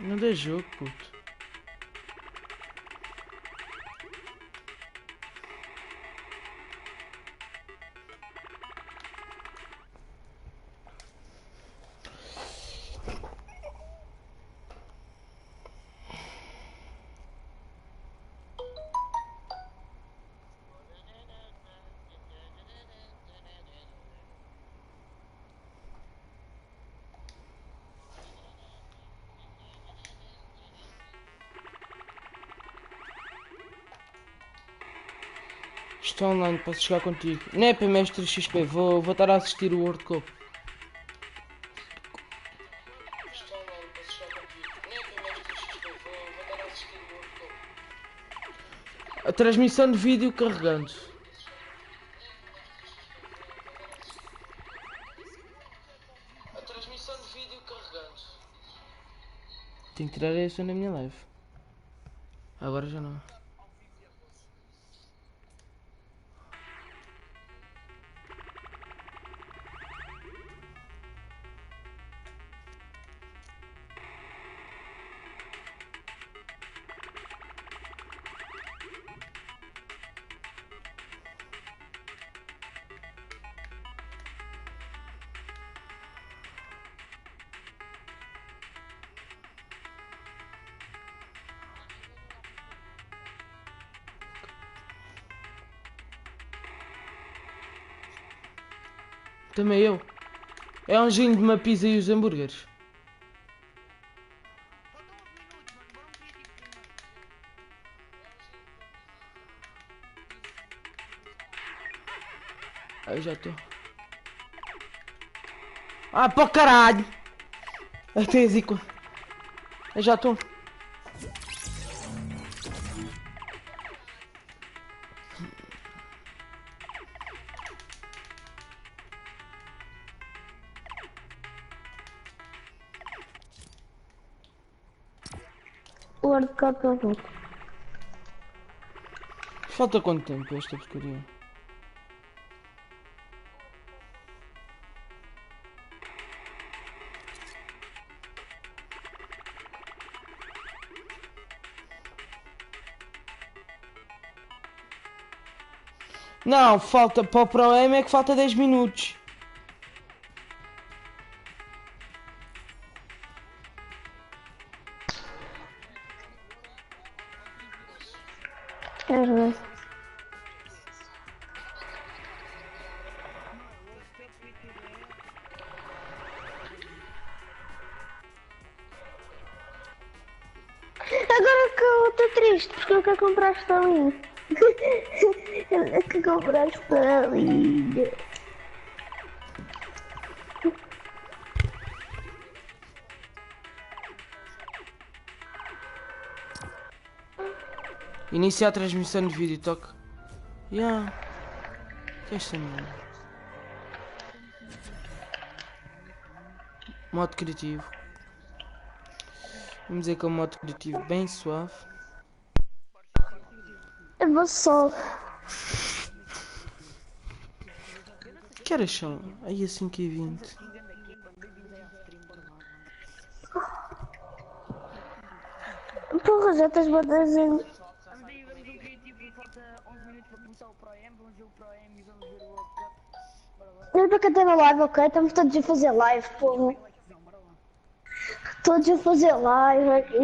Não dê jogo, puto. Estou online, posso chegar contigo. Não é para mestre XP, vou estar a assistir o World Cup. Estou online, posso chegar contigo. Não é para mestre XP, vou estar a assistir o World Cup. A transmissão de vídeo carregando. A transmissão de vídeo carregando. Tenho que tirar isso na minha live. Agora já não. Também eu. É um gin de uma pizza e os hambúrgueres. Aí já estou. Ah, para caralho! Até zico. Eu já estou. O World Cup é bom. Falta quanto tempo esta porcaria? Não, falta para o problema é que falta 10 minutos. É verdade. Agora que eu estou triste, porque eu quero comprar esta linha. Eu quero comprar esta linha. Iniciar a transmissão de vídeo, toque. Yeah. Que é esta merda? Modo criativo. Vamos dizer que é um modo criativo bem suave. Eu vou só. Que horas são? Aí a 5h20. Porra, já estás batendo. Vamos aí, vamos um criativo, falta 11 minutos para começar o Pro M, vamos ver o Pro M e vamos ver o World Cup. Bora lá. Eu para cá estou na live, ok? Estamos todos a fazer live, porra. Bora lá. Todos a fazer live aqui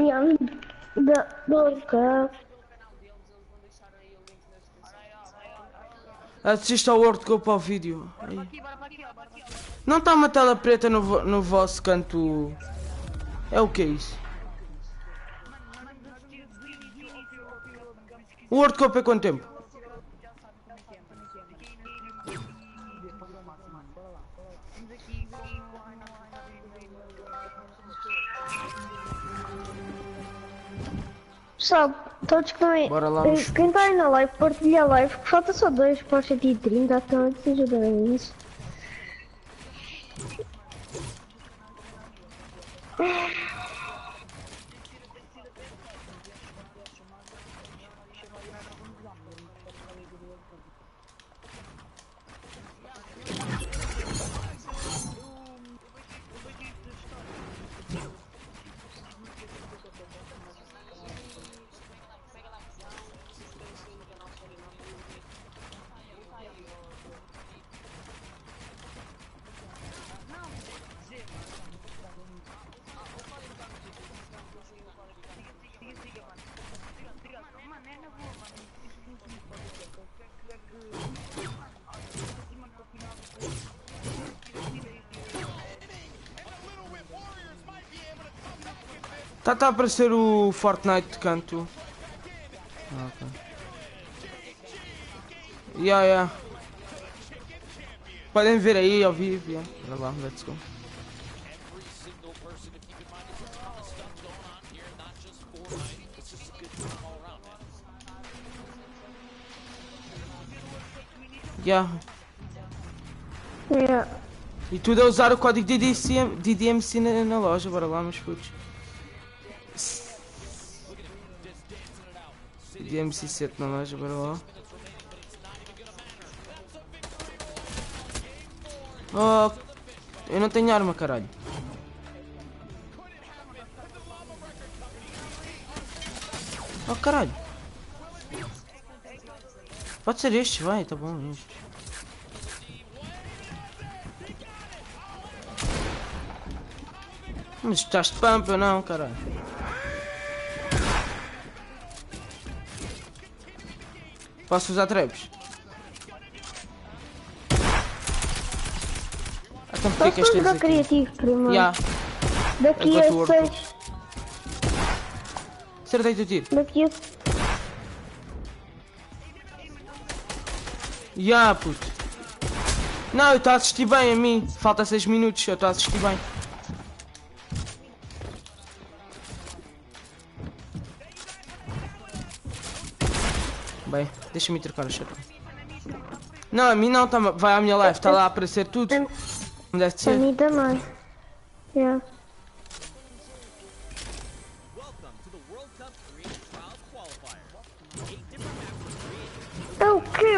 do World Cup. Assista ao World Cup ao vídeo. Aí. Bora para aqui, bora para aqui. Não está uma tela preta no vosso canto. É o que é isso? O World Cup é quanto tempo? Pessoal, todos que estão Bora lá, quem está aí na live, partilha a live, que falta só 2 para os 130, então se ajudarem nisso. Tá a aparecer o Fortnite de canto. Ok. Yeah. Podem ver aí ao vivo. Yeah. Bora lá, let's go. Yeah. Yeah. E tudo a usar o código DDMC na loja. Bora lá, meus putos. DDMC 7 na loja, bora lá. Oh, eu não tenho arma, caralho. Oh, caralho. Pode ser este, vai, tá bom, este. Mas estás de pampa, não, caralho. Posso usar traps? Então porquê que Posso este jogar aqui? criativo primeiro? Yeah. Daqui Eu a gosto 6. Acertei-te o tiro. Daqui a... Yeah, puto. Não, eu estou a assistir bem a mim. Falta 6 minutos, eu estou a assistir bem. Bem, deixa-me trocar o chapéu. Não, a mim não, tá, vai à minha live, está lá a aparecer tudo. Não deve de A ser. mim também. Yeah. É o quê?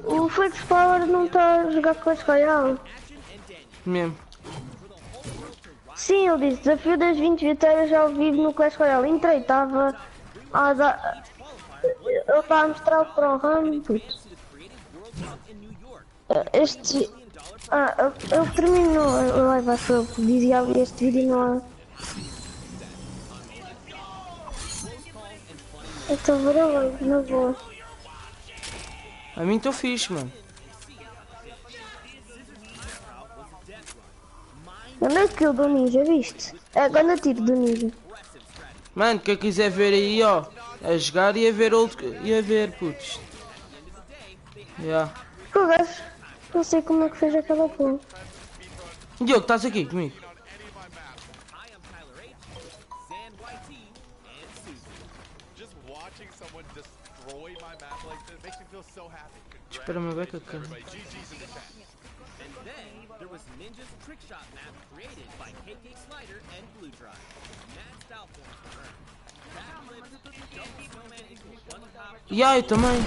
O Flex Power não está a jogar Clash Royale. Mesmo. Sim, ele disse, desafio das 20 vitórias ao vivo no Clash Royale. Entrei, estava a dar... Ele estava a mostrar o Pro Run, puto. Este... ele terminou a live, acho eu, dizia ali este vídeo não há... Eu estou a ver a live, na boa. A mim estou fixe, mano. Onde é que eu dou ninja, viste? É quando eu tiro do ninja. Mano, quem quiser ver aí, ó, a jogar e a ver putz. Yeah. O gajo, não sei como é que fez aquela porra. Diogo, estás aqui comigo? Espera-me a beca, cara. Eu também.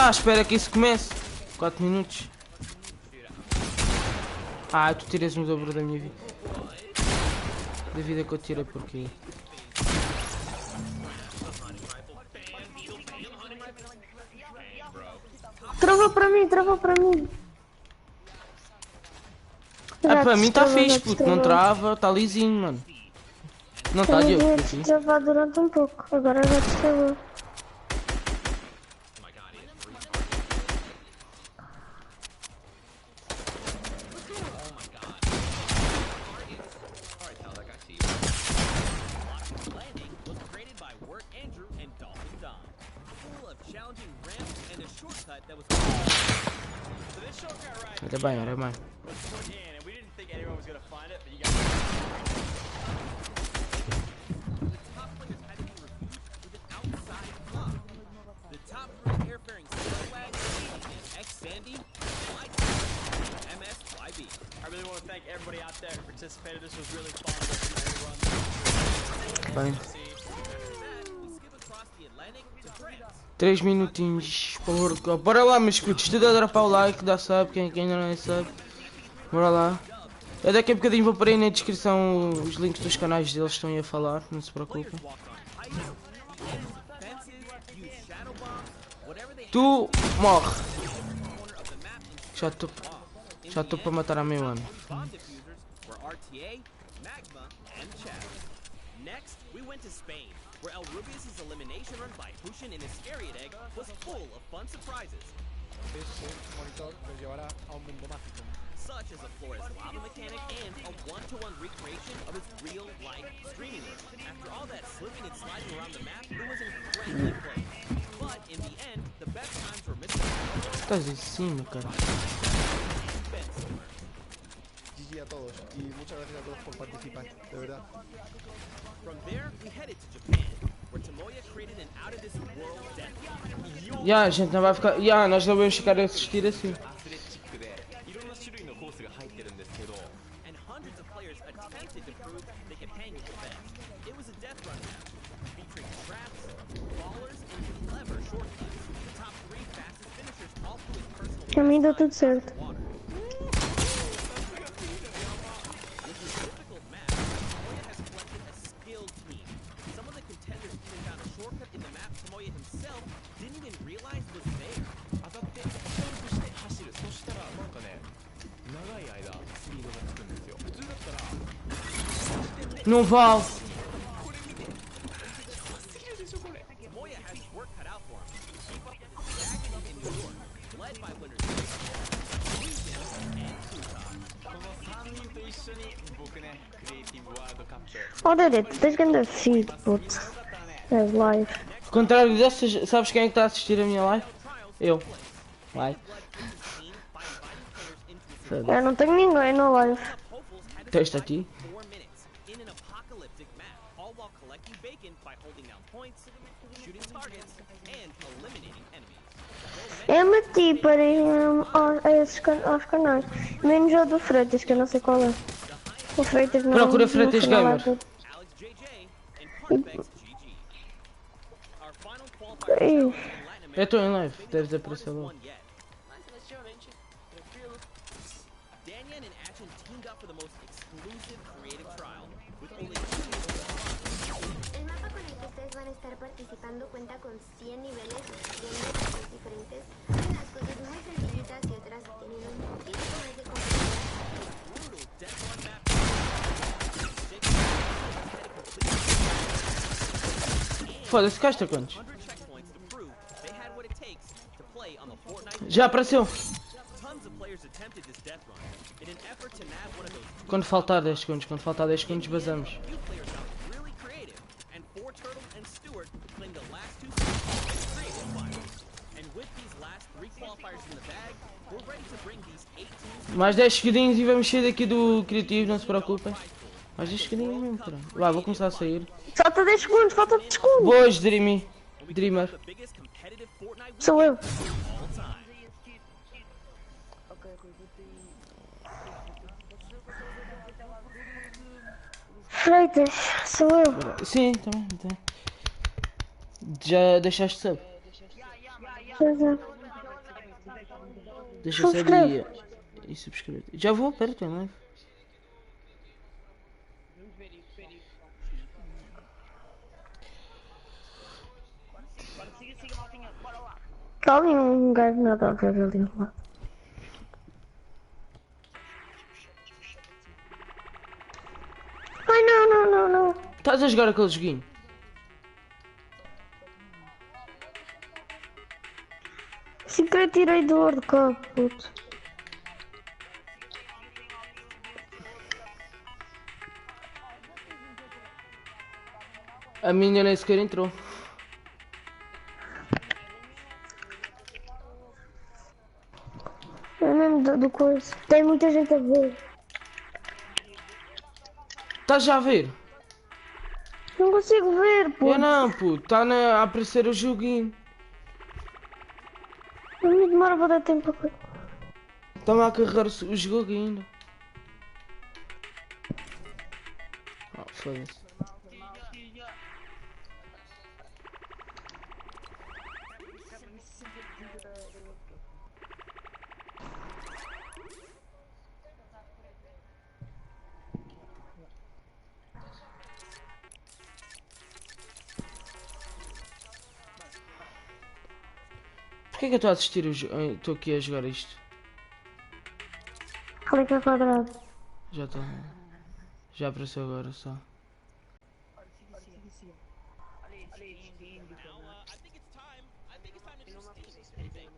Espera que isso comece. 4 minutos. Tu tiras um dobro da minha vida. Da vida que eu tirei porque... Travou para mim. Para mim está fixe, puto. Não trava, está lisinho, mano. Não está, Diogo? Eu ia travar durante um pouco, agora já destravou. Era bem. Bem. 3 minutinhos para o World Cup. Bora lá, meus putos. Tudo a dar para o like, dá sub, quem ainda não é sub. Bora lá. Eu daqui a bocadinho vou pôr aí na descrição os links dos canais deles que estão aí a falar, não se preocupem. Tu morre. Já estou para matar a meu ano. magma, and chatter. Next, we went to Spain, where El Rubius' elimination run by Hushin in his Scariot egg was full of fun surprises. Este monitor los llevará a un mundo mágico. Such as a Flores lava mechanic and a one-to-one recreation of its real-life streaming room. After all that slipping and sliding around the map, it was incredibly close. But in the end, the best times were Mr. Estás em cima, cara. GG a todos y muchas gracias a todos por participar, de verdad. From there, we headed to Japan, where Tomoya created an out-of-this-world death. Já, a gente não vai ficar. Já, nós não vamos ficar a assistir assim. And hundreds of players attempted to prove they could hang with the best. It was a death run match, featuring traps, ballers, and clever shortcuts. The top 3 fastest finishers all flew with personal Pra mim deu tudo certo. water. With this difficult match, Tomoya has collected a skilled team. Some of the contenders even found a shortcut in the map Tomoya himself didn't even realize was there. 当たってホールドして走る。そしたらなんかね、長い間スピードがつくんですよ。普通だったら Não vale. Tomoya has his work cut out for him. Keep up with his staggering in New York, led by winners and Kuta. この3人と一緒に僕ね、クリエイティブワールドカップ Olha, Dede, tens grande feed, puto. É live. Ao contrário dessas, sabes quem é que está a assistir a minha live? Eu. Live. Eu não tenho ninguém na live. Testa aqui. 4 minutes in an apocalyptic map, all while collecting bacon by holding down points, shooting targets, and eliminating enemies. Eu meti para ir aos canais. Menos o do Freitas, que eu não sei qual é. O Freitas não. Procura Freitas no canal Gamer. é dele. Alex JJ and Carpex GG. Our final qualifier Ei. in Latin Eu estou em America live, has been deves the aparecer hardest logo. one yet. Danyan and Achin teamed up for the most exclusive creative trial, with only 2 El mapa con el que ustedes van a estar participando cuenta con 100 niveles de niveles diferentes. Unas cosas muy sencillitas y otras tienen un poquito más de complejidad. brutal death run map. Foda-se, cá está quantos? 100 checkpoints to prove they had what it takes to play on the Fortnite. Já apareceu. Tons of players attempted this death run in an effort to nab one of those Quando faltar 10 segundos, quando faltar 10 segundos, vazamos. few players got really creative, and 4Turtle and Stewart claimed the last 2 spots as creative finals. And with these last 3 qualifiers in the bag, we're ready to bring these 8 teams Mais 10 segundinhos e vamos sair daqui do criativo, não se preocupem. Mais 10 segundinhos mesmo, cara. Lá, vou começar a sair. Falta 10 segundos, falta 10 segundos. Boas, Dreamer. the biggest competitive Fortnite Sou eu. weekend of all time. Freitas, sou eu. Sim, também. Já deixaste sub? Pois é. Deixa sub Subscreve. e subscrever. Já vou, pera, estou em live. Tá ali um gajo nada a ver ali lá. Ai não. Estás a jogar aquele joguinho? Sequer tirei do World Cup, puto. A minha nem sequer entrou. É mesmo do coisa. Tem muita gente a ver. Estás já a ver? Não consigo ver, puto. Eu não, puto. Está a aparecer o joguinho. A mim demora para dar tempo a... Está-me a carregar o jogo ainda. Oh, foda-se. Porquê que eu estou a assistir o jogo? Estou aqui a jogar isto. Clica quadrado. Já está. Já apareceu agora só. I think it's time. I think it's time to do Steam. What do you think?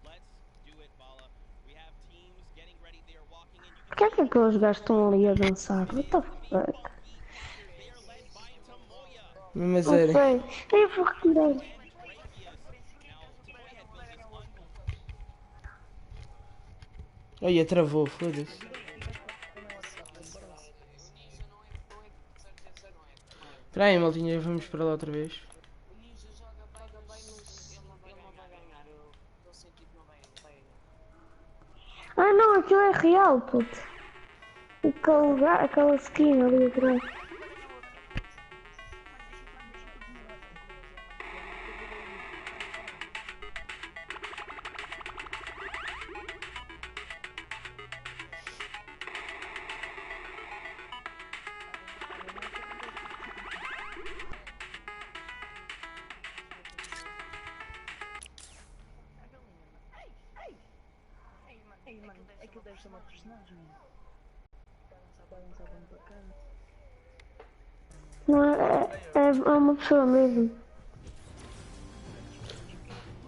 Let's do it, Bala. We have teams getting ready. They are walking in. You Por que é que aqueles gajos estão ali a dançar? What the fuck? funky Packers. They are led by Tamoya. Mas Não era. sei. Eu vou retirar. And Drapius. Now, Tamoya had built this Olha, travou, foda-se. Espera aí, maltinha, vamos para lá outra vez. O Ninja joga bem, mas ele não vai ganhar. Eu senti que não vai ganhar. Ah não, aquilo é real, puto. Aquele lugar, aquela skin ali atrás. Ei, mano, é que deve ser uma personagem. Não é uma pessoa mesmo.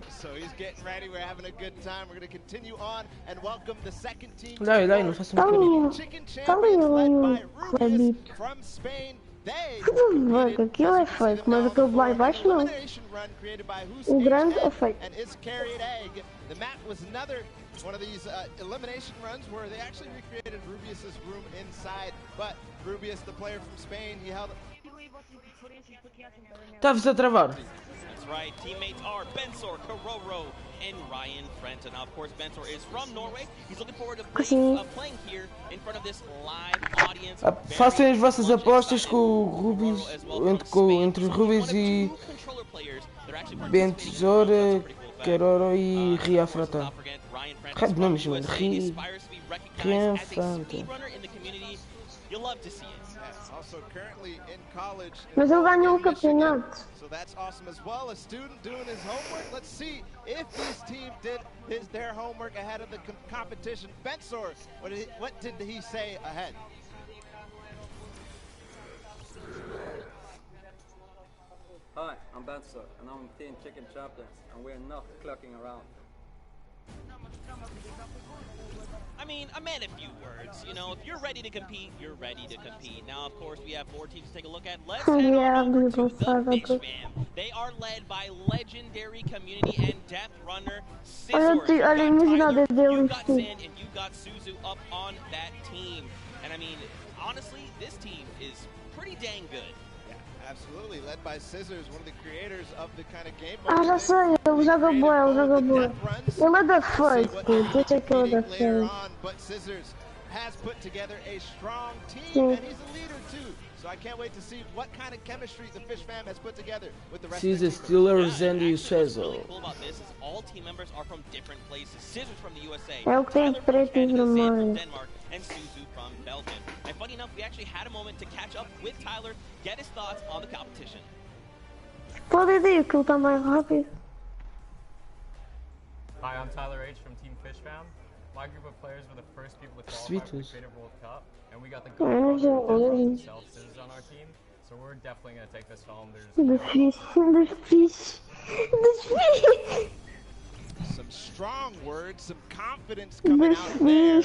So he's getting ready. We're having a good time. We're going to continue on and welcome the second team. Dai, não faço Tá um ali, Chicken tá ali champions led o by Rubius Clebito. from Spain. They Tudo bem, aquilo é fake, mas aquele lá embaixo não. O grande é fake. And is carried egg. The map was another one of these elimination runs where they actually recreated Rubius's room inside. But Rubius, the player from Spain, he held. Está-vos a travar. That's right. Teammates are Bensor, Karoro, and Ryan Frenton. Now, of course, Bensor is from Norway. He's looking forward to playing here in front of this live audience. Façam as vossas apostas com o Rubius, entre os Rubius e Benzora, Karoro e Ria Frata. Raio de nomes, mano. Ria Frata. You'll love to see it. Also currently in college. Mas ele ganhou o campeonato. So that's awesome as well. A student doing his homework. Let's see if this team did their homework ahead of the competition. Bensor, what did he say ahead? Hi, I'm Bensor, and I'm Team Chicken Champions, and we're not clucking around. I mean, I meant a few words. You know, if you're ready to compete, you're ready to compete. Now, of course, we have 4 teams to take a look at. Let's head on over to the Fish Fam. They are led by legendary community and death runner Scissors. You got Sin and you got Suzu up on that team. And I mean, honestly, this team is pretty dang good. Absolutely, led by Scissors, one of the creators of the kind of game. Ah, já sei, ele joga boa, ele joga boa. Ele é da Force, puto, eu sei que ele é da Force. But Scissors has put together a strong team, and he's a leader too. So I can't wait to see what kind of chemistry the Fish Fam has put together with the rest of the team. Steelers and you What's really cool about this is all team members are from different places. Scissors from the USA, É o que tem preto e vermelho. Denmark, and Suzu from Belgium. And funny enough, we actually had a moment to catch up with Tyler, get his thoughts on the competition. Pode dizer que ele está mais rápido. Hi, I'm Tyler H from Team Fish Fam. My group of players were the first people to qualify for the Creative World Cup, and we got the gold themselves Scissors on our team, so we're definitely going to take this home. Some strong words, some confidence coming out there.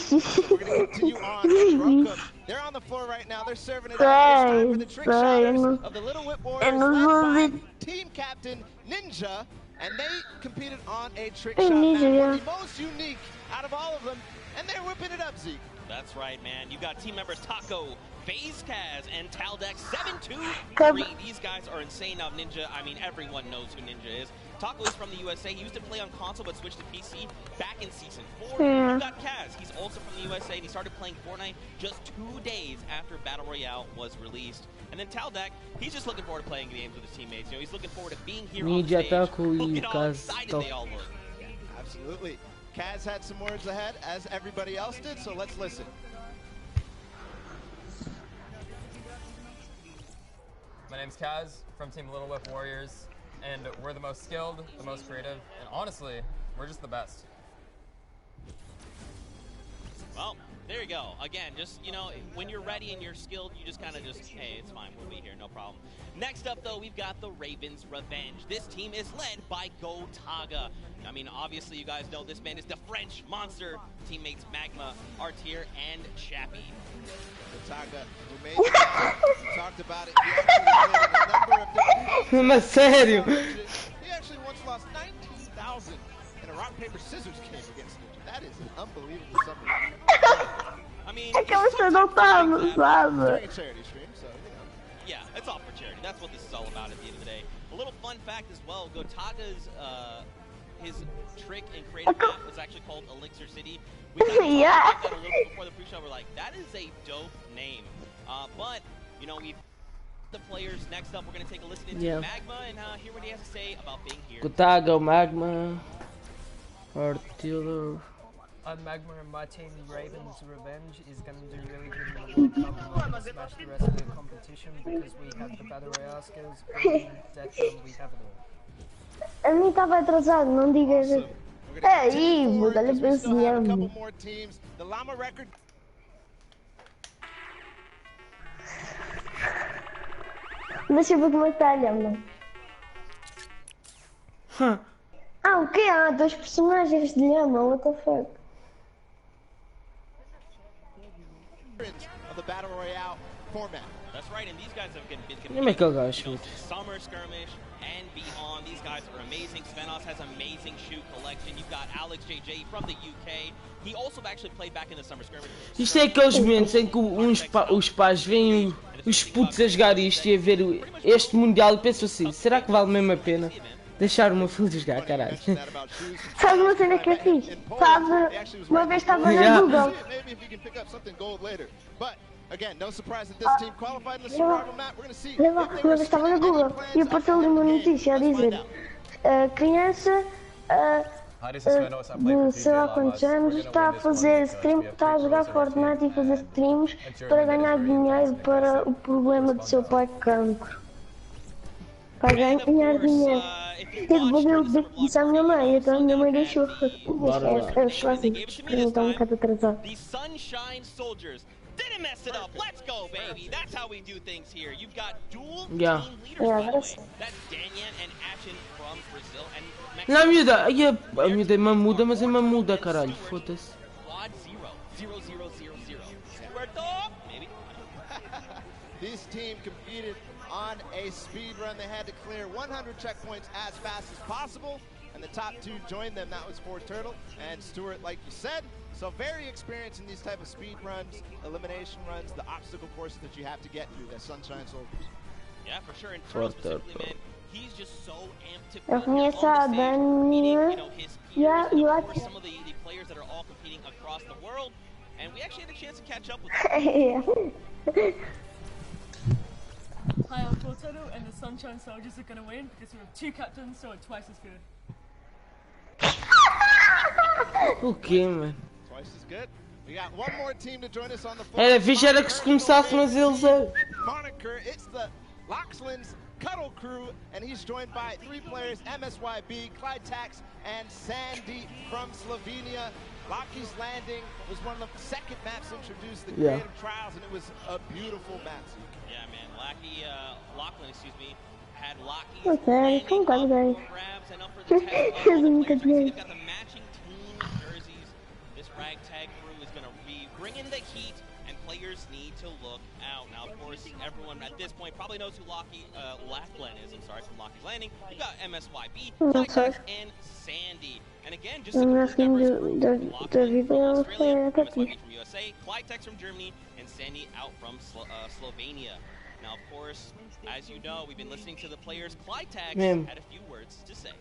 We're going to continue on. They're on the floor right now. They're serving it out. It's time for the trick shotters of the Little Whip Warriors led by team captain Ninja. And they competed on a trick shot map, one of the most unique out of all of them. And they're whipping it up, Zeke. That's right, man. You got team members Taco, FaZe Kaz, and Taldex 7-2-3. These guys are insane. Now, Ninja, I mean, everyone knows who Ninja is. Taco is from the USA. He used to play on console but switched to PC back in Season 4. You got Kaz. He's also from the USA, and he started playing Fortnite just 2 days after Battle Royale was released. And then Taldex, he's just looking forward to playing games with his teammates. You know, he's looking forward to being here on stage. Look at how excited they all look. Yeah, absolutely. Kaz had some words ahead, as everybody else did, so let's listen. My name's Kaz from Team Little Whip Warriors, and we're the most skilled, the most creative, and honestly, we're just the best. Well, there you go. Again, just, you know, when you're ready and you're skilled, you just kind of just, hey, it's fine. We'll be here. No problem. Next up, though, we've got the Ravens Revenge. This team is led by Gotaga. I mean, obviously, you guys know this man is the French monster. Teammates Magma, Artier, and Chappie. Gotaga, who made it, talked about it. He actually played a number of different Mas sério? He actually once lost 19,000 in a rock, paper, scissors game against him. That is an unbelievable summer. I mean, É que você não tá, não sabe? During a charity stream, so, you know. Yeah, it's all for charity. That's what this is all about at the end of the day. A little fun fact as well, Gotaga's, his trick and creative map was actually called Elixir City. We kind of talked about that a little bit before the pre-show. We're like, that is a dope name. But, you know, we've the players. Next up, we're going to take a listen into Magma and hear what he has to say about being here. Gotaga, Magma, Artier. Magma and my team, Ravens Revenge, is going to do really good in the World Cup and we're going to smash the rest of the competition because we have the Battle Royale skills, Death Run, we have it all. A mim estava atrasado, não digas. É aí, olha para esse diabo. Deixa eu ver como é que está a lhama. Ah, o quê? Há dois personagens de lhama, what the fuck? Of the Battle Royale format. That's right, and these guys have been summer skirmish and beyond. These guys are amazing. Svenos has amazing shoot collection. You've got Alex JJ from the UK. He also actually played back in the summer skirmish. Isto é aqueles momentos em que os pais veem os putos a jogar isto e a ver este mundial e pensam assim, será que vale mesmo a pena deixar o meu filho jogar, caralho? Sabe uma cena que eu fiz? Sabe, uma vez estava na Google. Again, no surprise that this team qualified in the survival map. We're going to see. Uma vez estava na Google e apareceu-lhe uma notícia a dizer criança de sei lá quantos anos está a fazer stream, está a jogar Fortnite e fazer streams para ganhar dinheiro para o problema do seu pai cancro. Para ganhar dinheiro. E depois eu disse à minha mãe, então a minha mãe deixou. Eu estou assim, então um bocado atrasado. Didn't mess it up. Let's go, baby. That's how we do things here. You've got dual team leaders, by the way. That's Danyan and Achin from Brazil. And não, a miúda é mamuda, mas é mamuda, caralho. Foda-se. Quad 0-0-0-0-0. Maybe. This team competed on a speed run. They had to clear 100 checkpoints as fast as possible. And the top two joined them. That was for Turtle and Stuart, like you said. So very experienced in these type of speed runs, elimination runs, the obstacle courses that you have to get through, the Sunshine Soldiers. Yeah, for sure. And Turtle specifically, man, he's just so amped to Eu conheço a Dani. some of the players that are all competing across the world. And we actually had a chance to catch up with them. Hi, I'm Tortado, and the Sunshine Soldiers are going to win because we have two captains, so it's twice as good. O quê, mano? Twice as good. We got one more team to join us on the floor. Era fixe era que se começasse, mas eles Moniker, it's the Loxland's Cuddle Crew, and he's joined by three players, MSYB, Clyde Tax, and Sandy from Slovenia. Lockie's Landing was one of the second maps introduced, the Creative Trials, and it was a beautiful map. Yeah, man. Lachlan, excuse me, had Lockie's landing up for grabs and up for the test. They've got the matching team jerseys. This ragtag crew is going to be bringing the heat, and players need to look out. Now, of course, everyone at this point probably knows who Lachlan is. I'm sorry, from Lockie's Landing. We've got MSYB, Clyde and Sandy. And again, just to confirm Lachlan from Australia, MSYB from USA, Clyde from Germany, and Sandy out from Slovenia. Now, of course, as you know, we've been listening to the players. Clyde had a few words to say.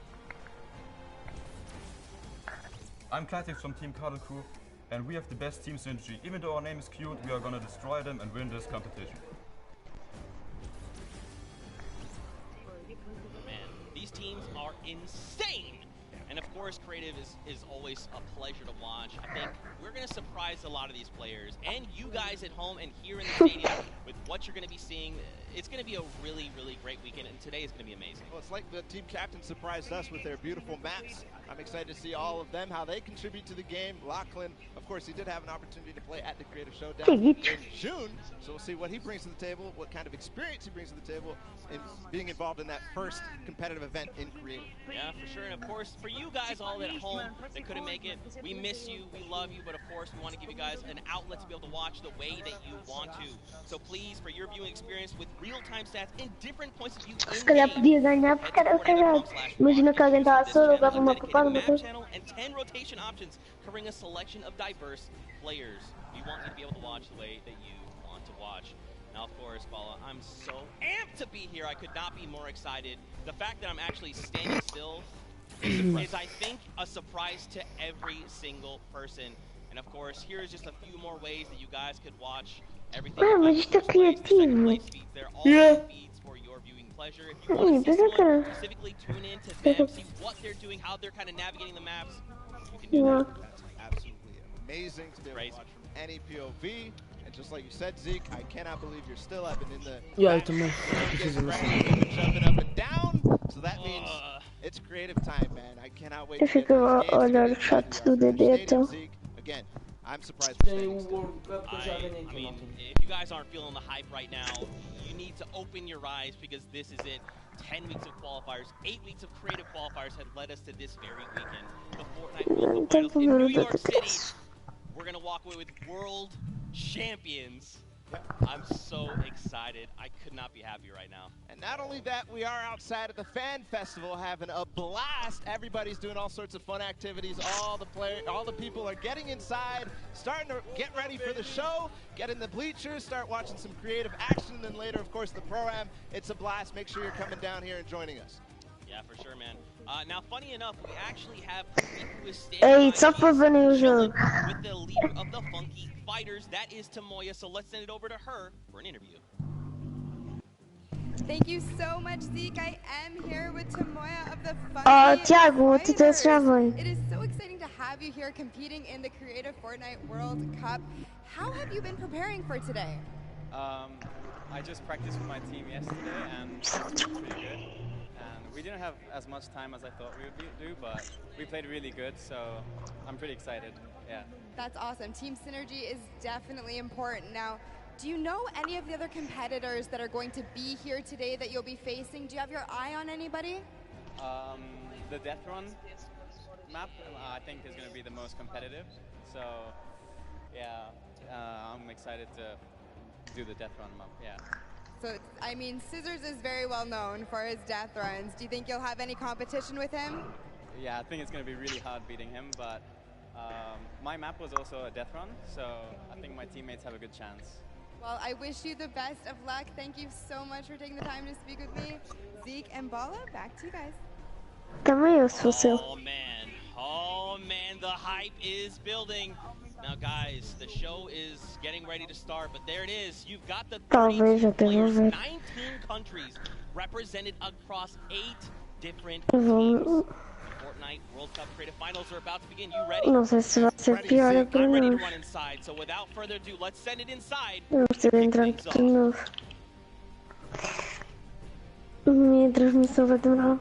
I'm Clyde from Team Cuddle Crew, and we have the best team synergy. Even though our name is cute, we are gonna destroy them and win this competition. Man, these teams are insane! And of course, Creative is always a pleasure to watch. I think we're going to surprise a lot of these players and you guys at home and here in the stadium with what you're going to be seeing. It's going to be a really, really great weekend, and today is going to be amazing. Well, it's like the team captain surprised us with their beautiful maps. I'm excited to see all of them, how they contribute to the game. Lachlan, of course, he did have an opportunity to play at the Creative Showdown in June, so we'll see what he brings to the table, what kind of experience he brings to the table in being involved in that first competitive event in Creative. Yeah, for sure, and of course, for you guys all at home that couldn't make it, we miss you, we love you, but of course, we want to give you guys an outlet to be able to watch the way that you want to. So please, for your viewing experience with real-time stats and different points of view Se calhar podia ganhar porque era cagado. Imagina que alguém estava solo, dava uma papada no outro. And 10 rotation options covering a selection of diverse players. We want you to be able to watch the way that you want to watch. Now, of course, Bala, I'm so amped to be here. I could not be more excited. The fact that I'm actually standing still is, I think, a surprise to every single person. And of course, here's just a few more ways that you guys could watch everything. Mas isto é criativo. Yeah. For your viewing pleasure. If you want to see someone specifically tune in to them, see what they're doing, how they're kind of navigating the maps, you can do that. That's absolutely amazing to be able to watch from any POV. And just like you said, Zeke, I cannot believe you're still up and in the jumping up and down. So that means it's creative time, man. I cannot wait to get olhar os shots do DD então. Again, I'm surprised we're staying still. I mean, if you guys aren't feeling the hype right now, you need to open your eyes because this is it. 10 weeks of qualifiers, 8 weeks of creative qualifiers had led us to this very weekend. The Fortnite World Cup Finals in New York City. We're going to walk away with world champions. I'm so excited. I could not be happier right now. And not only that, we are outside at the Fan Festival having a blast. Everybody's doing all sorts of fun activities. All the people are getting inside, starting to get ready for the show, get in the bleachers, start watching some creative action, and then later, of course, the Pro-Am. It's a blast. Make sure you're coming down here and joining us. Yeah, for sure, man. Now, funny enough, we actually have who is standing with the leader of the Funky Fighters. That is Tamoya, so let's send it over to her for an interview. Thank you so much, Zeke. I am here with Tamoya of the Funky Tiago, Fighters. It is so exciting to have you here competing in the Creative Fortnite World Cup. How have you been preparing for today? I just practiced with my team yesterday and it was pretty good. We didn't have as much time as I thought we would do, but we played really good, so I'm pretty excited. Yeah. That's awesome. Team synergy is definitely important. Now, do you know any of the other competitors that are going to be here today that you'll be facing? Do you have your eye on anybody? The Death Run map, I think, is going to be the most competitive. So, yeah, I'm excited to do the Death Run map. Yeah. So, I mean, Scissors is very well known for his death runs. Do you think you'll have any competition with him? Yeah, I think it's going to be really hard beating him, but my map was also a death run, so I think my teammates have a good chance. Well, I wish you the best of luck. Thank you so much for taking the time to speak with me. Zeke and Bala, back to you guys. Oh man, the hype is building. Now guys, the show is getting ready to start, but there it is. You've got the 32 players, 19 countries represented across 8 different teams. The Fortnite World Cup Creative Finals are about to begin. You ready? Não sei se vai ser pior a I'm ready to run inside, so without further ado, let's send it inside. Vamos ter entrando de novo. Minha transmissão vai demorar.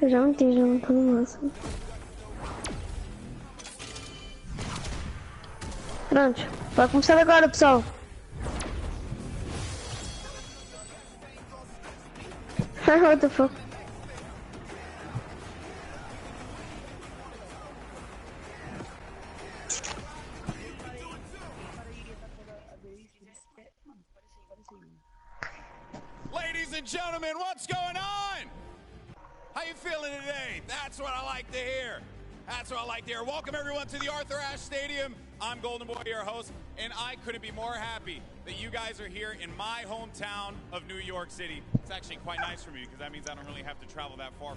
Eu já meti, já não tô no máximo. Pronto, vai começar agora, pessoal. What the fuck? Ladies and gentlemen, what's going on? How you feeling today? That's what I like to hear. That's what I like to hear. Welcome everyone to the Arthur Ashe Stadium. I'm Golden Boy, your host, and I couldn't be more happy that you guys are here in my hometown of New York City. It's actually quite nice for me because that means I don't really have to travel that far.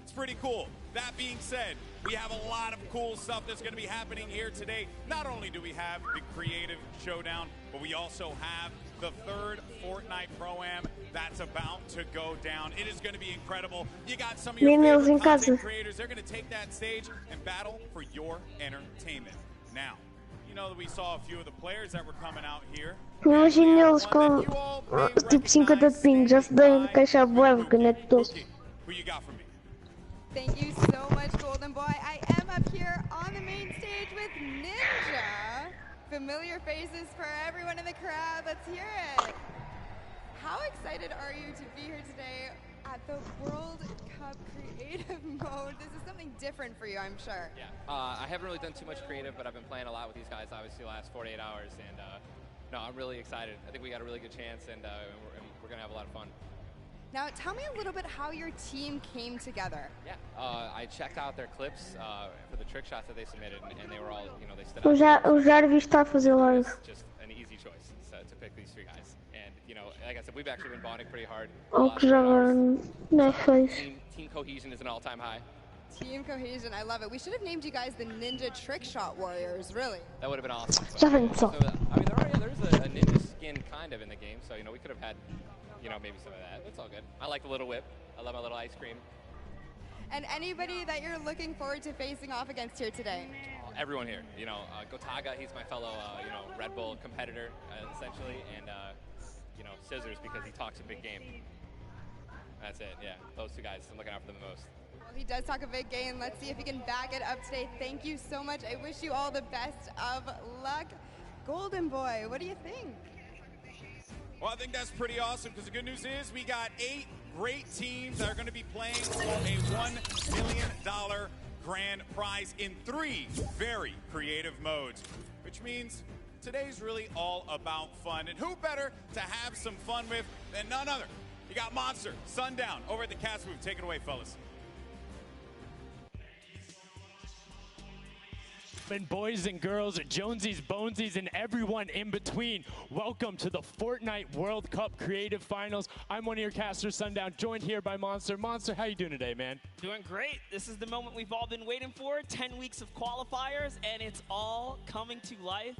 It's pretty cool. That being said, we have a lot of cool stuff that's going to be happening here today. Not only do we have the Creative Showdown, but we also have the 3rd Fortnite Pro-Am that's about to go down. It is going to be incredible. You got some of your favorite content creators. They're going to take that stage and battle for your entertainment. Now, you know that we saw a few of the players that were coming out here. Imagina eles com tipo 50 de ping, já se devem queixar bué porque não é de todos. Who you got for me? Thank you so much, Golden Boy. I am up here on the main stage with Ninja. Familiar faces for everyone in the crowd. Let's hear it. How excited are you to be here today at the World Cup Creative Mode? This is something different for you, I'm sure. Yeah, I haven't really done too much creative, but I've been playing a lot with these guys, obviously, the last 48 hours. And no, I'm really excited. I think we got a really good chance, and we're going to have a lot of fun. Now, tell me a little bit how your team came together. Yeah, I checked out their clips for the trick shots that they submitted, and they were all, you know, they stood out. O Jarvis está a fazer live. Just an easy choice to pick these three guys. And, you know, like I said, we've actually been bonding pretty hard. O que joga na face. Team cohesion is an all-time high. Team cohesion, I love it. We should have named you guys the Ninja Trick Shot Warriors, really. That would have been awesome. Já vem só. I mean, there's a ninja skin kind of in the game, so, you know, we could have had, you know, maybe some of that. It's all good. I like the little whip. I love my little ice cream. And anybody that you're looking forward to facing off against here today? Everyone here. You know, Gotaga, he's my fellow, you know, Red Bull competitor, essentially, and, you know, Scissors because he talks a big game. That's it, yeah. Those two guys I'm looking out for them the most. Well, he does talk a big game. Let's see if he can back it up today. Thank you so much. I wish you all the best of luck. Golden Boy, what do you think? Well, I think that's pretty awesome because the good news is we got 8 great teams that are going to be playing for a $1 million grand prize in 3 very creative modes, which means today's really all about fun. And who better to have some fun with than none other? You got Monster, Sundown over at the Cast booth. Take it away, fellas. And boys and girls, Jonesies, Bonesies, and everyone in between, welcome to the Fortnite World Cup Creative Finals. I'm one of your casters, Sundown, joined here by Monster. Monster, how you doing today, man? Doing great. This is the moment we've all been waiting for. 10 weeks of qualifiers, and it's all coming to life.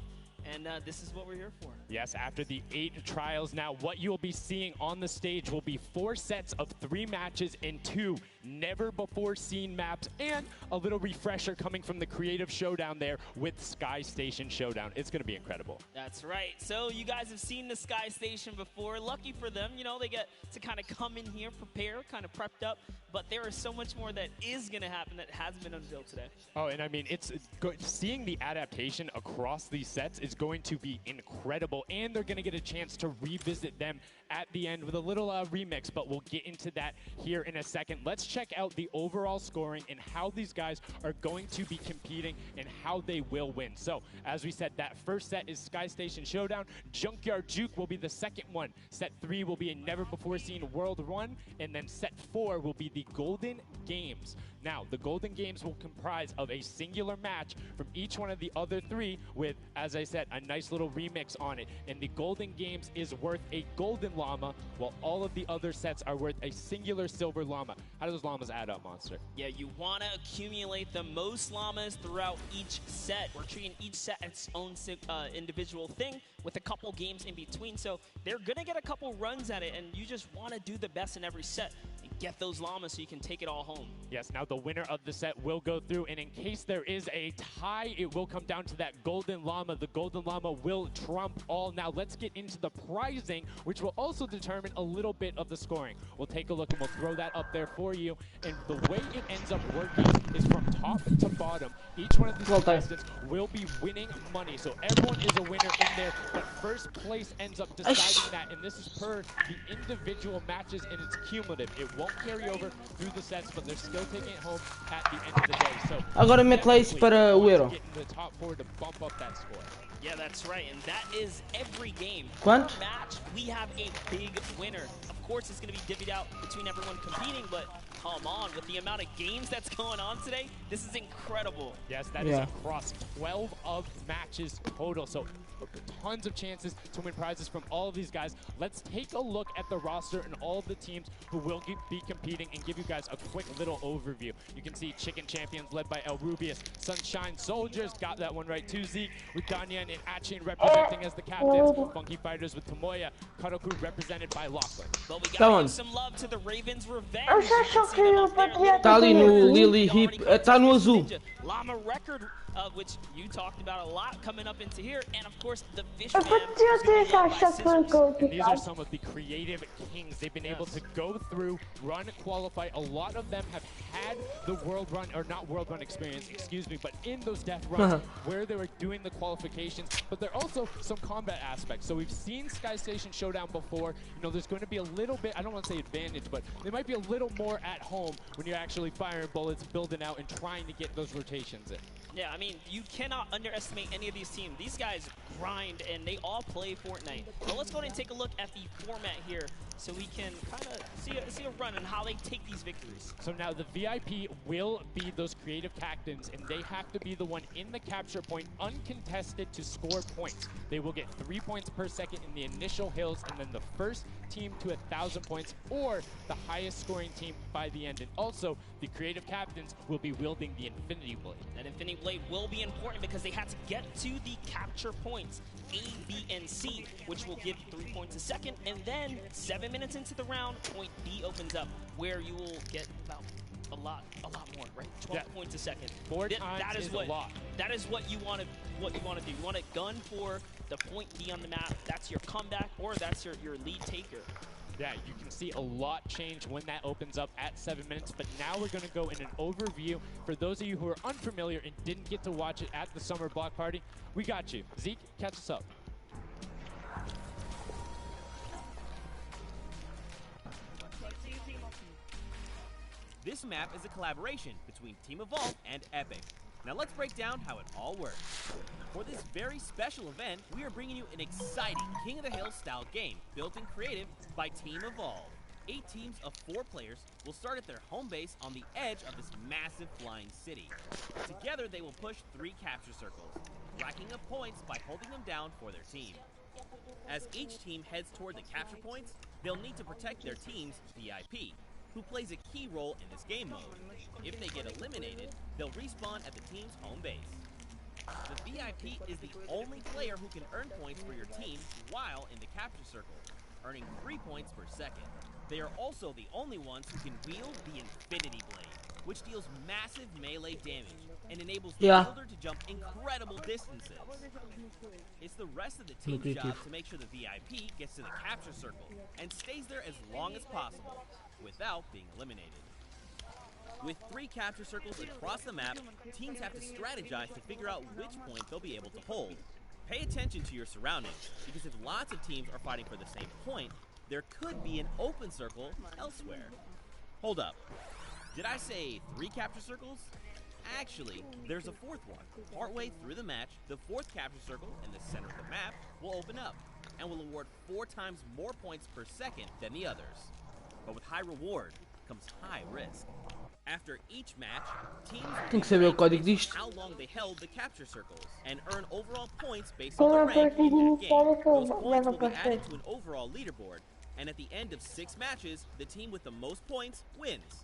And this is what we're here for. Yes, after the 8 trials, now what you'll be seeing on the stage will be 4 sets of 3 matches and 2 never-before-seen maps, and a little refresher coming from the Creative Showdown there with Sky Station Showdown. It's going to be incredible. That's right. So you guys have seen the Sky Station before. Lucky for them, you know, they get to kind of come in here, prepare, kind of prepped up. But there is so much more that is going to happen that hasn't been unveiled today. Oh, and I mean, it's seeing the adaptation across these sets is going to be incredible, and they're going to get a chance to revisit them at the end with a little remix, but we'll get into that here in a second. Let's check out the overall scoring and how these guys are going to be competing and how they will win. So, as we said, that first set is Sky Station Showdown. Junkyard Juke will be the second one. Set 3 will be a never-before-seen World 1, and then set 4 will be the Golden Games. Now, the Golden Games will comprise of a singular match from each one of the other 3 with, as I said, a nice little remix on it. And the Golden Games is worth a golden llama, while all of the other sets are worth a singular silver llama. How do those llamas add up, Monster? Yeah, you want to accumulate the most llamas throughout each set. We're treating each set as its own individual thing with a couple games in between. So they're going to get a couple runs at it, and you just want to do the best in every set. Get those llamas so you can take it all home. Yes, now the winner of the set will go through, and in case there is a tie, it will come down to that golden llama. The golden llama will trump all. Now let's get into the prizing, which will also determine a little bit of the scoring. We'll take a look and we'll throw that up there for you. And the way it ends up working is from top to bottom. Each one of these contestants will be winning money. So everyone is a winner in there, but first place ends up deciding that, and this is per the individual matches, and it's cumulative. It won't carry over through the sets, but they're still taking it home at the end of the day. So agora mete lá isso para o Euro. Get in the top 4 to bump up that score. Yeah, that's right, and that is every game. Quanto? Per match, we have a big winner. Of course, it's going to be divvied out between everyone competing, but come on, with the amount of games that's going on today, this is incredible. Yes, that is across 12 of matches total, so tons of chances to win prizes from all of these guys. Let's take a look at the roster and all of the teams who will be competing and give you guys a quick little overview. You can see Chicken Champions led by El Rubius, Sunshine Soldiers got that one right too, Zeke, with Danyan and Achin representing as the captains, Funky Fighters with Tomoya, Karoku represented by Lachlan. But we gotta give some love to the Ravens Revenge. Tá ali no Lily Hip, tá no azul. Llama record which you talked about a lot coming up into here, and of course the fish Eu vou ter essa chapa And these are some of the creative kings. They've been able to go through, run, qualify. A lot of them have had the world run, or not world run experience, excuse me, but in those death runs where they were doing the qualifications. But there are also some combat aspects. So we've seen Sky Station Showdown before. You know, there's going to be a little bit, I don't want to say advantage, but they might be a little more at home when you're actually firing bullets, building out, and trying to get those rotations in. Yeah, I mean, you cannot underestimate any of these teams. These guys grind, and they all play Fortnite. But let's go ahead and take a look at the format here so we can kind of see a run on how they take these victories. So now the VIP will be those creative captains, and they have to be the one in the capture point uncontested to score points. They will get 3 points per second in the initial hills, and then the first team to 1,000 points, or the highest scoring team by the end. And also, the creative captains will be wielding the Infinity Blade. That Infinity Blade will be important because they have to get to the capture points, A, B, and C, which will give 3 points a second, and then 7 minutes into the round, point B opens up, where you will get about a lot more, right? 12 points a second. Four times that is a lot. That is what you want to do. You want to gun for the point B on the map. That's your comeback, or that's your lead taker. Yeah, you can see a lot change when that opens up at 7 minutes, but now we're going to go in an overview. For those of you who are unfamiliar and didn't get to watch it at the summer block party, we got you. Zeke, catch us up. This map is a collaboration between Team Evolve and Epic. Now let's break down how it all works. For this very special event, we are bringing you an exciting King of the Hill style game built and created by Team Evolve. 8 teams of 4 players will start at their home base on the edge of this massive flying city. Together they will push 3 capture circles, racking up points by holding them down for their team. As each team heads toward the capture points, they'll need to protect their team's VIP, who plays a key role in this game mode. If they get eliminated, they'll respawn at the team's home base. The VIP is the only player who can earn points for your team while in the capture circle, earning 3 points per second. They are also the only ones who can wield the Infinity Blade, which deals massive melee damage and enables the wielder to jump incredible distances. It's the rest of the team's job to make sure the VIP gets to the capture circle and stays there as long as possible without being eliminated. With 3 capture circles across the map, teams have to strategize to figure out which point they'll be able to hold. Pay attention to your surroundings, because if lots of teams are fighting for the same point, there could be an open circle elsewhere. Hold up. Did I say 3 capture circles? Actually, there's a 4th one. Partway through the match, the 4th capture circle in the center of the map will open up and will award 4 times more points per second than the others. But with high reward comes high risk. After each match, teams will how long they held the capture circles and earn overall points based on the rank in their game. Those points will be added to an overall leaderboard, and at the end of 6 matches, the team with the most points wins.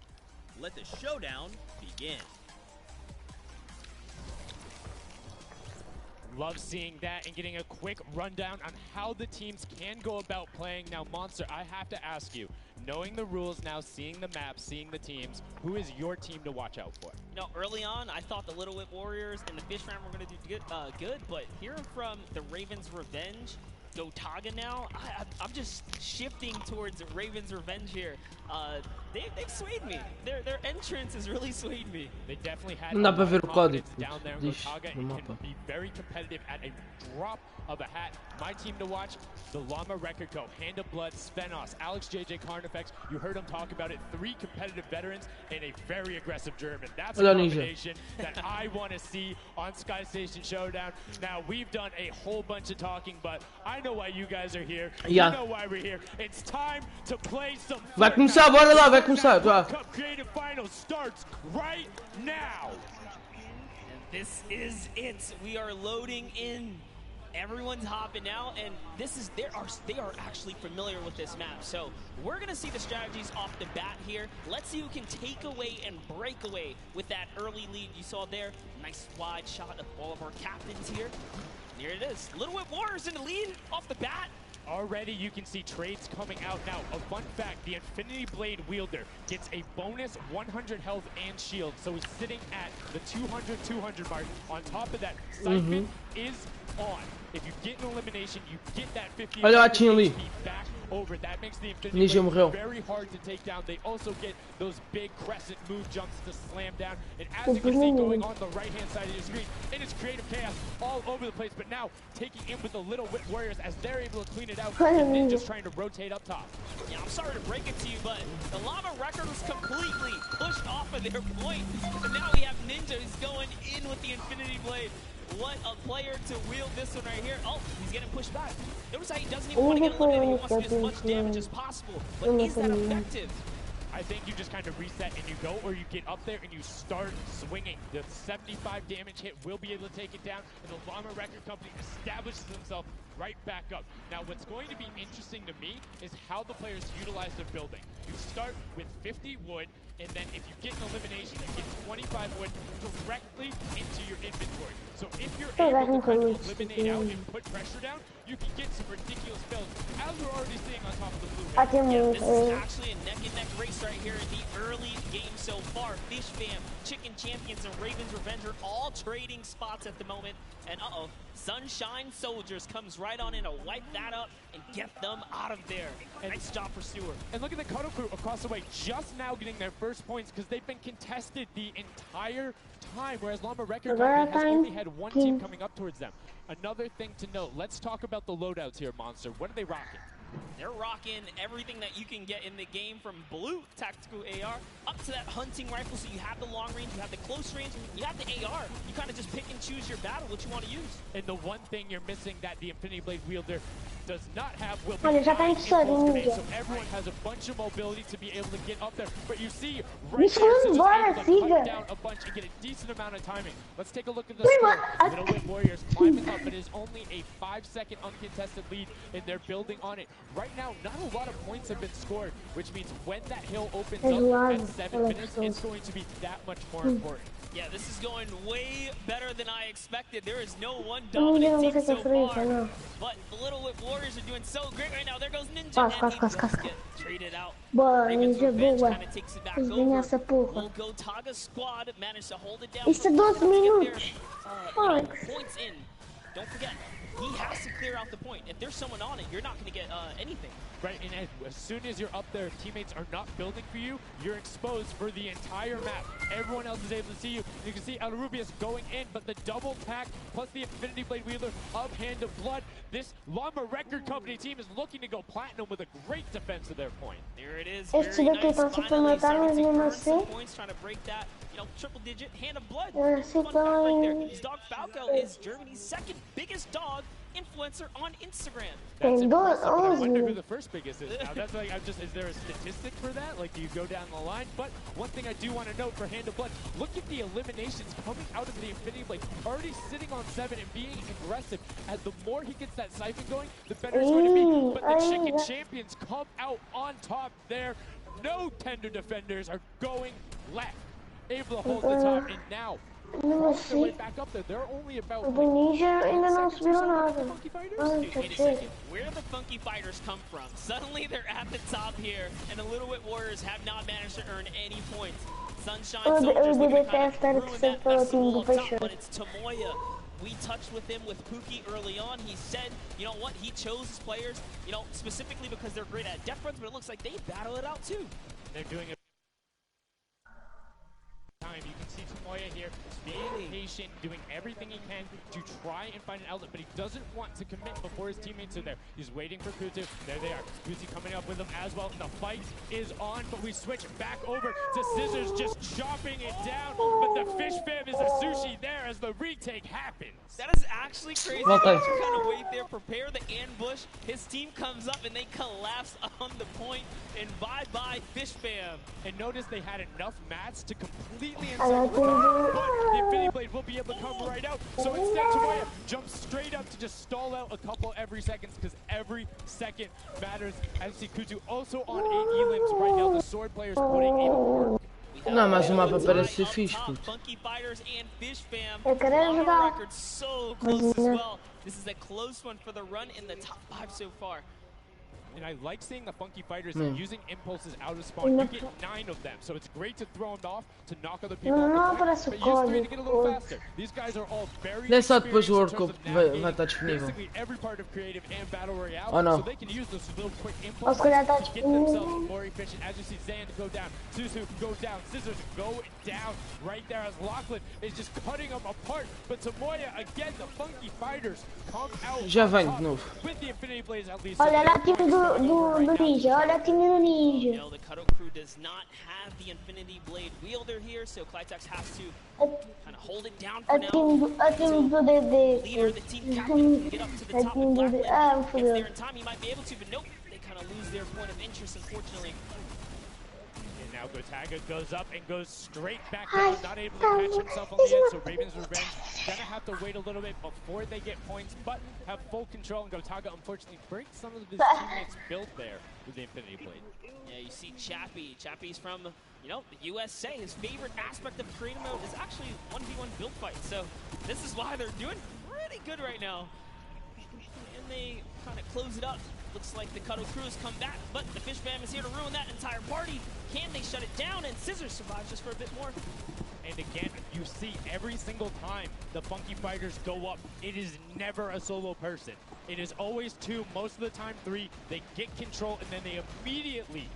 Let the showdown begin. Love seeing that and getting a quick rundown on how the teams can go about playing. Now, Monster, I have to ask you, knowing the rules now, seeing the map, seeing the teams, who is your team to watch out for? You know, early on, I thought the Little Whip Warriors and the Fish Fam were going to do good, but hearing from the Ravens Revenge, Gotaga now, I'm just shifting towards Ravens Revenge here. They've swayed me. Their entrance has really swayed me. They definitely had Não dá para ver o código. down there. Gotaga can be very competitive at a drop of a hat. My team to watch, the Llama Record Co, Hand of Blood, Spenos, Alex JJ Carnifex. You heard him talk about it. 3 competitive veterans and a very aggressive German. That's a combination that I want to see on Sky Station Showdown. Now, we've done a whole bunch of talking, but I know why you guys are here. You know why we're here. It's time to play some Vai começar, bora lá, vai começar. Cup Creative Finals starts right now. And this is it. We are loading in. Everyone's hopping out, and they are actually familiar with this map. So we're gonna see the strategies off the bat here. Let's see who can take away and break away with that early lead you saw there. Nice wide shot of all of our captains here. And here it is. Little Whip Warriors in the lead off the bat. Already you can see trades coming out now. A fun fact, the Infinity Blade wielder gets a bonus 100 health and shield. So he's sitting at the 200 mark. On top of that, Siphon is on. If you get an elimination, you get that 50 HP back over. That makes the Infinity Blade very hard to take down. They also get those big crescent move jumps to slam down. And as you can see going on the right-hand side of your screen, it is creative chaos all over the place. But now taking in with the Little Whip Warriors as they're able to clean it out. And Ninja's trying to rotate up top. Yeah, I'm sorry to break it to you, but the Llama Record was completely pushed off of their point. And now we have Ninja who's going in with the Infinity Blade. What a player to wield this one right here. Oh, he's getting pushed back. Notice how he doesn't even want to get eliminated. He wants to do as much damage as possible. But is that effective? I think you just kind of reset and you go, or you get up there and you start swinging. The 75 damage hit will be able to take it down, and the Llama Record Company establishes himself right back up. Now, what's going to be interesting to me is how the players utilize their building. You start with 50 wood, and then if you get an elimination, you get 25 wood directly into your inventory. So if you're able to kind of eliminate out and put pressure down, you can get some ridiculous builds, as we're already seeing on top of the blue. Yeah, this is actually a neck-and-neck race right here in the early game so far. Fish Fam, Chicken Champions, and Raven's Revenge are all trading spots at the moment. And Sunshine Soldiers comes right on in to wipe that up and get them out of there. And nice job for Stewart. And look at the Cuddle Crew across the way, just now getting their first points because they've been contested the entire time, whereas Llama Record Company has only had one team coming up towards them. Another thing to note, let's talk about the loadouts here, Monster. What are they rocking? They're rocking everything that you can get in the game, from blue tactical AR up to that hunting rifle. So you have the long range, you have the close range, you have the AR. You kind of just pick and choose your battle, what you want to use. And the one thing you're missing that the Infinity Blade wielder does not have will be so everyone has a bunch of mobility to be able to get up there. But you see right there, able to cut down a bunch and get a decent amount of timing. Let's take a look at the score. Little Whip Warriors climbing up, but it is only a 5-second uncontested lead, and they're building on it. Right now, not a lot of points have been scored, which means when that hill opens up at 7 minutes, it's going to be that much more important. Yeah, this is going way better than I expected. There is no one dominant team so far. But the Little Whip Warriors are doing so great right now. There goes Ninja, and he get traded out. Raven's Revenge kind of takes it back over. We'll go Taga squad, managed to hold it down. It's 2 minutes. Points in. Don't forget, he has to clear out the point. If there's someone on it, you're not going to get anything. Right, and as soon as you're up there, teammates are not building for you, you're exposed for the entire map. Everyone else is able to see you. You can see El Rubius going in, but the double tack plus the Infinity Blade wielder of Hand of Blood. This Llama Record Company team is looking to go platinum with a great defense of their point. There it is. Very nice. Finally starting to earn some points, trying to break that, triple digit. Hand of Blood. Fun fact right there. His dog Falco is Germany's second biggest dog influencer on Instagram. That's impressive, but I wonder who the first biggest is now. That's like, is there a statistic for that? Like, do you go down the line? But one thing I do want to note for Hand of Blood, look at the eliminations coming out of the Infinity Blade, already sitting on 7 and being aggressive. As the more he gets that siphon going, the better it's going to be. But the Chicken Champions come out on top there. No tender defenders are going left. Able to hold the top, and now their way back up there. They're only about Where do the Funky Fighters come from? Suddenly they're at the top here, and the Little Whip Warriors have not managed to earn any points. Sunshine Soldiers looking to kind of ruin that festival up top, but it's Tomoya. We touched with him with Pookie early on. He said, you know what, he chose his players, specifically because they're great at death runs, but it looks like they battle it out too. They're doing it. You can see Tomoya here being patient, doing everything he can to try and find an outlet, but he doesn't want to commit before his teammates are there. He's waiting for Kutu. There they are. Kutu coming up with him as well. The fight is on, but we switch back over to Scissors just chopping it down, but the Fish Fam is a sushi there as the retake happens. That is actually crazy. You kind of wait there, prepare the ambush. His team comes up and they collapse on the point, and bye-bye Fish Fam. And notice they had enough mats to completely encircle the top, but the Infinity Blade will be able to come right out. So instead, Tomoya jumps straight up to just stall out a couple every seconds, because every second matters. As you see Kutu also on 8 elims right now. The sword players putting in work. Não, mas o mapa parece fixe, puto. Funky Fighters and Fish Fam. Record so close as well. This is a close one for the run in the top 5 so far. And I like seeing the Funky Fighters Man. using impulses out of spawn. You get 9 of them, so it's great to throw them off, to knock other people Não, off the parece point, o but use 3 to código. get a little faster. These guys are all very Nem só depois experienced do in World terms Cup of vai navigating estar disponível. basically every part of creative and battle royale, Oh, no. so they can use those little quick Ou impulses se calhar está to get themselves disponível. more efficient. As you see Zand go down, Suzu go down, Scissors go down right there as Lachlan is just cutting them apart. But Tomoya, again, the Funky Fighters come out Já on vem top de novo. with the Infinity Blades at least. Olha lá o time do Ninja, olha o time do Ninja. No, the Cuddle Crew does not have the Infinity Blade wielder here, so Clytex has to kind of hold it down for A now. time do DD. Leader, the team captain, can get up to the A top time with do Blackman. DD. Ah, Gets fodeu. there in time, he might be able to, but nope, they kind of lose their point of interest, unfortunately. And now Gotaga goes up and goes straight back down, not able to catch himself on the end, so Raven's Revenge gonna have to wait a little bit before they get points, but have full control, and Gotaga unfortunately breaks some of his teammates' build there with the Infinity Blade. Yeah, you see Chappie. Chappie's from, you know, the USA. His favorite aspect of creative mode is actually 1v1 build fights, so this is why they're doing pretty good right now. And they kind of close it up. Looks like the Cuddle Crews come back, but the Fish Fam is here to ruin that entire party. Can they shut it down? And Scissors survives just for a bit more. And again, you see every single time the Funky Fighters go up, it is never a solo person. It is always 2, most of the time 3. They get control and then they immediately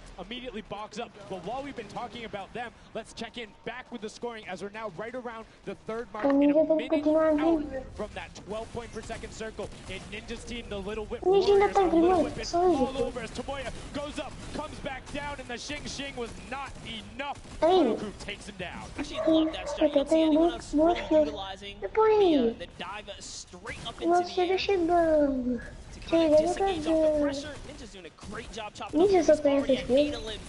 box up. But while we've been talking about them, let's check in back with the scoring as we're now right around the 3rd mark and a minute out from that 12 point per second circle. And Ninja's team, the Little Whip Warriors, are Little Whipping all over as Tomoya goes up, comes back down, and the Shing Shing was not enough. Cuddle Crew takes him down. Actually, love that strat. You don't see anyone else really utilizing the dive straight up into the air to kind of disengage off the pressure. Ninja's doing a great job chopping up. He's already at 8 of limbs.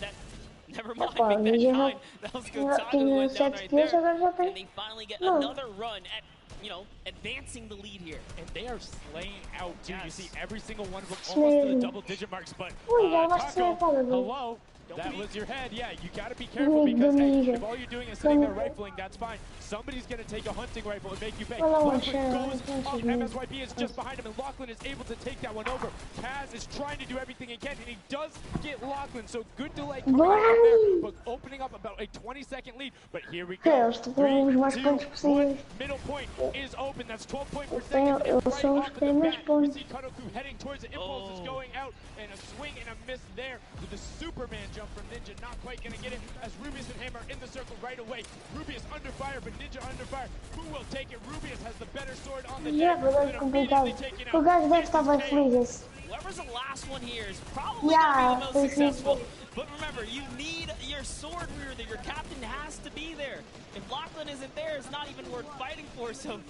Never mind, make that 9. That was good time who went down right there. And they finally get another run at, you know, advancing the lead here. And they are slaying out too. You see every single one of them almost to the double-digit marks. But Taco, hello. That was your head. Yeah, you gotta be careful because hey, if all you're doing is sitting there rifling, that's fine. Somebody's gonna take a hunting rifle and make you pay. Lachlan goes up, MSYP is just behind him, and Lachlan is able to take that one over. Kaz is trying to do everything he can, and he does get Lachlan, so good delay coming out there, but opening up about a 20-second lead. But here we go. 3, 2, 1, middle point is open. That's 12 points per second. And right off of the bat, we see Cuddle Crew heading towards it. Impulse is going out, and a swing and a miss there with the Superman jump from Ninja, not quite gonna get it as Rubius and Hammer in the circle right away. Rubius under fire, but Ninja under fire. Who will take it? Rubius has the better sword on the deck. O gajo deve estar bem feliz. Whoever's the last one here is probably gonna be the most successful. But remember, you need your sword wielder. Your captain has to be there. If Lachlan isn't there, it's not even worth fighting for. So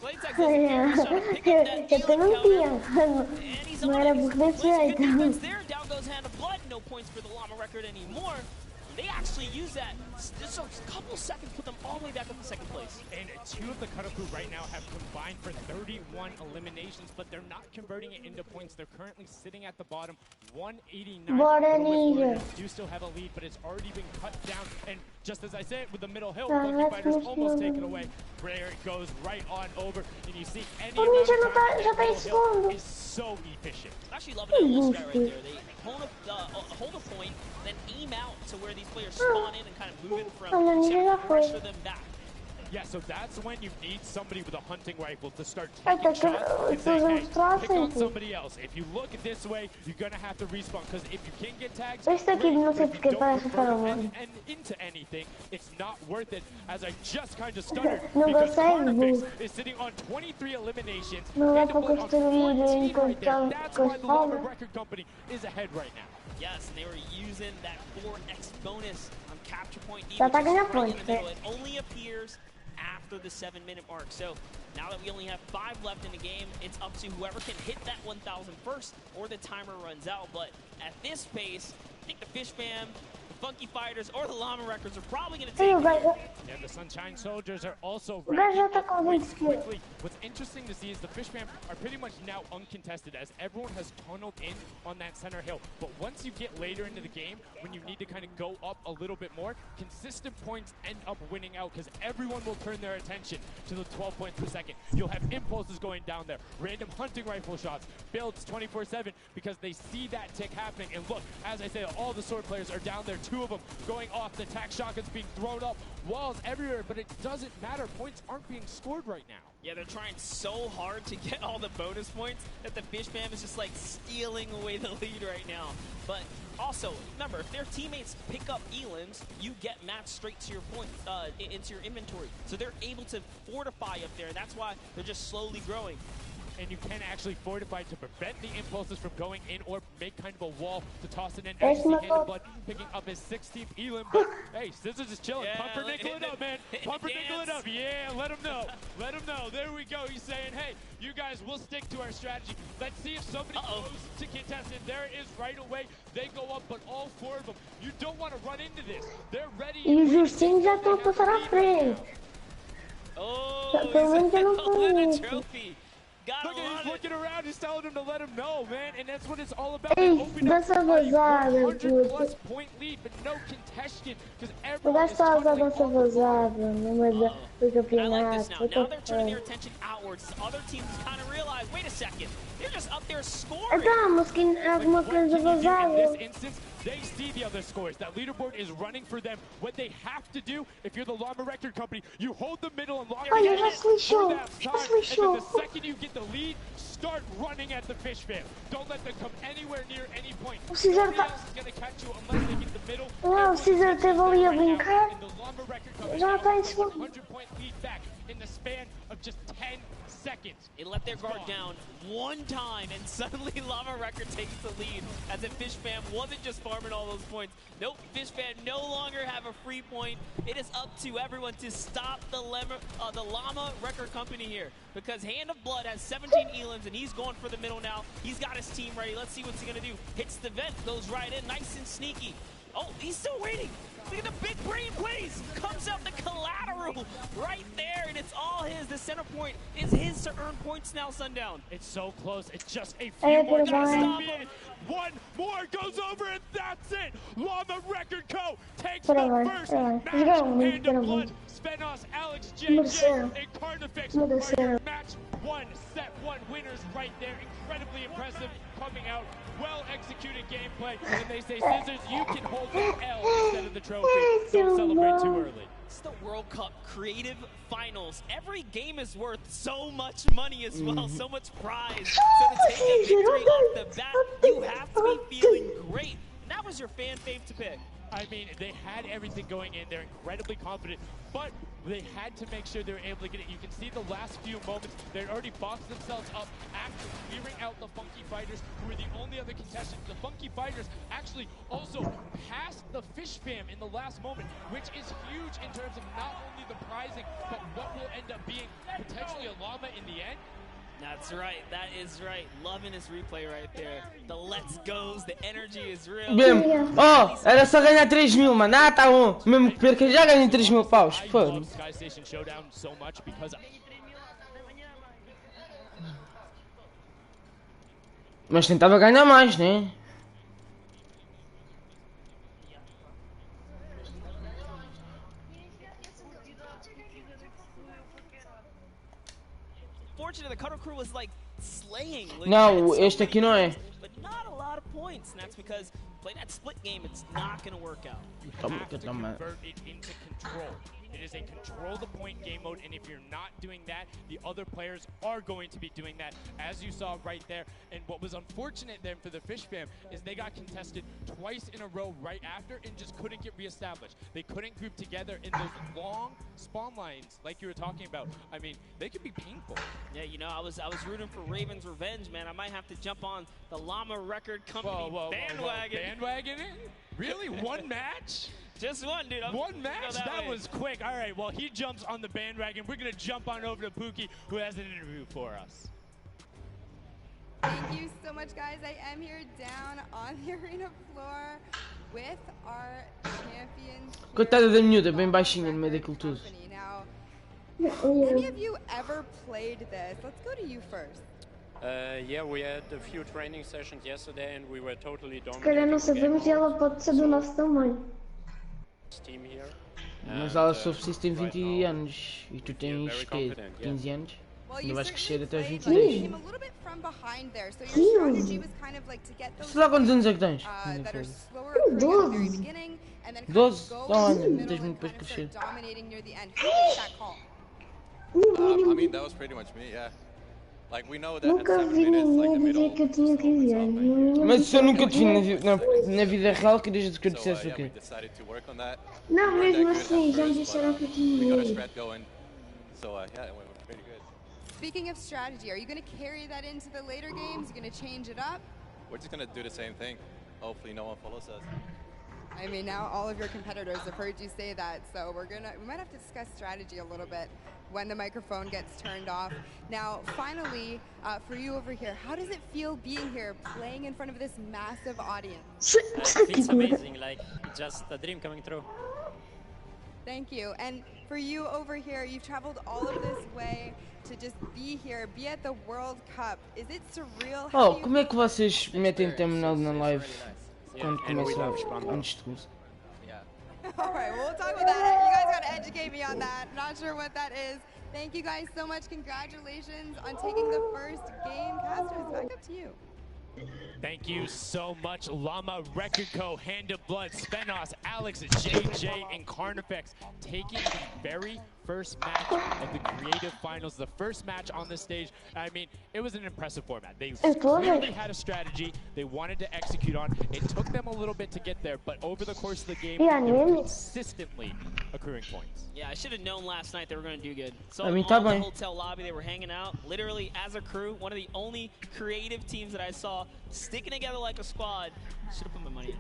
Claytech doesn't care. He's trying to pick up that counter. And he's on it. Good defense there. Down goes Hand of Blood. No points for the Llama record anymore. They actually use that. Just a couple seconds put them all the way back up to 2nd place. And 2 of the Cuddle Crew right now have combined for 31 eliminations, but they're not converting it into points. They're currently sitting at the bottom, 189. Warriors do still have a lead, but it's already been cut down. And just as I said, with the middle hill, Funky Fighters almost taken away. There it goes right on over, and you see any amount of time is so efficient. I actually love that little strat right there. They hold a point, then aim out to where these players spawn in and kind of move in from to pressure them back. Yeah, so that's when you need somebody with a hunting rifle to start taking shots and say, hey, pick on somebody else. If you look this way, you're going to have to respawn, because if you can get tags, great, if you don't convert and into anything, it's not worth it, as I just kind of stuttered, because Carnifex is sitting on 23 eliminations, and on 14 right there. That's why the Llama Record Company is ahead right now. Yes, and they were using that 4x bonus on capture point D, which is right in the middle. It only appears after the 7-minute mark. So now that we only have 5 left in the game, it's up to whoever can hit that 1,000 first or the timer runs out. But at this pace, I think the Fish Fam, the Funky Fighters, or the Llama Records are probably going to take it. And the Sunshine Soldiers are also racking up points quickly with interesting to see is the Fishman are pretty much now uncontested as everyone has tunneled in on that center hill. But once you get later into the game, when you need to kind of go up a little bit more, consistent points end up winning out because everyone will turn their attention to the 12 points per second. You'll have impulses going down there, random hunting rifle shots, builds 24/7 because they see that tick happening. And look, as I say, all the sword players are down there, 2 of them going off, the tac shotguns being thrown up, walls everywhere, but it doesn't matter. Points aren't being scored right now. Yeah, they're trying so hard to get all the bonus points that the Fish Fam is just like stealing away the lead right now. But also, remember, if their teammates pick up elims, you get matched straight to your points, into your inventory. So they're able to fortify up there, and that's why they're just slowly growing. And you can actually fortify to prevent the impulses from going in or make kind of a wall to toss it in. As you see Hand of Blood picking up his 16th elim, but hey, Scissors is chilling. Yeah, Pumpernickel it up, man. Pumpernickel it up. Yeah, let him know. Let him know. There we go. He's saying, hey, you guys, we'll stick to our strategy. Let's see if somebody goes to contest it. There it is right away. They go up, but all 4 of them. You don't want to run into this. They're ready. E os ursinhos já estão a passar à frente. Pelo menos eu não tô Trophy. Look at him, he's looking around, he's telling him to let him know, man, and that's what it's all about. Ei, dança vazada, 100+ point lead, but no contention, because O everyone gajo is está a usar dança vazada no meio do I like this campeonato. now. Now they're turning their attention outwards. Other teams kind of realize, wait a second, they're just up there scoring. Então, mas que alguma coisa In vazada. this instance, they see the other scores. That leaderboard is running for them. What they have to do, if you're the Llama Record Company, you hold the middle and lock Olha, it já in se lixou. for that Já time. se And lixou. then the second you get the lead, start running at the Fish Fam. Don't let them come anywhere near any point. O César Nobody else is going to catch you unless they get the middle. Não, o César esteve ali a brincar. Já está em segundo. 100-point lead back in the span of just 10 seconds. They let their guard down one time, and suddenly Llama Record takes the lead as if Fish Fam wasn't just farming all those points. Nope, Fish Fam no longer have a free point. It is up to everyone to stop the Llama Record Company here, because Hand of Blood has 17 elims, and he's going for the middle now. He's got his team ready. Let's see what's he gonna do. Hits the vent, goes right in, nice and sneaky. Oh, he's still waiting. Look at the big brain plays. Comes out the collateral right there, and it's all his. The center point is his to earn points now, Sundown. It's so close. It's just a Hey, few more. goodbye. Stop it. One more goes over, and that's it. Llama Record Co. takes Espera the lá, first espera lá. match. Jogaram muito, Hand of jogaram Blood, muito. Spenos, Alex, Mereceram. JJ, and Carnifex Mereceram. are your match 1, set 1 winners right there. Incredibly impressive coming out. Well-executed gameplay. And they say, Scissors, you can hold the L instead of the trophy. Don't celebrate too early. It's the World Cup Creative Finals. Every game is worth so much money as well, so much prize. So to take a victory off the bat, you have to be feeling great. And that was your fan fave to pick. I mean, they had everything going in. They're incredibly confident, but they had to make sure they were able to get it. You can see the last few moments, they'd already boxed themselves up after clearing out the Funky Fighters, who were the only other contestants. The Funky Fighters actually also passed the Fish Fam in the last moment, which is huge in terms of not only the prizing, but what will end up being potentially a llama in the end. That's right, that is right. Loving his replay right there. The let's goes, the energy is real. Mesmo. Oh, era só ganhar 3 mil, mano. Ah, tá bom. Mesmo que perca, já ganhei 3 mil paus. Foda. Sky Station Showdown so much because Mas tentava ganhar mais, né? The Cutter Crew was like slaying. Não, este aqui não é. But not a lot of points, and that's because playing that split game, it's not going to work out. you have to convert it into control. It is a control the point game mode, and if you're not doing that, the other players are going to be doing that, as you saw right there. And what was unfortunate then for the Fish Fam is they got contested twice in a row right after and just couldn't get reestablished. They couldn't group together in those long spawn lines like you were talking about. I mean, they could be painful. Yeah, you know, I was rooting for Raven's Revenge, man. I might have to jump on the Llama Record Company bandwagon. Bandwagon it? Really? One match? Just one, dude. One match? That was quick. All right, well, he jumps on the bandwagon. We're going to jump on over to Pookie, who has an interview for us. Thank you so much, guys. I am here down on the arena floor with our champion. Coitada da miúda, bem baixinha no meio daquilo tudo. Now, Any of you ever played this? Let's go to you first. Yeah, we had a few training sessions yesterday and we were totally Se calhar não sabemos e ela pode ser do nosso tamanho. team here. Mas ela só preciso tem 20 anos e tu tens que 15 anos. Well, Ainda you vais crescer até aos certainly 23. came a little bit from behind there, so your strategy was kind of like to get those Sei lá quantos anos é que tens? that are slower occurring at the very beginning, and then kind of 12? go Então, into the olha, middle tens and muito para kind of crescer. start dominating near the end. Who made that call? I mean, that was pretty much me, yeah. Like, we know that at Nunca 7 vi minutes, like, the ninguém middle dizer que eu tinha 15 anos. Mas eu nunca te vi na vida real que desde que eu So, dissesse o yeah, we quê? decided to work on that. Não, We weren't mesmo that good assim, at já me first, disseram but, que eu tinha we got a medo. strat going. So, yeah, it went pretty good. Speaking of strategy, are you going to carry that into the later games? You're going to change it up? We're just gonna do the same thing. Hopefully no one follows us. I mean, now all of your competitors have heard you say that, so we might have to discuss strategy a little bit when the microphone gets turned off. Now, finally, for you over here, how does it feel being here, playing in front of this massive audience? It's amazing, like, just a dream coming true. Thank you. And for you over here, you've traveled all of this way to just be here, be at the World Cup. Is it surreal? Oh, como é que vocês metem terminal na live quando começa antes de começar? All right, well, we'll talk about that. You guys got to educate me on that. Not sure what that is. Thank you guys so much. Congratulations on taking the first game. Casters, back up to you. Thank you so much, Llama, Record Co., Hand of Blood, Spenos, Alex, JJ, and Carnifex taking the very first match of the Creative Finals, the first match on the stage. I mean, it was an impressive format. They clearly had a strategy they wanted to execute on. It took them a little bit to get there, but over the course of the game, they were consistently accruing points. Yeah, I should have known last night they were going to do good. So I mean, on the hotel lobby, they were hanging out, literally as a crew. One of the only creative teams that I saw sticking together like a squad. Should have put my money in.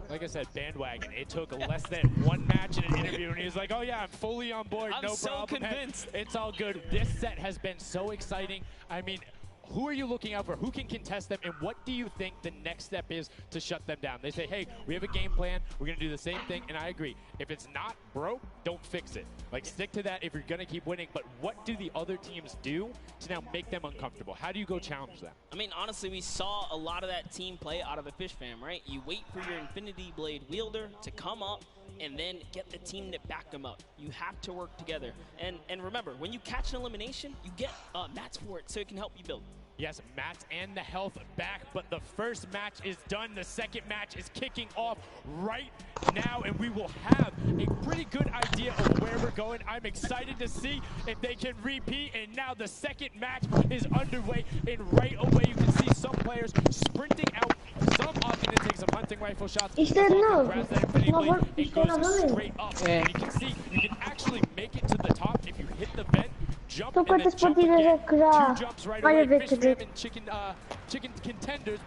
Like I said, bandwagon. It took less than one match in an interview, and he was like, "Oh yeah, I'm fully on board. I'm no so problem. convinced. Hey, it's all good." This set has been so exciting. I mean, who are you looking out for? Who can contest them? And what do you think the next step is to shut them down? They say, hey, we have a game plan. We're going to do the same thing. And I agree. If it's not broke, don't fix it. Like, stick to that if you're going to keep winning. But what do the other teams do to now make them uncomfortable? How do you go challenge them? I mean, honestly, we saw a lot of that team play out of the Fish Fam, right? You wait for your Infinity Blade wielder to come up and then get the team to back them up. You have to work together. And remember, when you catch an elimination, you get mats for it so it can help you build. Yes, mats and the health back, but the first match is done. The second match is kicking off right now, and we will have a pretty good idea of where we're going. I'm excited to see if they can repeat, and now the second match is underway, and right away you can see some players sprinting out. Some are going to take some hunting rifle shots. Grabs that Infinity Blade and goes straight up. And you can see, you can actually make it to the top if you hit the vent. Jump and then jump again. Two jumps right away. Fish Fam and chicken contenders.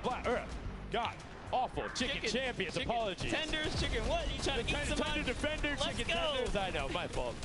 God, awful. Chicken champions. Apologies. Tenders, chicken what? You trying to eat some Tender defender, chicken tenders. I know, my fault.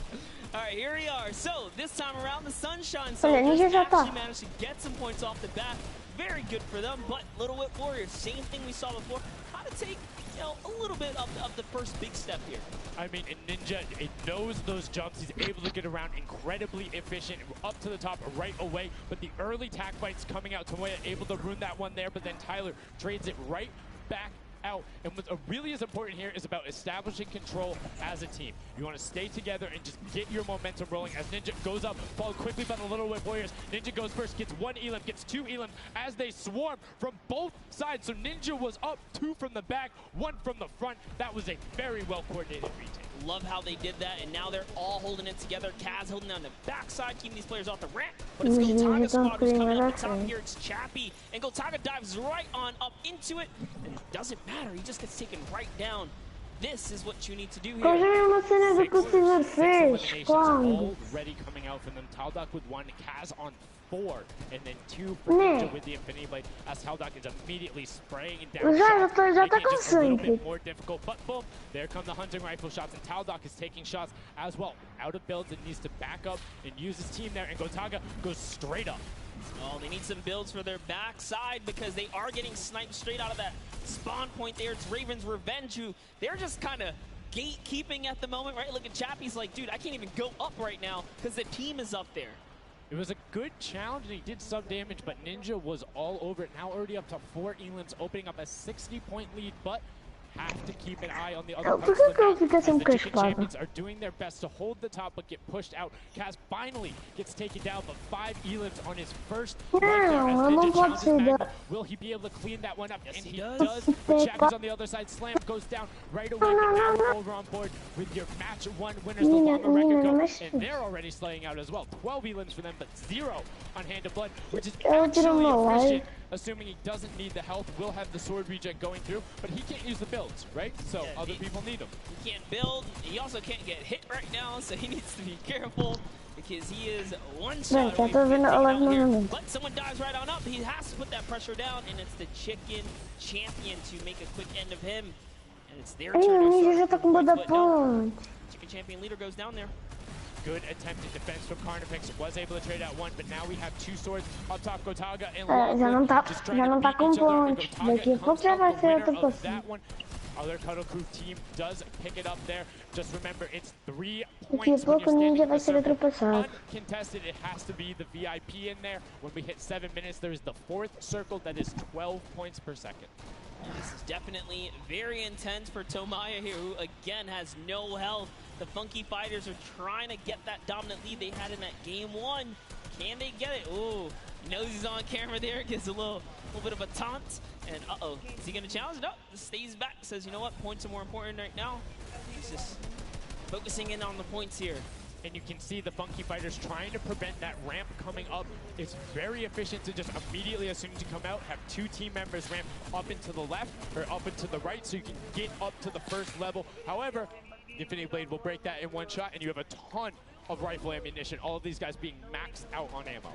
All right, here we are. So this time around, the Sunshine Olha, Soldiers Ninja já tá. actually managed to get some points off the bat. Very good for them, but Little Whip Warriors, same thing we saw before. How to take, you know, a little bit of the first big step here. I mean, Ninja, it knows those jumps. He's able to get around incredibly efficient, up to the top right away. But the early tack fights coming out, Tomoya able to ruin that one there, but then Tyler trades it right back out. And what's really is important here is about establishing control as a team. You want to stay together and just get your momentum rolling as Ninja goes up, followed quickly by the Little Whip Warriors. Ninja goes first, gets one elim, gets two elims as they swarm from both sides. So Ninja was up, two from the back, one from the front. That was a very well coordinated retake. Love how they did that, and now they're all holding it together. Kaz holding down the backside, keeping these players off the ramp. But it's Gotaga's squad who's coming up the top here. It's Chappie, and Gotaga dives right on up into it. And it doesn't matter, he just gets taken right down. This is what you need to do here. Already coming out from them. Taldock with one, Kaz on 4, and then 2 for Ninja with the Infinity Blade. As Taldock is immediately spraying down shots, making it just a little bit more difficult. But boom, there come the hunting rifle shots, and Taldock is taking shots as well. Out of builds and needs to back up and use his team there, and Gotaga goes straight up. Oh, they need some builds for their backside because they are getting sniped straight out of that spawn point there. It's Raven's Revenge, who they're just kind of gatekeeping at the moment, right? Look at Chappie's like, dude, I can't even go up right now because the team is up there. It was a good challenge, and he did some damage, but Ninja was all over it. Now already up to 4 elims, opening up a 60-point lead, but have to keep an eye on the other parts of the map, as the Chicken Champions are doing their best to hold the top but get pushed out. Kaz finally gets taken down, but 5 elims on his first life there as Ninja challenges Magma. Will he be able to clean that one up? Yes, and he does. But Chappie's on the other side. Slam goes down right away, but now we're over on board with your match 1 winners, the Llama Record Co. And they're already slaying out as well. 12 elims for them, but 0 on Hand of Blood, which is actually efficient. Assuming he doesn't need the health, will have the sword regen going through, but he can't use the builds, right? So yeah, other people need him. He can't build, he also can't get hit right now, so he needs to be careful because he is one shot away from getting out here. But someone dives right on up, he has to put that pressure down, and it's the Chicken Champion to make a quick end of him. And it's their turn to start but no, Chicken Champion leader goes down there. Good attempted defense from Carnifex, was able to trade out 1, but now we have 2 swords up top. Gotaga and Lachlan just trying to beat each other, and Gotaga comes out the winner of that one. Other Cuddle Crew team does pick it up there. Just remember, it's 3 points when you're standing in the circle. Uncontested, it has to be the VIP in there. When we hit 7 minutes, there's the 4th circle that is 12 points per second. This is definitely very intense for Tomaya here, who again has no health. The Funky Fighters are trying to get that dominant lead they had in that game 1. Can they get it? Ooh, knows he's on camera there, gives a little bit of a taunt. And uh-oh, is he gonna challenge? No, stays back, says, you know what, points are more important right now. He's just focusing in on the points here. And you can see the Funky Fighters trying to prevent that ramp coming up. It's very efficient to just immediately, as soon as you come out, have 2 team members ramp up into the left or up into the right so you can get up to the first level. However, Infinity Blade will break that in 1 shot, and you have a ton of rifle ammunition. All of these guys being maxed out on ammo.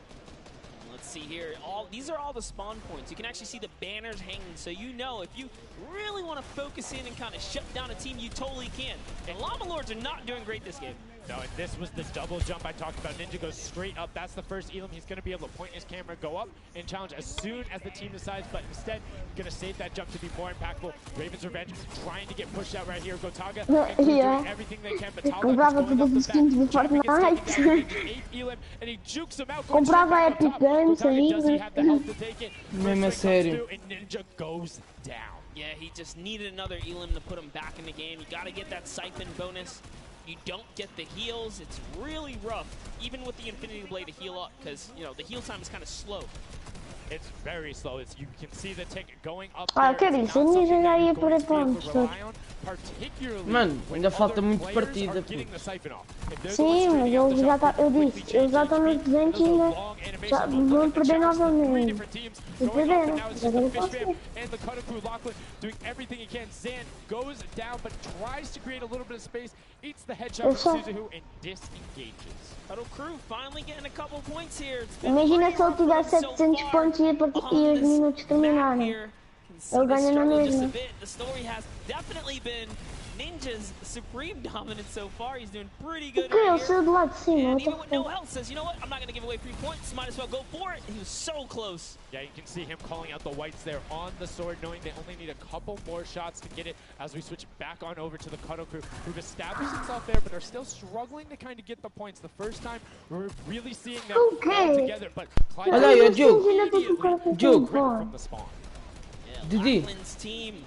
Let's see here. These are all the spawn points. You can actually see the banners hanging, so you know if you really want to focus in and kind of shut down a team, you totally can. The Llama Lords are not doing great this game. No, and this was the double jump I talked about. Ninja goes straight up. That's the first elim. He's going to be able to point his camera, go up, and challenge as soon as the team decides, but instead, going to save that jump to be more impactful. Raven's Revenge trying to get pushed out right here. Gotaga doing everything they can, but Talga going up the back. Eighth elim, and he jukes him out. Comprava Epic Games ali. Does he have the health to take it? Mesmo a sério. And Ninja goes down. Yeah, he just needed another elim to put him back in the game. You got to get that siphon bonus. You don't get the heals. It's really rough, even with the Infinity Blade to heal up, because, you know, the heal time is kind of slow. It's very slow. You can see the tick going up Ah, there. que isso? Ninja já ia por Mano, ainda falta muito partida. Sim, mas eu disse, eles já estão nos 200 e ainda já vão perder novamente. E perderam, já não posso ser. And the Cuddle Crew, Lachlan doing everything he can. Zan goes down, but tries to create a little bit of space, eats the headshot from Suzuhu, and disengages. Cuddle Crew finally getting a couple points here. Imagina se ele tivesse 700 pontos e os minutos terminarem. Ele ganha na mesma. The story has definitely been Ninja's supreme dominance so far. He's doing pretty good right here. And even with no health, says, you know what, I'm not going to give away 3 points. Might as well go for it. He was so close. Yeah, you can see him calling out the whites there on the sword, knowing they only need a couple more shots to get it as we switch back on over to the Cuddle Crew, who've established themselves there, but are still struggling to kind of get the points. The first time, we're really seeing them all together, but Clyde Joke from the spawn. Didi. Lachlan's team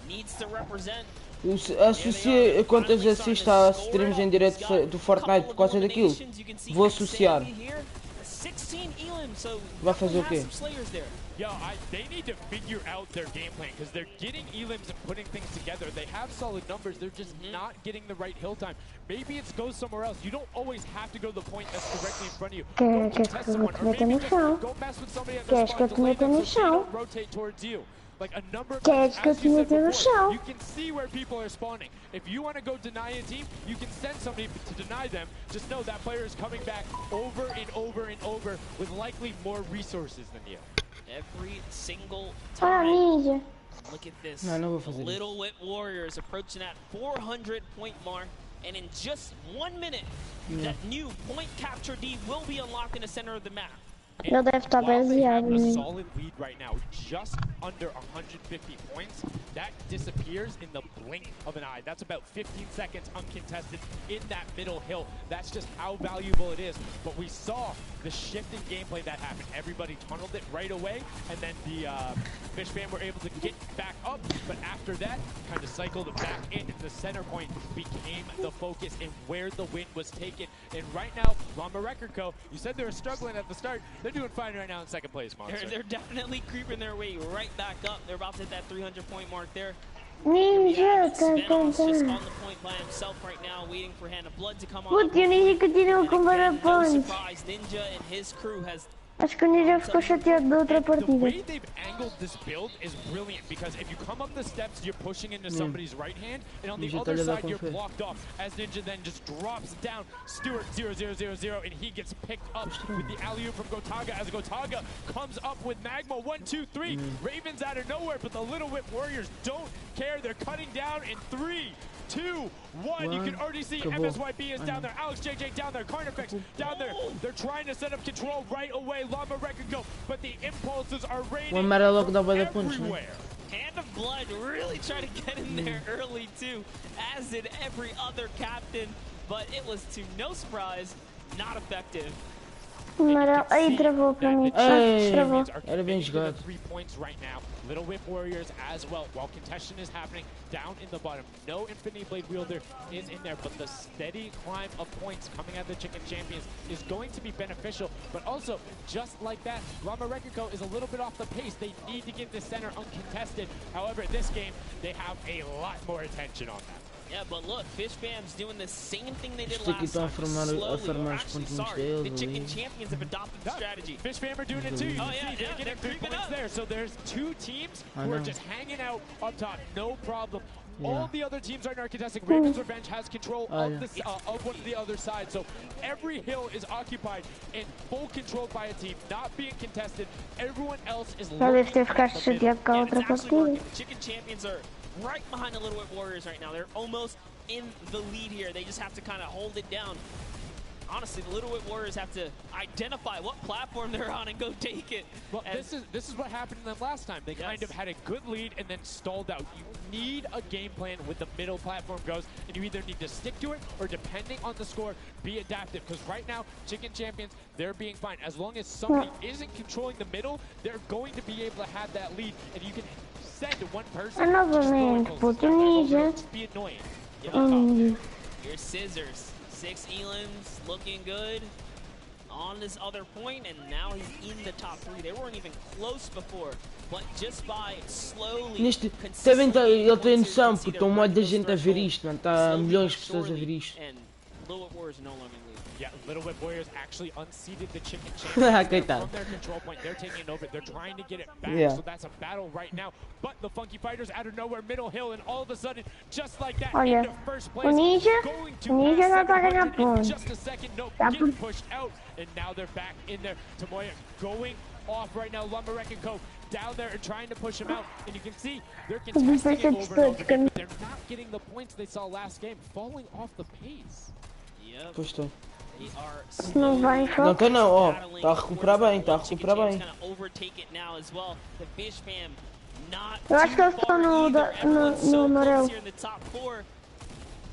needs to represent. Associa quantas assistes a streams em direto do Fortnite por causa daquilo. Vou associar. Vai fazer o quê? Yo, they need to figure out their game plan because they're getting elims and putting things together. They have solid numbers. They're just not getting the right hill time. Maybe it's go somewhere else. You don't always have to go to the point that's directly in front of you. Go contest someone, or maybe just go mess with somebody at the spawn to land them so they don't rotate towards you. Like a number of times, as you said before, you can see where people are spawning. If you want to go deny a team, you can send somebody to deny them. Just know that player is coming back over and over and over with likely more resources than you. Every single time. Look at this. No, Little Wit Warriors approaching that 400-point mark. And in just 1 minute, that new point capture D will be unlocked in the center of the map. Ele deve estar While they have baseado a mesmo. solid lead right now, just under 150 points, that disappears in the blink of an eye. That's about 15 seconds uncontested in that middle hill. That's just how valuable it is. But we saw the shift in gameplay that happened. Everybody tunneled it right away, and then the Fish Fam were able to get back up. But after that, kind of cycled back in. The center point became the focus and where the win was taken. And right now, Llama Record Co., you said they were struggling at the start. They're doing fine right now in second place, Monster. They're definitely creeping their way right back up. They're about to hit that 300-point mark there. Ninja, Svenos just on the point by himself right now, waiting for Hannah Blood to come on. Putz, o Ninja continua com No pontos. surprise, Ninja and his crew has. Acho que o Ninja ficou chateado da outra The way partida. they've angled this build is brilliant because if you come up the steps, you're pushing into somebody's right hand, and on the Ninja other tá side, com you're fé. blocked off. As Ninja then just drops down Stewart 0-0-0-0, and he gets picked up with the alley-oop from Gotaga as Gotaga comes up with Magma 1-2-3. Ravens out of nowhere, but the Little Whip Warriors don't care. They're cutting down in 3, 2, 1. You can already see MSYB is down there. Alex JJ down there. Carnifex down there. They're trying to set up control right away. Llama Record go, but the impulses are raining O amarelo que dá bué de pontos, né? everywhere. Hand of Blood really trying to get in there early too, as did every other captain, but it was to no surprise, not effective. Amarelo. Aí travou para mim. Ei, Travou. era bem jogado. 3 points right now. Little Whip Warriors as well. While contention is happening down in the bottom, no Infinity Blade Wielder is in there, but the steady climb of points coming out of the Chicken Champions is going to be beneficial. But also, just like that, Llama Record Co. is a little bit off the pace. They need to get the center uncontested. However, this game, they have a lot more attention on that. Yeah, but look, Fish Fam's doing the same thing they did Isto aqui last está a time. formar Slowly, os pontinhos sorry, deles the Chicken ali. Champions have adopted the strategy. Fish Fam are doing it too. You Oh can yeah, see they're getting 3 points there. So there's 2 teams who are just hanging out up top, no problem. All the other teams right now are contesting. Raven's Revenge has control of this of one of the other side. So every hill is occupied and full controlled by a team, not being contested. Everyone else is Já deve ter ficado chateado com a outra It's actually working. partida. The Chicken Champions are right behind the Little Whip Warriors right now. They're almost in the lead here. They just have to kind of hold it down. Honestly, the Little Whip Warriors have to identify what platform they're on and go take it. Well, this is what happened to them last time. They kind of had a good lead and then stalled out. You need a game plan with the middle platform goes, and you either need to stick to it or, depending on the score, be adaptive. Because right now, Chicken Champions, they're being fine. As long as somebody isn't controlling the middle, they're going to be able to have that lead, and you can send one person. Novamente, puto Ninja. Be annoying. Your Scissors. 6 Elans looking good on this other point, and now he's in the top 3. They weren't even close before, but just by slowly. Neste, também ele tem noção, porque estão muita gente a ver isto, mano. Está milhões de pessoas a ver isto. And Little Whip Warriors no longer lead. Yeah, Little Whip Warriors actually unseated the Chicken Champions Coitado. from their control point. They're taking it over. They're trying to get it back. Yeah. So that's a battle right now. But the Funky Fighters out of nowhere, middle hill, and all of a sudden, just like that, Olha, into first o place. Ninja já está a ganhar pontos. Just a second, no, Tá getting pushed out, and now they're back in there. Tomoya going off right now. Llama Record Co. down there and trying to push him out, and you can see they're contesting it over and over again, but they're not getting the points they saw last game, falling off the pace. Yep. Pois estou. Não vai, Não está não, ó. Está a recuperar bem, está a recuperar bem. Eu acho que eles estão no amarelo.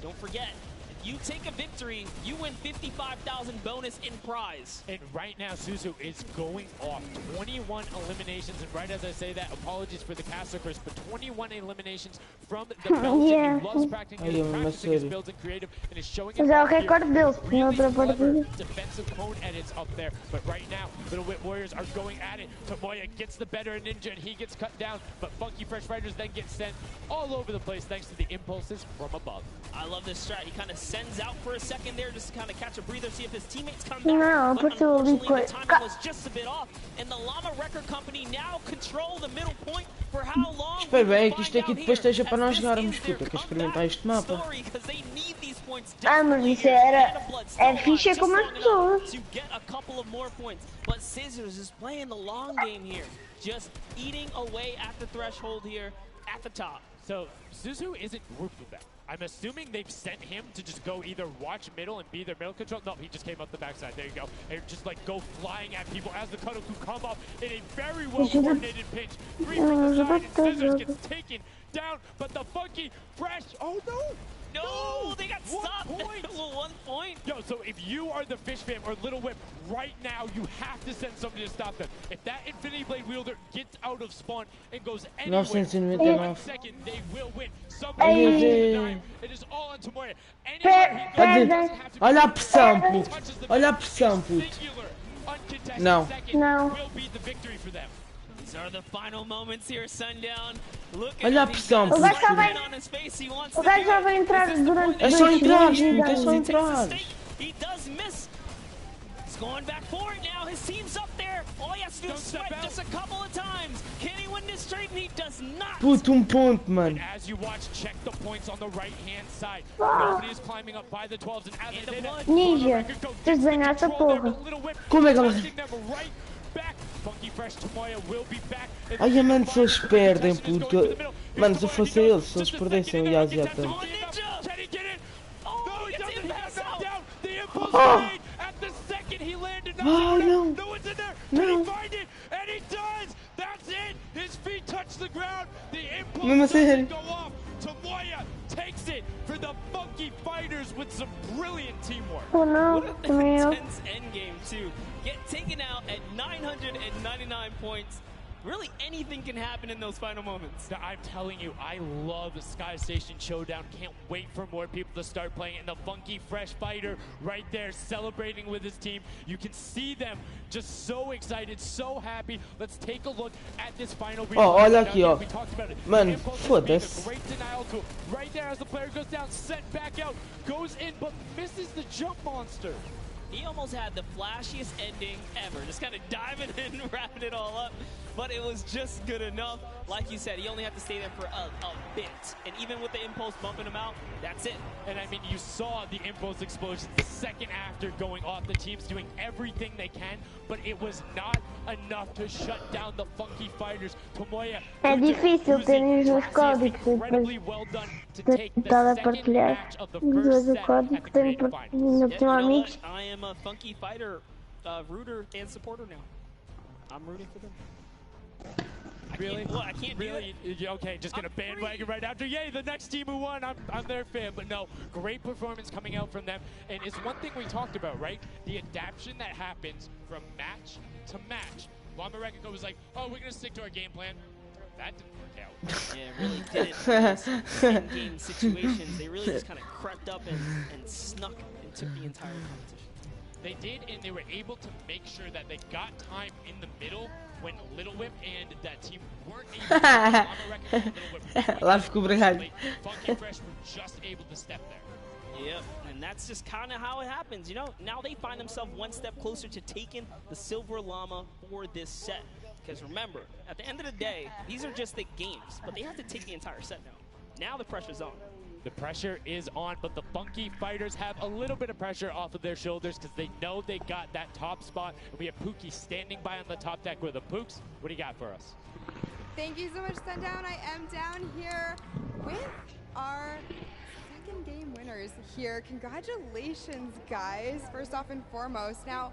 Don't forget, if you take a victory, you win 55,000 bonus in prize. And right now, Suzu is going off 21 eliminations. And right as I say that, apologies for the caster, Chris, but 21 eliminations from the Belgian. Yeah. He loves practicing his builds and creative, and is showing Mas é o recorde deles, na outra partida. defensive cone edits up there. But right now, Little Whip Warriors are going at it. Tomoya gets the better of Ninja, and he gets cut down. But Funky Fresh Fighters then get sent all over the place thanks to the impulses from above. I love this strat. He kind of sends out for a second there just to kind of catch a breather, see if his teammates come back. Não, But porque o unfortunately, the Liquid. timing was just a bit off. And the Llama Record Company now control the middle point for how long? Espero bem que isto aqui depois esteja para nós jogarmos. Puta, quero experimentar este mapa. Ah, mas isso é ficha como as pessoas. To get a couple of more points. But Scissors is playing the long game here. Just eating away at the threshold here at the top. So Suzu isn't grouped with them. I'm assuming they've sent him to just go either watch middle and be their middle control. No, he just came up the backside. There you go. And just like go flying at people as the Cuddle Crew come up in a very well coordinated pinch. 3 from the side and Scissors gets taken down, but the Funky Fresh, oh no! No, they got stopped. 1 point. Yo, so if you are the Fish Fam or Little Whip, right now you have to send somebody to stop them. If that Infinity Blade wielder gets out of spawn and goes anywhere, 1 second, they will win. Somebody has to deny him. It is all on Tomoya. Olha a pressão, puto. Olha a pressão, puto. Não. Will be the victory for them. These are the final moments here, Sundown. Olha a pressão, puto. O gajo já vai entrar durante É só entrar, puto, é só entrar. He does miss. He's going back for it now. His team's up there. All he has to do is swipe just a couple of times. Can he win this straight? And he does not. Puto, ponto, mano. As you watch, check the points on the right-hand side. Nobody is climbing up by the 12s, and as they did that, Ninja, tens de ganhar essa porra. Como é que ela... Funky Fresh Tomoya will be back. Ai, mano, se eles perdem, puto. Mano, se fosse eles, se eles perdessem, eu ia aziar tanto. Oh! Oh, no! No one's in there! No! Can he find it? And he does! That's it! His feet touch the ground! The impulse Mesmo doesn't go off! Tomoya takes it for the Funky Fighters with some brilliant teamwork. Oh no, What an intense endgame too. Get taken out at 999 points. Really, anything can happen in those final moments. I'm telling you, I love the Sky Station Showdown. Can't wait for more people to start playing. And the Funky Fresh Fighter right there celebrating with his team. You can see them just so excited, so happy. Let's take a look at this final replay. Oh, olha aqui, ó. We talked about it. Mano, foda-se. Great denial tool. Right there as the player goes down, sent back out, goes in, but misses the jump monster. He almost had the flashiest ending ever. Just kind of diving in and wrapping it all up. But it was just good enough. Like you said, he only had to stay there for a bit. And even with the impulse bumping him out, that's it. And I mean, you saw the impulse explosion the second after going off. The team's doing everything they can, but it was not enough to shut down the Funky Fighters. Tomoya, é difícil ter os códigos depois de estar a partilhar os códigos tenho amigos. I am a Funky Fighter rooter and supporter now. I'm rooting for them. Really? I can't really? Okay, just gonna bandwagon right after. Yay, the next team who won. I'm their fan. But no, great performance coming out from them. And it's one thing we talked about, right? The adaptation that happens from match to match. Llama Rekiko was like, oh, we're gonna stick to our game plan. That didn't work out. Yeah, it really didn't. In game situations, they really just kind of crept up and snuck and took the entire competition. They did, and they were able to make sure that they got time in the middle when Little Whip and that team weren't able to. Lá ficou obrigado. Funky Fresh were just able to step there. Yep, and that's just kind of how it happens, you know? Now they find themselves one step closer to taking the Silver Llama for this set. Because remember, at the end of the day, these are just the games, but they have to take the entire set now. Now the pressure's on. The pressure is on, but the Funky Fighters have a little bit of pressure off of their shoulders because they know they got that top spot. And we have Pookie standing by on the top deck with the Pooks. What do you got for us? Thank you so much, Sundown. I am down here with our second game winners here. Congratulations, guys, first off and foremost. Now,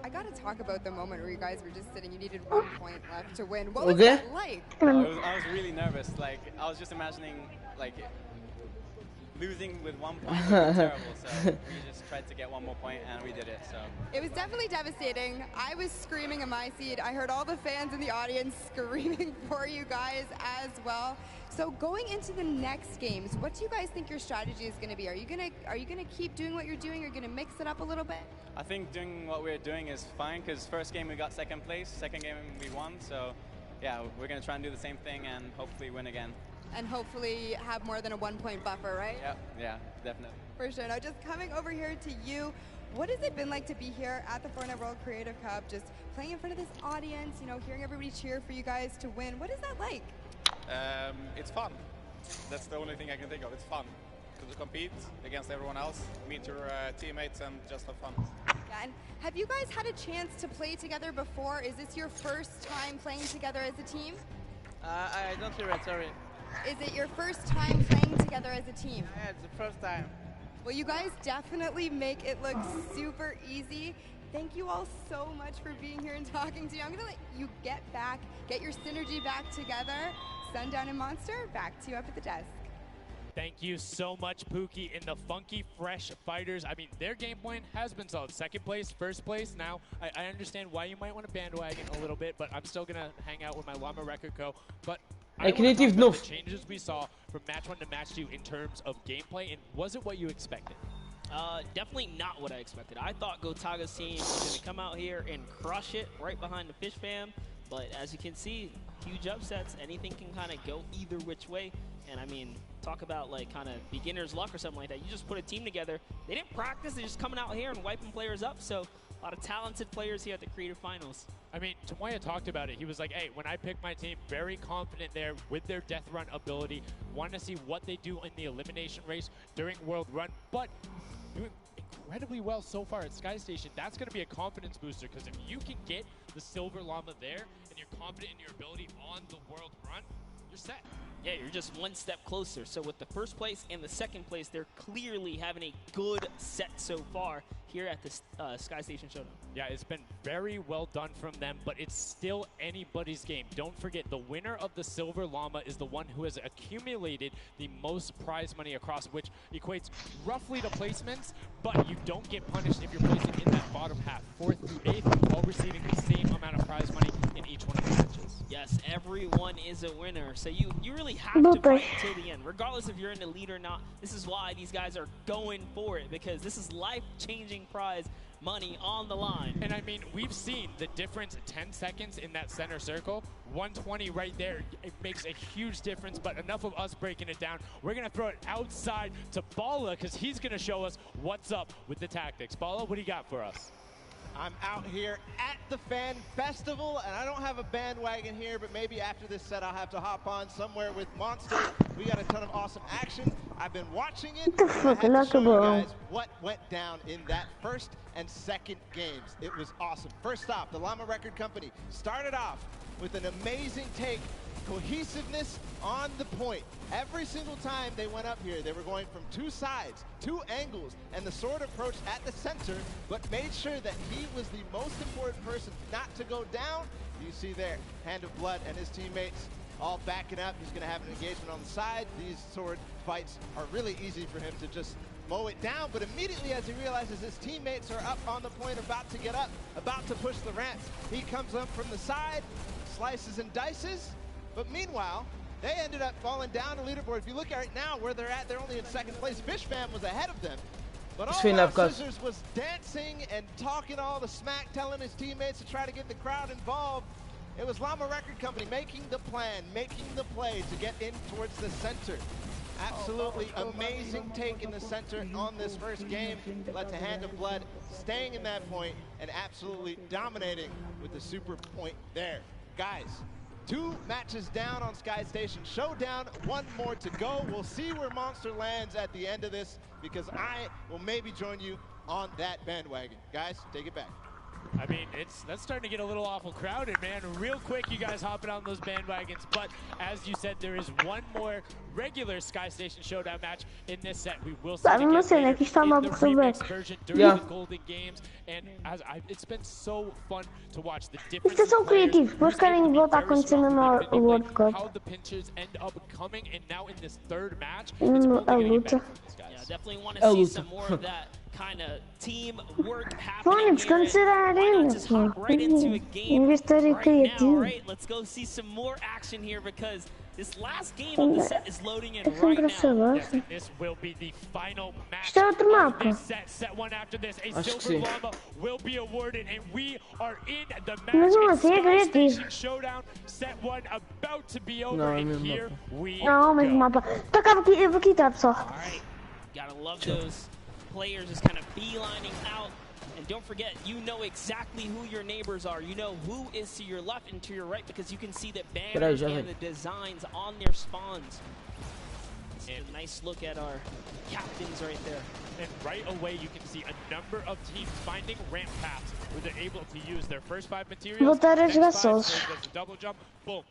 I got to talk about the moment where you guys were just sitting. You needed 1 point left to win. What was that like? I was really nervous. Like, I was just imagining, like, losing with 1 point would be terrible, so we just tried to get 1 more point and we did it. So it was definitely devastating. I was screaming in my seat. I heard all the fans in the audience screaming for you guys as well. So going into the next games, what do you guys think your strategy is going to be? Are you gonna keep doing what you're doing? Or are you gonna mix it up a little bit? I think doing what we're doing is fine because first game we got second place, second game we won. So yeah, we're gonna try and do the same thing and hopefully win again. And hopefully have more than a 1 point buffer, right? Yeah, definitely. For sure. Now just coming over here to you, what has it been like to be here at the Fortnite World Creative Cup, just playing in front of this audience, you know, hearing everybody cheer for you guys to win? What is that like? It's fun. That's the only thing I can think of. It's fun to compete against everyone else, meet your teammates and just have fun. Yeah, and have you guys had a chance to play together before? Is this your first time playing together as a team? I don't hear it, sorry. Is it your first time playing together as a team? Yeah, it's the first time. Well, you guys definitely make it look super easy. Thank you all so much for being here and talking to me. I'm gonna let you get your synergy back together. Sundown and Monster, back to you up at the desk. Thank you so much, Pookie. And the Funky Fresh Fighters, I mean, their game plan has been solid. Second place, first place. Now, I understand why you might want to bandwagon a little bit, but I'm still going to hang out with my Llama Record Co. But I want to talk about the changes we saw from match 1 to match 2 in terms of gameplay, and was it what you expected? Definitely not what I expected. I thought Gotaga's team was going to come out here and crush it right behind the Fish Fam, but as you can see, huge upsets. Anything can kind of go either which way. And I mean, talk about like kind of beginner's luck or something like that. You just put a team together. They didn't practice. They're just coming out here and wiping players up. So a lot of talented players here at the Creative Finals. I mean, Tomoya talked about it. He was like, hey, when I pick my team, very confident there with their death run ability. Want to see what they do in the elimination race during World Run. But doing incredibly well so far at Sky Station. That's going to be a confidence booster, because if you can get the Silver Llama there and you're confident in your ability on the World Run, you're set. Yeah, you're just one step closer. So with the first place and the second place, they're clearly having a good set so far here at the Sky Station Showdown. Yeah, it's been very well done from them, but it's still anybody's game. Don't forget, the winner of the Silver Llama is the one who has accumulated the most prize money across, which equates roughly to placements, but you don't get punished if you're placing in that bottom half, 4th through 8th, while receiving the same amount of prize money in each one of the matches. Yes, everyone is a winner. So you really have to fight until the end. Regardless if you're in the lead or not, this is why these guys are going for it, because this is life-changing prize money on the line. And I mean, we've seen the difference, 10 seconds in that center circle, 120 right there. It makes a huge difference, but enough of us breaking it down. We're going to throw it outside to Bala, because he's going to show us what's up with the tactics. Bala, what do you got for us? I'm out here at the Fan Festival, and I don't have a bandwagon here, but maybe after this set I'll have to hop on somewhere with Monster. We got a ton of awesome action. I've been watching it, and I have to show you guys what went down in that first and second games. It was awesome. First off, the Llama Record Company started off with an amazing take. Cohesiveness on the point. Every single time they went up here, they were going from 2 sides, 2 angles, and the sword approached at the center, but made sure that he was the most important person not to go down. You see there, Hand of Blood and his teammates all backing up. He's going to have an engagement on the side. These sword fights are really easy for him to just mow it down, but immediately as he realizes his teammates are up on the point, about to get up, about to push the ramps, he comes up from the side, slices and dices. But meanwhile, they ended up falling down the leaderboard. If you look at right now where they're at, they're only in second place. Fish Fam was ahead of them. But all Scissors was dancing and talking all the smack, telling his teammates to try to get the crowd involved. It was Llama Record Company making the plan, making the play to get in towards the center. Absolutely amazing take in the center on this first game. Led to Hand of Blood staying in that point and absolutely dominating with the super point there. Guys, 2 matches down on Sky Station Showdown, 1 more to go. We'll see where Monster lands at the end of this, because I will maybe join you on that bandwagon. Guys, take it back. I mean, that's starting to get a little awful crowded, man. Real quick, you guys hopping on those bandwagons. But as you said, there is 1 more regular Sky Station Showdown match in this set. We will see again later in the remix version during the Golden Games. And it's been so fun to watch the difference. Isto são criativos, depois querem voltar a acontecer no World Cup. How the pinches end up coming, and now in this third match, A luta. Yeah, definitely want to see some more of that kind of teamwork happening Fone, desconsiderar ainda. Right into a game Em vez de estar criativo. right, let's go see some more action here, because this last game of the set is loading in right now. Yes, this will be the final match Isto é outro of mapa. this set. Set 1 after this, a Acho que Silver sim. Llama will be awarded, and we are in the match. Mas não in assim é Sky criativo. Station Showdown. Set 1 about to be over, Não, é and mesmo here mapa. we Não, o mesmo mapa. Então acaba aqui, eu vou quitar, pessoal. Gotta love those players just kind of beelining out. And don't forget, you know exactly who your neighbors are. You know who is to your left and to your right, because you can see the banners and the designs on their spawns. And a nice look at our captains right there. And right away, you can see a number of teams finding ramp paths where they're able to use their first 5 materials. Voltar a next jogar 5, solos. so there's a double jump, boom.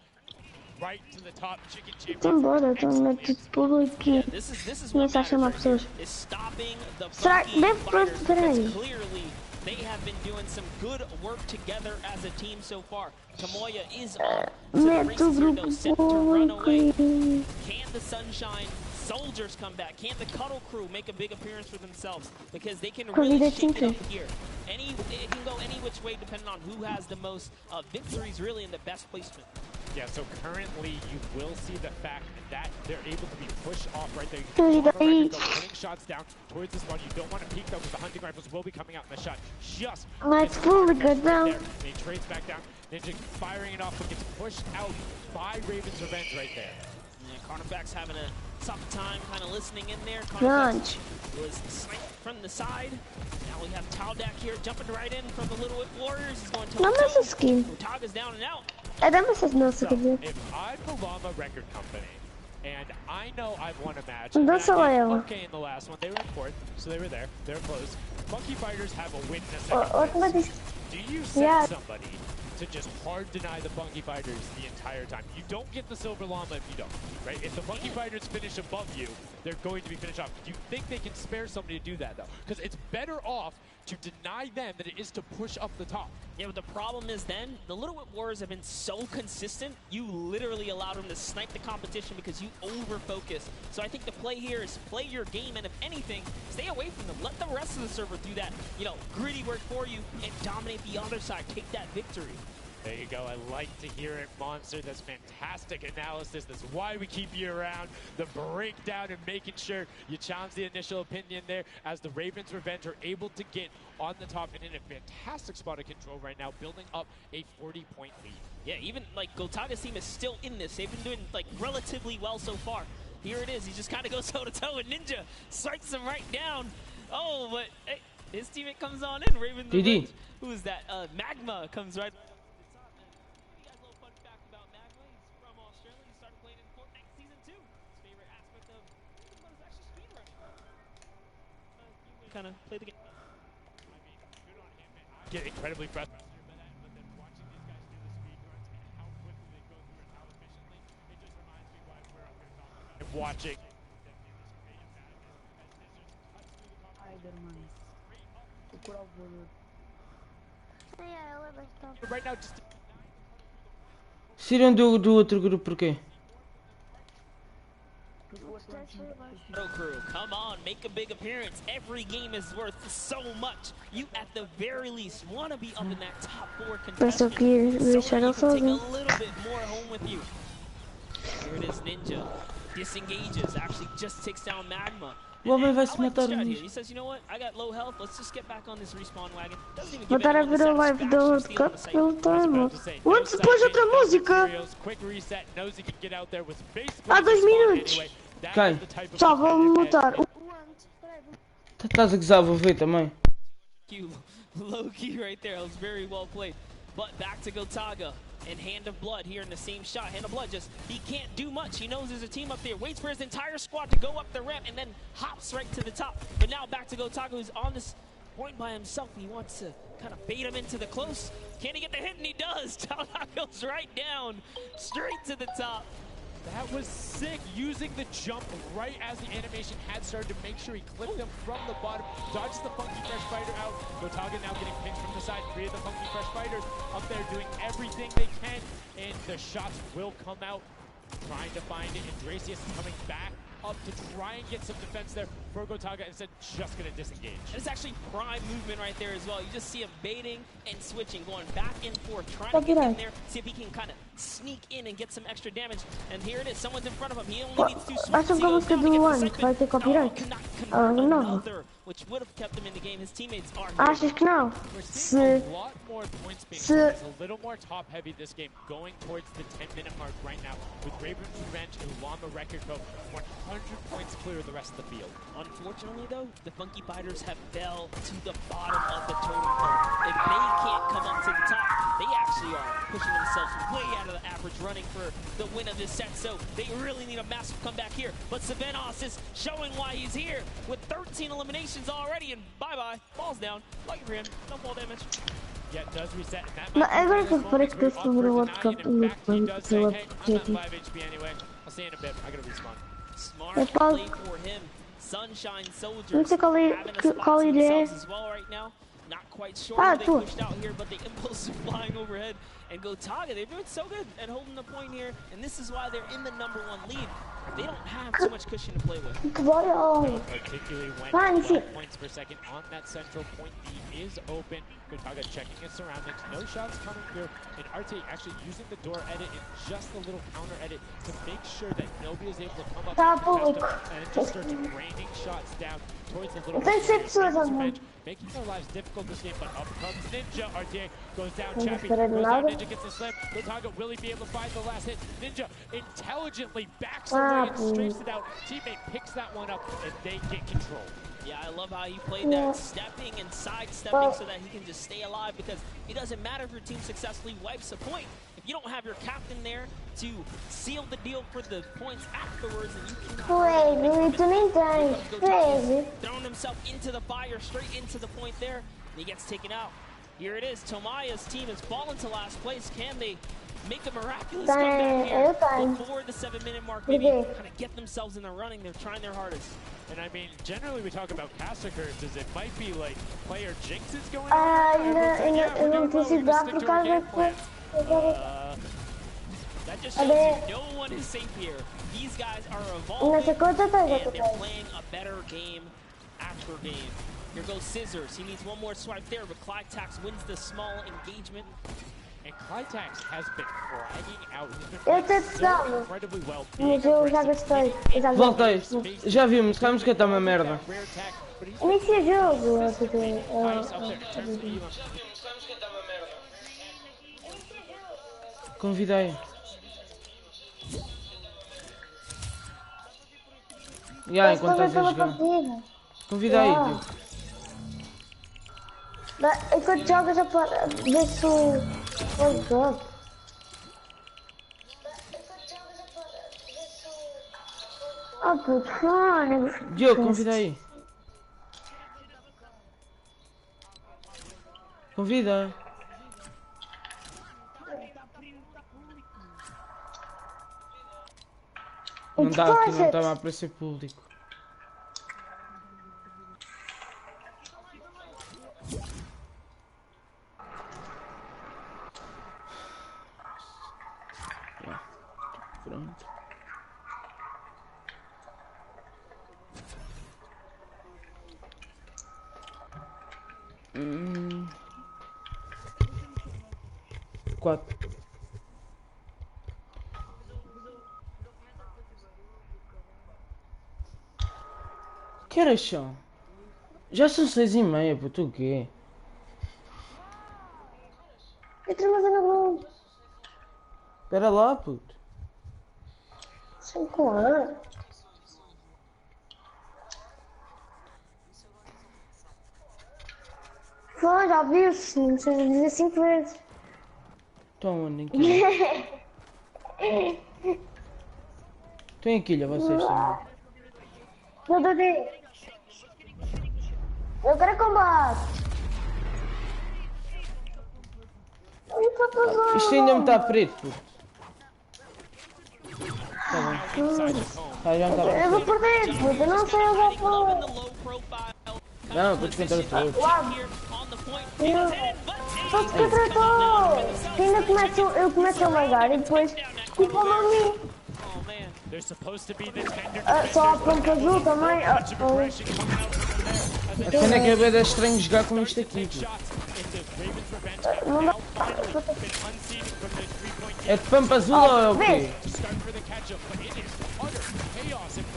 right to the top. Chicken champions. Então bora, então mete tudo aqui. Começar a chamar pessoas. Será que deve pronto, peraí. They have been doing some good work together as a team so far. Tamoya is on to the races here, though, set to run away. Can the Sunshine Soldiers come back? Can the Cuddle Crew make a big appearance for themselves? Because they can really shake it up here. It can go any which way depending on who has the most victories really in the best placement. Yeah, so currently you will see the fact that they're able to be pushed off right there. You can putting shots down towards the spawn. You don't want to peek though because the hunting rifles will be coming out in the shot. Just let's fully go down. And he trades back down. Ninja firing it off but gets pushed out by Raven's Revenge right there. Yeah, Carnivax having a tough time kind of listening in there. Crunch. Was sniped from the side. Now we have Taldak here jumping right in from the Little Whip Warriors. He's going toe-to-toe. Otaga's down and out. So, if I'm the Llama Record Company, and I know I've won a match, and okay in the last one, they were in fourth, so they were there, they're close. Funky Fighters have a win in a second place. Do you send somebody to just hard deny the Funky Fighters the entire time? You don't get the Silver Llama if you don't, right? If the Funky Fighters finish above you, they're going to be finished off. Do you think they can spare somebody to do that, though? Because it's better off to deny them than it is to push up the top. Yeah, but the problem is then, the Little Whip Warriors have been so consistent, you literally allowed them to snipe the competition because you over-focus. So I think the play here is play your game, and if anything, stay away from them. Let the rest of the server do that, you know, gritty work for you and dominate the other side. Take that victory. There you go. I like to hear it, Monster. That's fantastic analysis. That's why we keep you around. The breakdown and making sure you challenge the initial opinion there as the Ravens Revenge are able to get on the top and in a fantastic spot of control right now, building up a 40-point lead. Yeah, even like Gotaga's team is still in this. They've been doing like relatively well so far. Here it is. He just kind of goes toe-to-toe and Ninja strikes him right down. Oh, but hey, his teammate comes on in. Ravens Revenge. Who is that? Magma comes right. Kind of play the game. Get incredibly frustrated. Watching. Right now, just. Saíram do outro grupo porquê? Crew, come on, make a big appearance. Every game is worth so much. You, at the very least, want to be up in that top 4 contestant. So you can take a little bit more home with you. Here it is, Ninja. Disengages, actually just takes down Magma. O homem vai se matar He says, you know what, I got low health, let's just get back on this respawn wagon. Vou estar a ver o live do World Cup pelo time. Onde depois outra música? Há 2 minutos. Quem? Só vou mutar. Estás a gozar, vou ver também. Low key right there, that was very well played. But back to Gotaga and Hand of Blood here in the same shot. Hand of Blood just, he can't do much. He knows there's a team up there, waits for his entire squad to go up the ramp and then hops right to the top. But now back to Gotaga, who's on this point by himself. He wants to kind of bait him into the close. Can he get the hit? And he does. Taldak goes right down, straight to the top. That was sick, using the jump right as the animation had started to make sure he clipped him from the bottom, dodges the Funky Fresh Fighter out. Gotaga now getting pinched from the side. 3 of the Funky Fresh Fighters up there doing everything they can, and the shots will come out. Trying to find it, and Dracius is coming back up to try and get some defense there for Gotaga, instead just going to disengage. And it's actually prime movement right there as well. You just see him baiting and switching, going back and forth, trying to get in there, see if he can kind of sneak in and get some extra damage. And here it is, someone's in front of him. He only needs 2 swings. Acho que eu vou do one, que vai ter copyright. Não. Which would have kept him in the game. His teammates are Achas que não? A lot more points being it's a little more top heavy this game, going towards the 10-minute mark right now with Ravens Revenge and Llama Record Co. 100 points clear of the rest of the field. Unfortunately though, the Funky Fighters have fell to the bottom of the totem pole. If they can't come up to the top, they actually are pushing themselves way out of the average, running for the win of this set. So they really need a massive comeback here. But Savenos is showing why he's here with 13 eliminations already, and bye-bye, falls down. Lucky for him, no fall damage. yet does reset, and that Não, might be agora one que of eu those reparei moments que where esse sobre o all outro for the campo night, and in muito fact he bem, does pelo say, hey, I'm outro at campo. 5 HP anyway. I'll see you in a bit. I gotta respawn. Smart É pau. play for him. Sunshine Não Soldiers sei qual having a spot to ele themselves é. as well right now. Not quite sure Ah, who they tu. pushed out here, but the impulse is flying overhead. And Gotaga, they're doing so good at holding the point here, and this is why they're in the #1 lead. They don't have too much cushion to play with. Particularly when 12 points per second on that central point. B is open. Gotaga checking his surroundings. No shots coming through. And Arte actually using the door edit and just a little counter edit to make sure that nobody is able to come up and contest him, and it just starts raining shots down towards the little bench, making their lives difficult this game. But up comes Ninja. Arte goes down. Chappie goes down. Ninja gets a slam. Gotaga will he be able to find the last hit? Ninja intelligently backs away and strafes it out. Teammate picks that one up, and they get control. Yeah, I love how he played that, stepping and sidestepping so that he can just stay alive, because it doesn't matter if your team successfully wipes a point. If you don't have your captain there to seal the deal for the points afterwards, and you can throwing himself into the fire, straight into the point there, and he gets taken out. Here it is. Tomaya's team has fallen to last place. Can they make a miraculous comeback here before the 7-minute mark? Maybe kind of get themselves in the running. They're trying their hardest. And I mean, generally we talk about caster curses. It might be like player jinxes going on. That just shows you no one is safe here. These guys are evolving, and they're playing a better game after game. Here goes Scissors. He needs one more swipe there, but Clytax wins the small engagement. And Clytax has been fragging out. He's been playing so incredibly well. Voltei. Já vimos, a música está uma merda. Inicia jogo. Convidei. Já, enquanto estás a jogar. Convidei, viu? Enquanto jogas a ver se o jogo. Ah, puto, fone. Diogo, convidei. Convida. Não dá aqui, não estava a aparecer público. Pronto. Quatro. Que horas são? Já são 6:30, puto, o quê? Espera lá, puto. 5 anos. Foi, já viu-se, não precisa dizer 5 vezes. Estão onde? Em quilha? Estão em quilha, vocês também. Tudo aqui. Eu quero combate. Isto ainda me está preto, puto. Tá bem. Ah, já me está preto. Eu vou perder, puto. Eu não sei usar fogo. Não, vou descontar o todo. Só se que tratou. Eu começo a largar e depois culpa-me a mim. Só a pompa azul também. A cena é que eu vejo estranho jogar com isto aqui, puto. Não dá. É de pampa azul ou é o quê?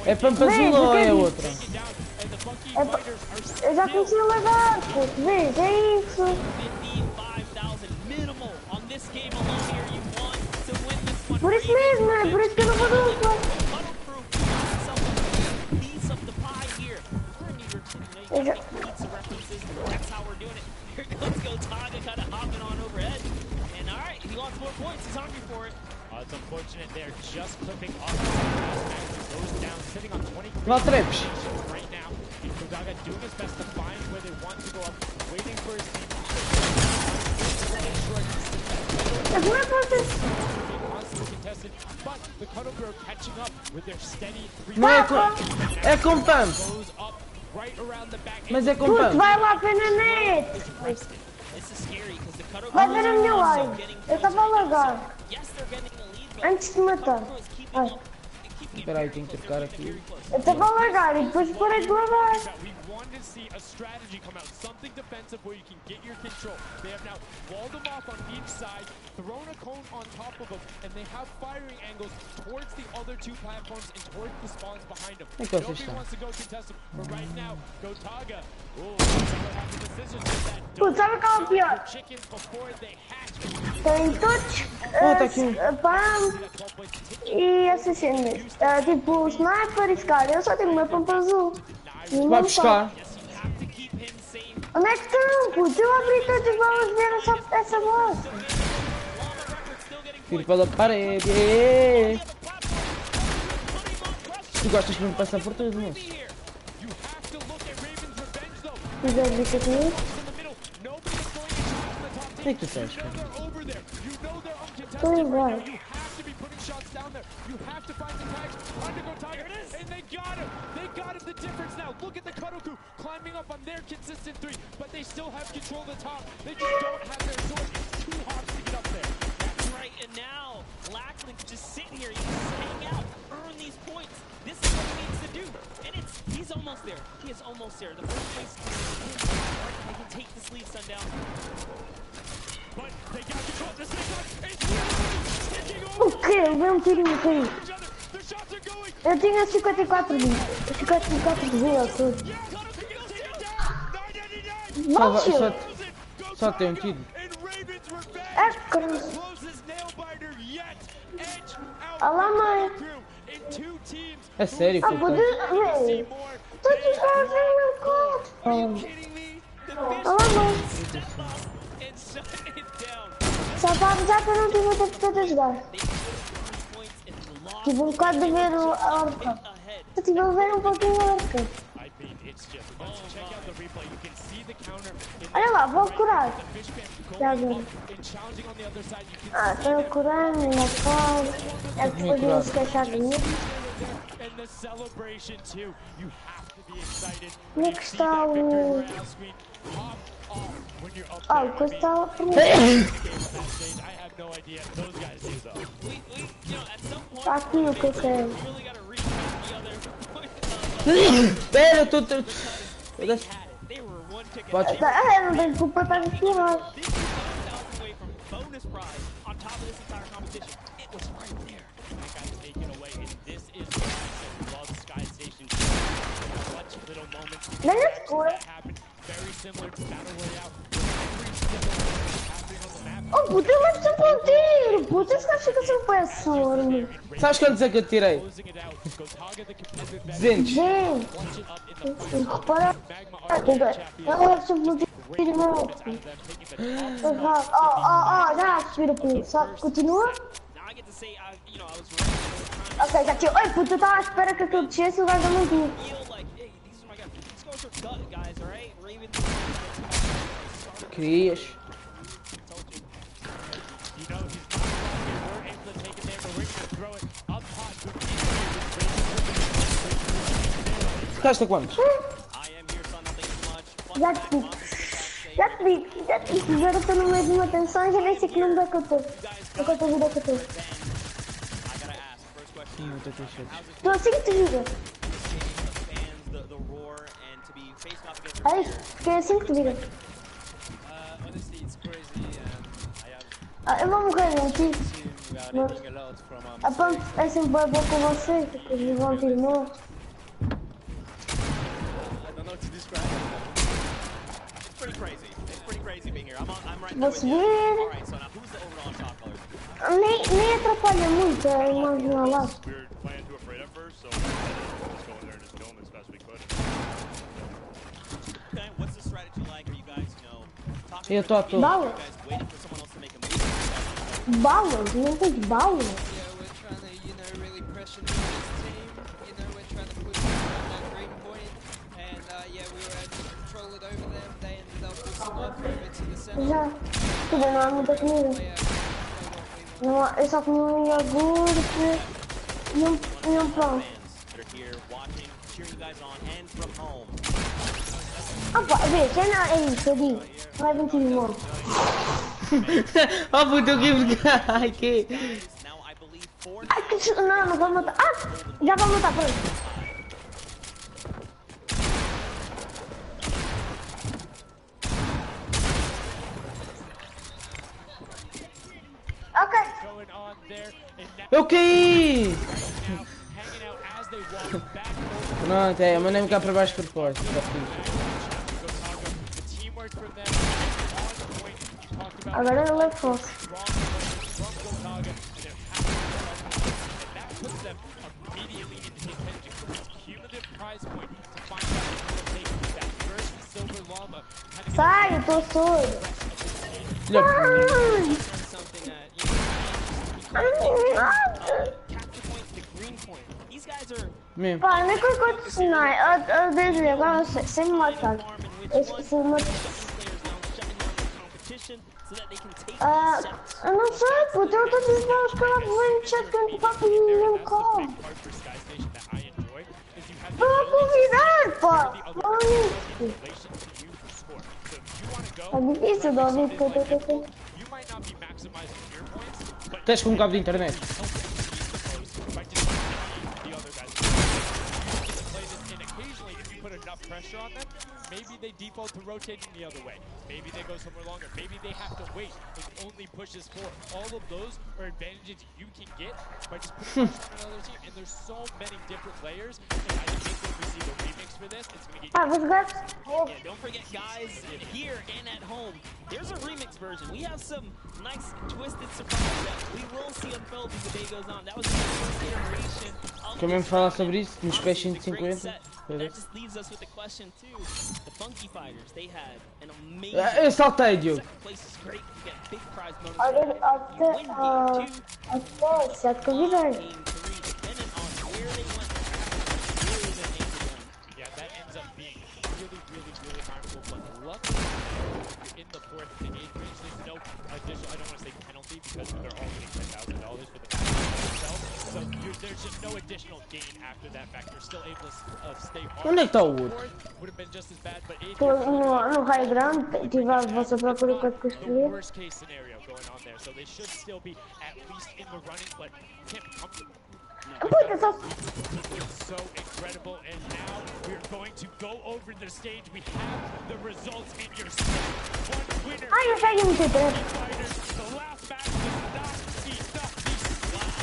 É pampa azul ou é outra? Eu já comecei a largar, puto. Vês, é isso. Por isso mesmo, é por isso que eu não vou dupla. It's unfortunate they're just clipping off the last match. Goes down, sitting on 23 right now. Gotaga doing his best to find where they want to go up, waiting for his team. Como é que vocês... Não é com... É com pump. Mas é com Puto, pump. vai lá ver na net. Vai ver a minha live. Eu estava a lagar. Antes de matar. Ai. Espera aí, tenho que trocar aqui. Eu estava a lagar e depois parei de lagar. To see a strategy come out, something defensive where you can get your control. They have now walled them off on each side, thrown a cone on top of them, and they have firing angles towards the other two platforms and towards the spawns behind them. Nobody wants to go contest them, but right now, Gotaga. Putz, sabe qual é o pior? Tem todos pump e assassinos. Tipo sniper e scar. Eu só tenho uma pump azul. Vai buscar. Onde é que estão, puto? Eu abri todas as balas de ver essa bosta. Tiro pela parede. Tu gostas que me passa por tudo, moço? Quiser vir aqui? O que é que tu fazes, cara? Estou igual. You have to find the tags under Gotaga, and they got him! They got him the difference now! Look at the Karoku climbing up on their consistent three, but they still have control of the top. They just don't have their sword. It's too hard to get up there. That's right, and now Blacklink's just sitting here. He just hang out, earn these points. This is what he needs to do, and he's almost there. He is almost there. The first place they can take this lead, Sundown. But they got control at the same time. O quê? Eu dei um tiro no caí. Eu tinha 54 de vida. 54 de vida tudo. Só tem um tiro. É caramba. Olha lá, mãe. É sério? Ah, pode ver. Todos os caras vêm no corpo. Olha lá, mãe. Só para avisar que eu não tive o tempo de jogar. Tive um bocado de ver a orca. Eu tive a ver um pouquinho a orca. Olha lá, vou curar. Já agora. Ah, estou curando, ainda faz. É que depois não se queixar de mim. Onde é que está o... Ah, o coisa está a Está aqui o que eu quero. Pera, eu tô... Pode... Não tenho culpa para aqui lá. Ganha escura. Oh puta, eu levo sempre um tiro, puta, esse gajo fica sempre a sorno. Sabes quantos é que eu tirei? 200. Repara, eu levo sempre um tiro e não. Já subir o pulo, só continua. Ok, já tinha. Oi puta, eu estava à espera que aquilo descesse e o gajo não tinha. Querias. Ficaste a quantos? Já te digo. Agora eu estou no meio de uma tensão e já nem sei que número é que eu estou. Quanta vida é que eu estou. Estou a 5 de vida. Ai, fiquei a 5 de vida. Eu vou morrer, não tiro. A pump é sempre boa com vocês, porque eles vão tirar mortos. Vou subir. Nem atrapalha muito a imagem lá. Eu tô à toa. Bala? Balas? Não tem balas? Já. Tudo não há muita comida. Não há, eu só comi um iogurte e um pão. Opa, vê, já não é isso, eu digo. Não é 21. Oh puto, eu quis ai que... Ai que... Não vou matar. Ah! Já vou matar, pronto. Ok. Eu caí! Pronto, é, mandei-me cá para baixo por propósito. Agora eu levo força. Sai, eu tô surdo. Mesmo. Pá, não é que eu conto sinais. Eu desde agora eu sei, sem me matar. Eu esqueci de matar. Eu não sei, puto, eu tô dizendo os caras vão me chatear com o papo e não corre. Vou convidar, pá. É difícil de ouvir porque eu tô tentando. Tens com um cabo de internet. Pressure on them, maybe they default to rotating the other way. Maybe they go somewhere longer. Maybe they have to wait and only pushes forward. All of those are advantages you can get by just putting pressure on another team. And there's so many different layers. And I think when we see the remix for this, it's going to get... Yeah, don't forget, guys, here and at home, there's a remix version. We have some nice twisted surprises that we will see unfold as the day goes on. That was the first iteration of Quer mesmo falar sobre isso? Nos pés 150? That just leaves us with the question too. The Funky Fighters, they had an amazing Eu saltei, Diogo. place is great. You get big prize bonus. Até se atualizar. Yeah, that ends up being really harmful. But luckily, you're in the 4th and 8th range. There's no additional, I don't want to say penalty because they're all getting $10,000 for the match themselves. So there's just no additional gain after that fact. You're still able to stay on. Onde é que está o outro? Would have been just as bad, but No raio grande, tive a vossa procura para construir. worst case scenario going on there. So they should still be at least in the running, but can't come. It's so incredible, and now we're going to go over the stage. We have the results in your set. One winner. Ai, eu peguei muito tempo. The last match was not enough.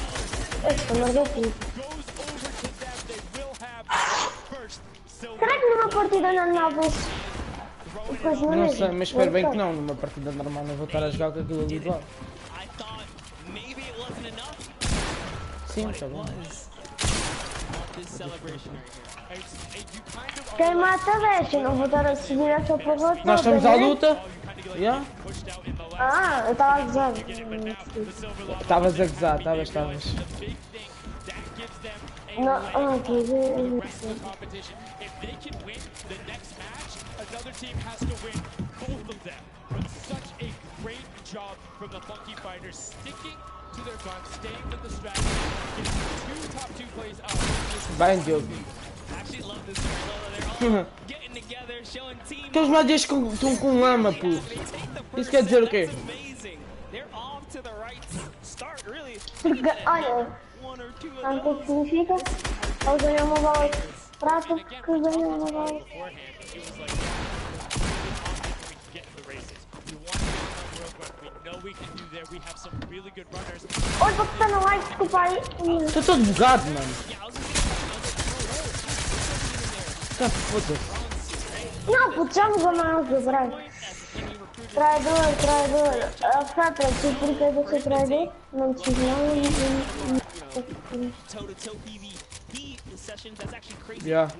Esta merda é tudo. Será que numa partida normal vês coisa na Não mesma? sei, mas espero bem que não. Numa partida normal não vou estar a jogar com aquilo ali de lá. Sim, está bom. Quem mata deixa, não vou estar a seguir essa porra toda. Nós estamos à luta. Yeah. Ah, eu estava a gozar. Estavas a gozar, estavas. Não, quer dizer... Another team has to win both of them. But such a great job from the Funky Fighters, sticking to their guns, staying with the strategy, getting two top 2 plays out. Vai, Diogo. Aqueles magias estão com lama, puto. Isso quer dizer o quê? Porque, olha, sabe o que significa? Ele ganhou uma bola de prata que ganhou uma bola. Oi, porque está na live, desculpa aí. Estou todo bugado, mano. Tá foda-se. Não, puto, já me vou mais quebrar. Traidor. A Fatra, tu porque eu sou traidor? Não te digo não. Yeah.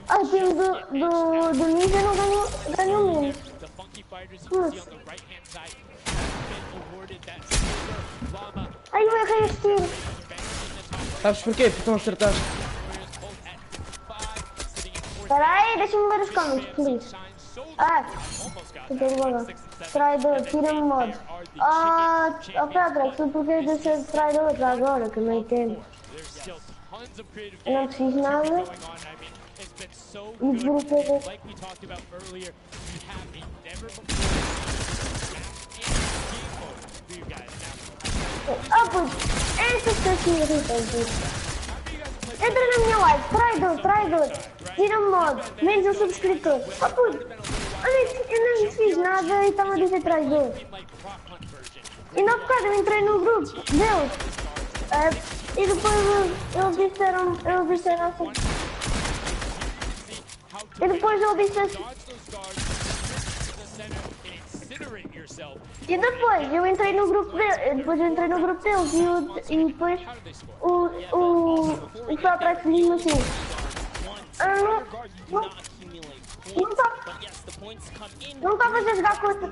O time do Ninja não ganhou menos. Como assim? Ai, eu errei este tiro. Sabes porquê? Porque não acertaste. Espera aí, deixa-me ver os comments, please. Ah, traidor, tira-me modo. Pedro, tu porquê de ser traidor já agora, que eu não entendo. Eu não preciso nada. E por que... Puto, essas coisas me irritam, puto. Entra na minha live, traidor. Tira-me modo, menos um subscritor. Puto, eu não fiz nada e estava a dizer traidor. E na bocado eu entrei no grupo deles. E depois eles disseram assim. E depois ele disse assim. E depois eu entrei no grupo deles. E depois o Patrick disse-me assim. Não estavas a jogar com essa...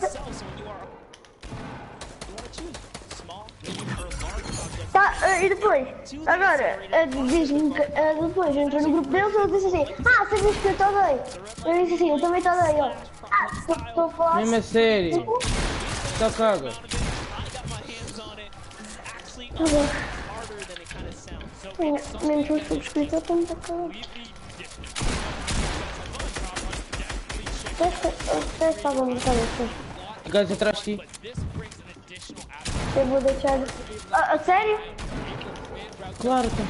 Tá, e depois, agora, diz-me que depois eu entrei no grupo deles e ele disse assim, sabias que eu te odeio? Eu disse assim, eu também te odeio, ó. Estou a falar... Mesmo a sério? Só caga. Menos um subscritor, estamos a cagar. Testa a vontade assim. Gás atrás de ti. Eu vou deixar... A sério? Claro que...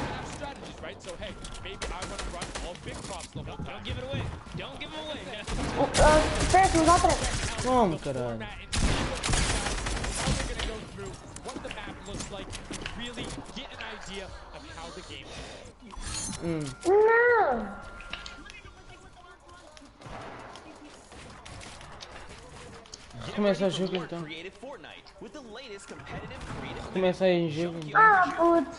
Péssimo, dá atrás. Como, caralho? Não! Começa o jogo então. Começa aí em jogo. Puto.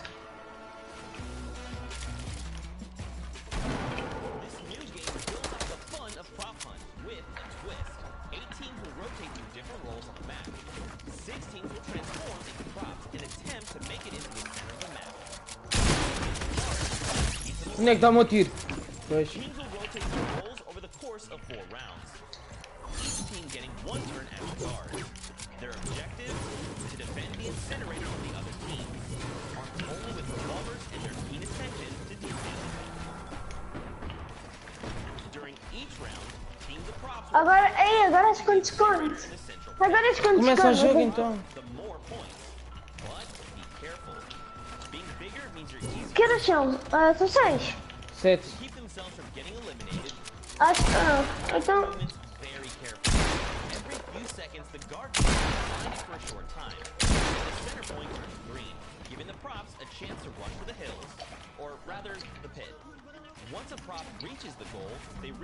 Onde é que dá o meu tiro? Pois. Agora esconde-esconde. Agora esconde-esconde. Começa o jogo então. Que horas são? São 6. 7. Acho que... então...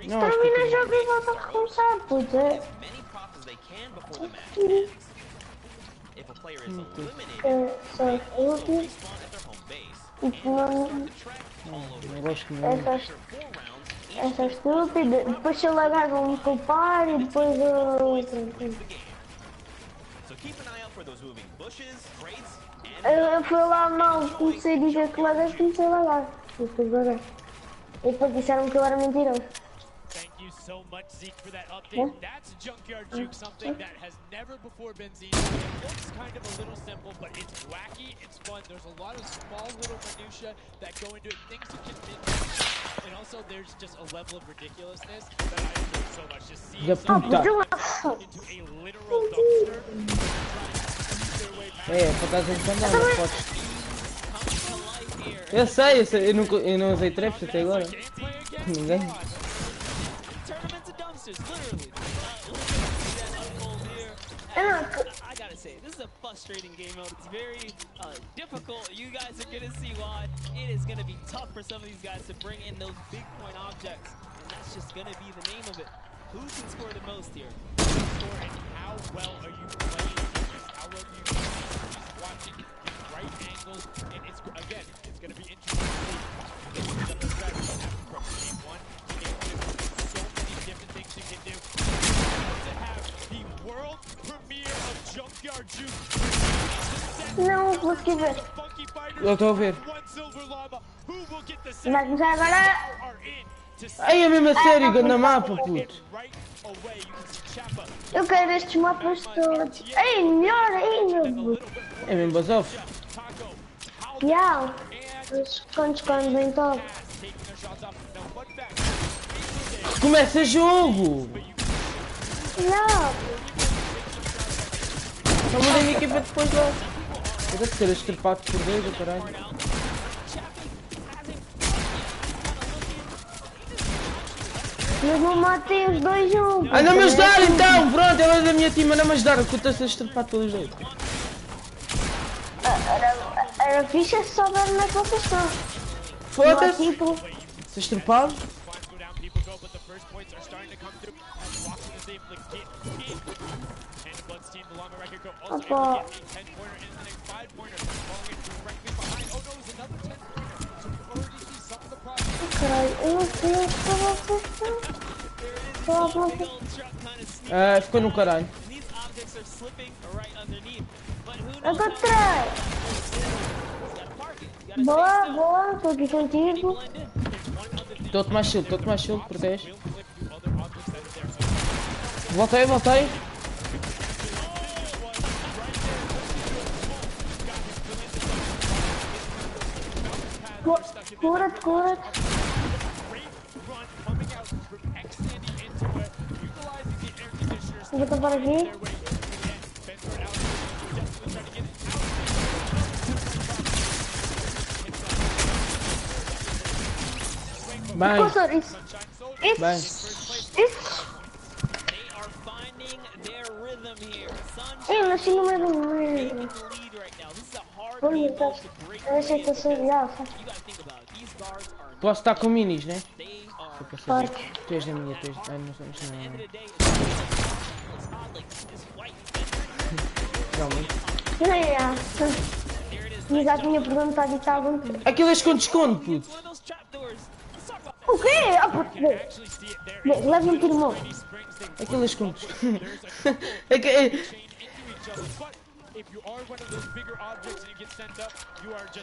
Não, acho que termina o jogo e volta a recomeçar, puto. Não gosto muito. Essa é estúpida. Depois se eu lagar vão me culpar e depois eu fui lá mal, comecei a dizer que lagas, comecei a lagar. E depois disseram que eu era mentiroso. So much, Zeke, for that update. That's Junkyard Juke, something that has never before been seen. It looks kind of a little simple, but it's wacky, it's fun. There's a lot of small little minutia that go into it, things to convince. And also, there's just a level of ridiculousness that I enjoy so much. Just seeing someone into a literal dumpster. Por causa de quando não pode. Eu sei, eu não usei traps até agora. Ninguém. I gotta say, this is a frustrating game mode. It's very difficult. You guys are gonna see why. It is gonna be tough for some of these guys to bring in those big point objects. And that's just gonna be the name of it. Who can score the most here? And how well are you playing? How well do you watching right angles? And it's again, it's gonna be interesting to see the strategy from game 1 to game 2. So many different things you can do. To have the world premiere of Junkyard Juke. Não consegui ver. Eu estou a ver. Vai começar agora. Ai, é mesmo a sério, ganda mapa, puto. Eu quero estes mapas todos. Ei, melhor ainda. É mesmo basof. Yeah. Quando vem todo. Começa jogo. Não. Só mudei a minha equipa depois lá. Eu deve ser estrepado por dois, o caralho. Mas não matei os dois juntos. Anda-me a ajudar então! Pronto, ela é da minha time, anda-me a ajudar, que eu estou a ser estrepado pelos dois. Era fixe se souber onde é que vocês estão. Foda-se! Se estrepado? Opa. Caralho, eu não sei onde vocês estão. Ficou no caralho. Eu tô atrás. Boa, estou aqui contigo. Estou a tomar shield, protege. Voltei. Cura-te. Vou tapar aqui. Bem. Bem. Eu nasci no meio do meio. Deixa eu ser legal. Posso estar com minis, né? Pode. Tu és da minha, tu és... Ai, não sei, não. Realmente. Mas já tinha perguntado e está algum tempo. Aquilo é esconde-esconde, puto. O quê? Ah, puto. Leva um tiro mal. Aquilo é esconde-esconde.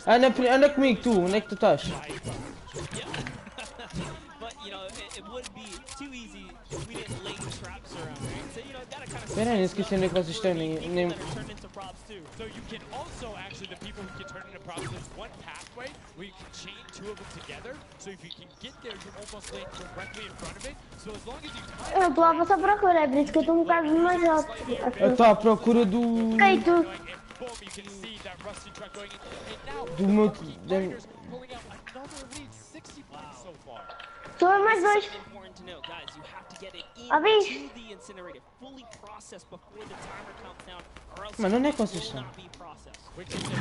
Anda comigo, tu. Onde é que tu estás? Espera aí, não esqueci onde é que vocês estão. Nem... So you can also actually, the people who can turn into props, there's one pathway where you can chain two of them together. So if you can get there, you almost land directly in front of it. So as long as you time... Eu estou a passar à procura, é por isso que eu estou um bocado mais alto. Eu estou à procura do... Ei, tu. Do meu... Estou a mais dois. Avis. Mano, onde é que vocês estão?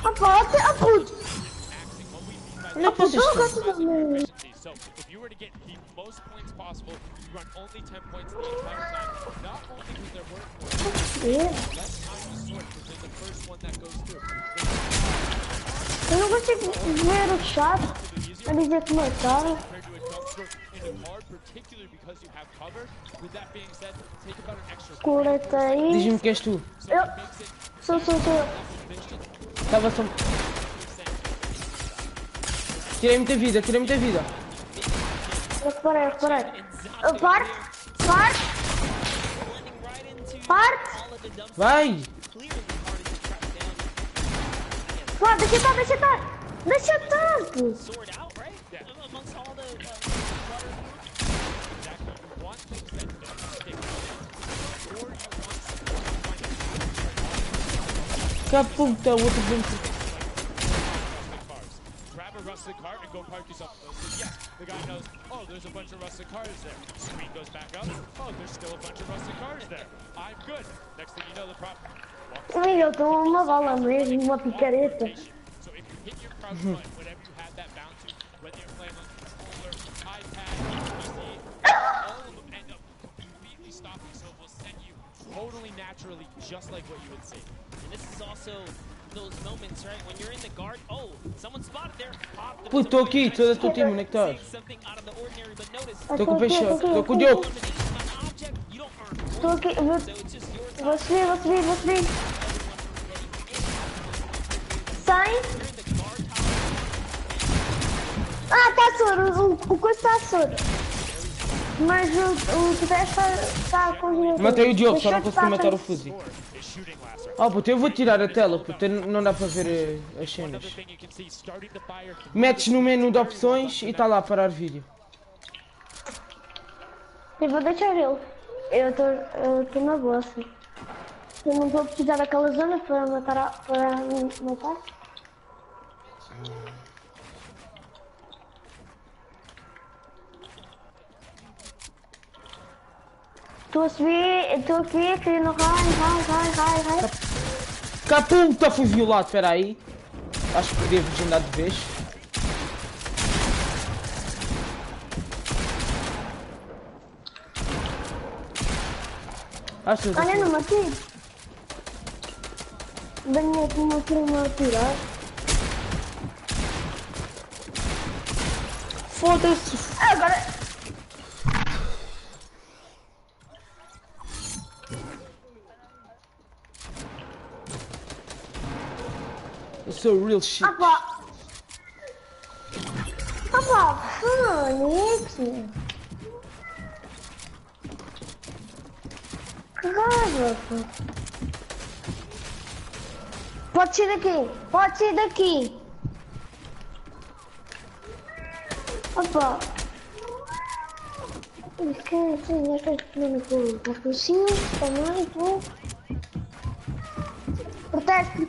Opa, puto. Onde é que vocês estão? So if you were to get the most points possible, you run only 10 points the entire time. Not only because they're worth more, less time to sort because they're the first one that goes through. Eu não consigo ver o chat. A dizer que mataram. Cura-te aí. Diz-me que és tu. Eu. Sou. Estava só... Tirei muita vida. Reparei. Parte. Vai! Pá, deixa estar, pô. Que puta, o outro dentro. Grab a rusted cart and go park yourself. So yes, the guy knows, oh, there's a bunch of rusted cars there. Screen goes back up, oh, there's still a bunch of rusted cars there. I'm good. Next thing you know, the prop... Ai, eu tô uma bala mesmo, uma picareta. So if you hit your prop front, whatever you had that bound to, whether you're playing on controller, iPad, PC, all of them end up completely stopping, so it will send you totally naturally, just like what you would see. And this is also those moments, right? When you're in the guard, oh, someone spotted there. Pô, tô aqui, tô da tua time, onde é que estás? Tô com o peixoto, tô com o Diogo. Tô aqui, vou subir. Sai. Ah, tá soro, o coisa tá soro. Mas o teste está com... Matei o Diogo, só não consegui matar o Fuzzy. Oh puto, eu vou tirar a tela, puto, não dá para ver as cenas. Metes no menu de opções e está lá a parar vídeo. Eu vou deixar ele. Eu estou na boa, assim. Eu não vou precisar daquela zona para matar. Estou a subir, estou aqui, querendo raio. Caputa, fui violado, espera aí. Acho que devo desandar de vez. Olha, não matei. Venho aqui uma turma a tirar. Foda-se. Agora... Eu sou real shit. Fónix. Que raiva, pô. Pode sair daqui. Opa. Eu estou com o sim, também, pô. Proteste.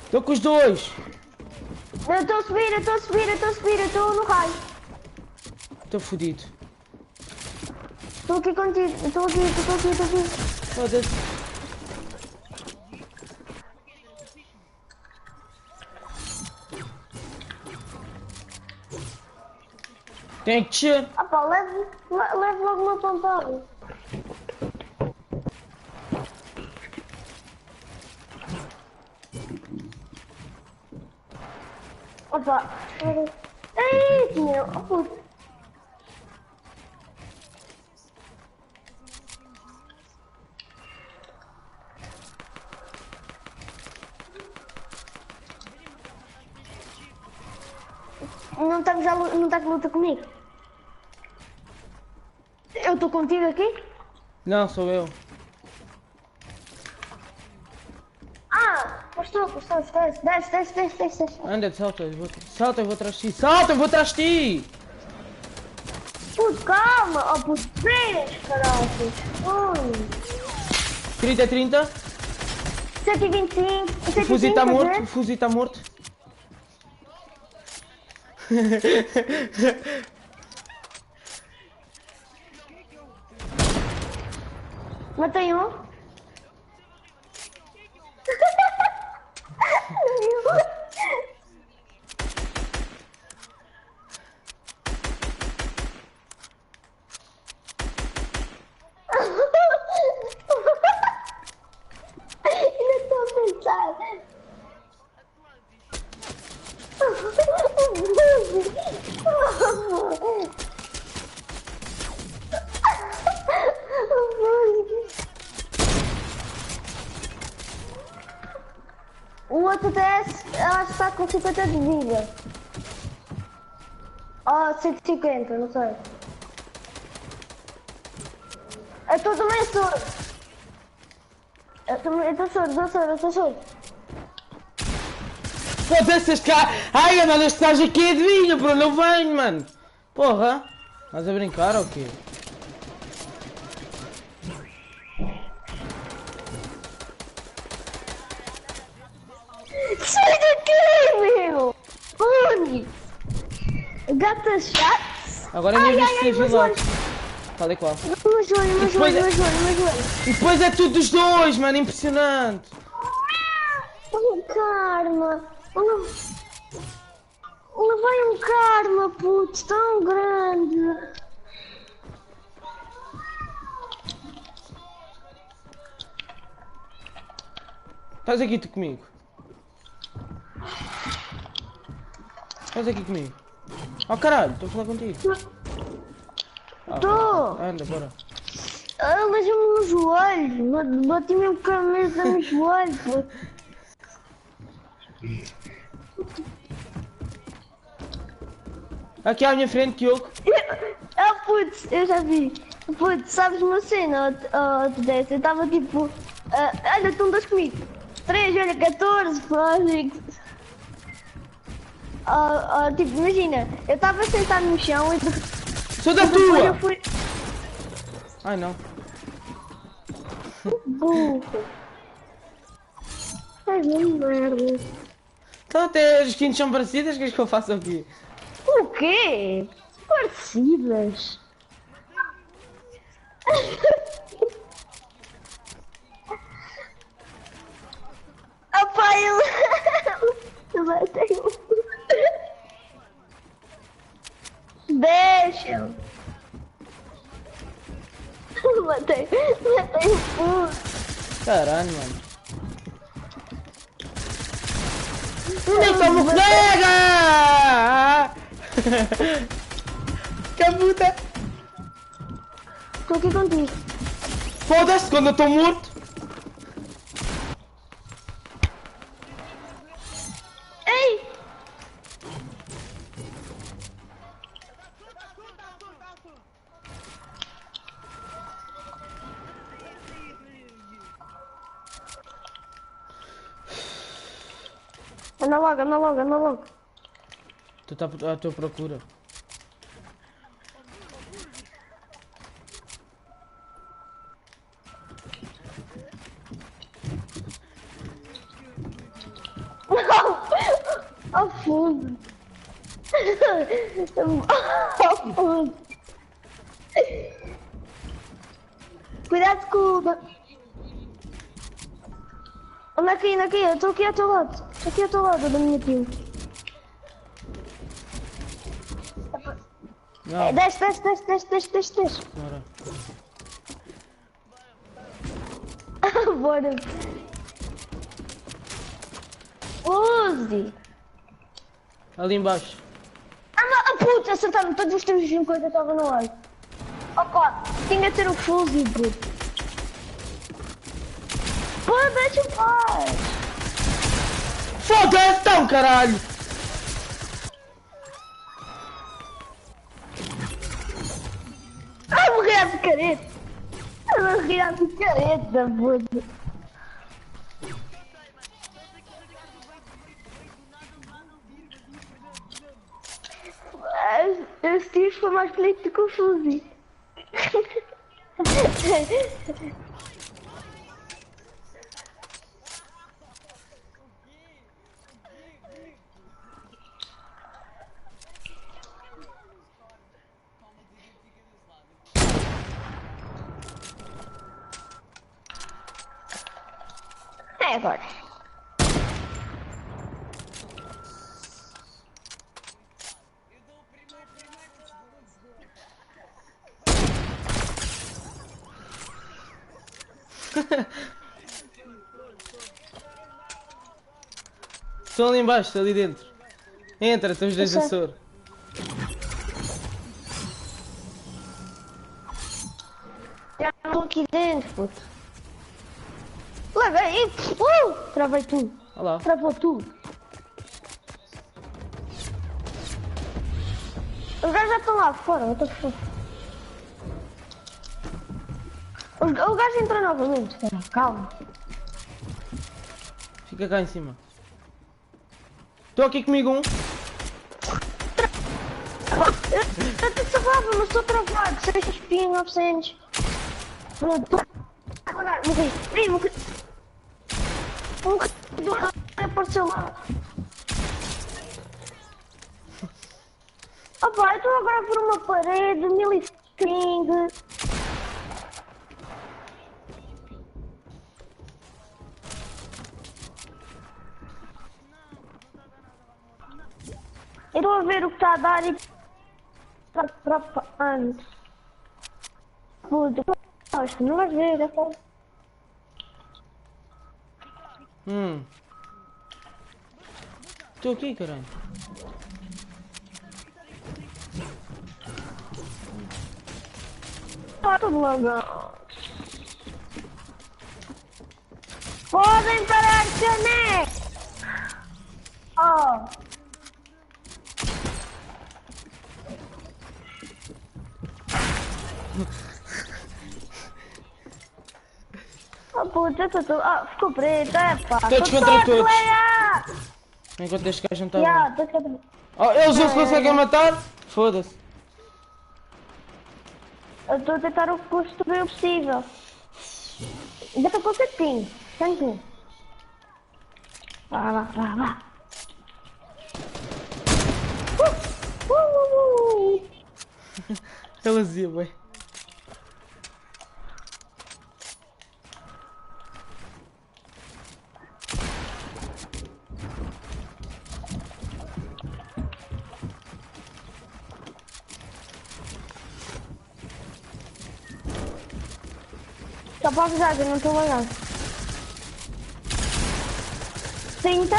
Estou com os dois. Eu estou a subir, eu estou no raio. Estou fodido. Estou aqui contigo, estou aqui. Foda-se. Tem que descer. Opa, leve logo uma pontada. Opa, ei, meu, puto. Não está com luta comigo? Eu estou contigo aqui? Não, sou eu. Mas desce. Anda, salta, eu vou atrás de ti. Salta, eu vou atrás de ti! Puto, calma! Oh, puto, vês, caralho! 30. 125. O Fuzi está morto. Matei um. Ainda estou a pensar. O outro DS, eu acho que está com 50 de vida. Ou 150, não sei. Eu estou também surdo. Eu estou surdo. Foda-se este cara. Ai, mano, este gajo aqui adivinha, bro, não venho, mano. Porra. Estás a brincar ou quê? Sai daqui, meu! Onde? Gata chato! Agora é minha vez de ser violado. Tal e qual. Uma joia. E depois é tudo dos dois, mano, impressionante. Um karma! Levei um karma, puto, tão grande! Estás aqui tu comigo. Estás aqui comigo? Oh caralho, estou a falar contigo. Estou! Anda, bora. Aleija-me no joelho. Bati mesmo com a mesa no joelho. Pô. Aqui à minha frente, Diogo. Ah, putz, eu já vi. Putz, sabes uma cena, dessa? Eu estava tipo. Olha, estão dois comigo. 3, olha, 14, tipo, imagina, eu estava sentado no chão e sou da depois tua! eu fui. Ai não. Burro. Ai, merda. Então até as skins são parecidas, o que é que eu faço aqui? O quê? Parecidas. Opa, eu matei um. Deixa. Matei um. Caralho, mano. Nem como colega! Que puta! Tô aqui contigo. Foda-se quando eu tô morto! Ei! Anda logo, anda logo, anda logo. Tu tá à tua procura. Ao fundo. Ao fundo. Cuidado com o... Anda aqui, eu estou aqui ao teu lado. Estou aqui ao teu lado da minha team. Não. Desce. Bora. Bora. Use. Ali embaixo. Ah, puta, acertaram todos os teus enquanto eu estava no ar. Opa, tinha que ter o Fuzzy, puto. Pô, deixa em paz. Foda-se então, caralho! Ah, morri à picareta. Morri à picareta, puto. Esse tiro foi mais bonito do que o Fuzzy. É agora. Estão ali embaixo, estão ali dentro. Entra, estão os dois a soro. Já estou aqui dentro, puto. Larguei, travei tudo. Olá. Travou tudo. Os gajos já estão lá fora, eu estou fora. O gajo entrou novamente, espera, calma. Fica cá em cima. Estou aqui comigo um. Eu te travava, mas estou travado. 6 espinhos, 900. Pronto. Agora, morri. Um apareceu lá. Opa, eu estou agora por uma parede, 1005. Eu estou a ver o que está a dar e... Antes. Puta, não vais ver, é só... Estou aqui, caralho. Tá tudo lagado. Podem parar de caneco! Oh! Oh puta, ficou preto, é pá! Todos contra todos! Enquanto este gajo não está bem. Oh, eles não se conseguem matar? Foda-se. Eu estou a tentar o construir o possível. Ainda estou com 7 ping. Tanto. Vá. Ela dizia, bem. Só para avisar que eu não estou lagado. 30.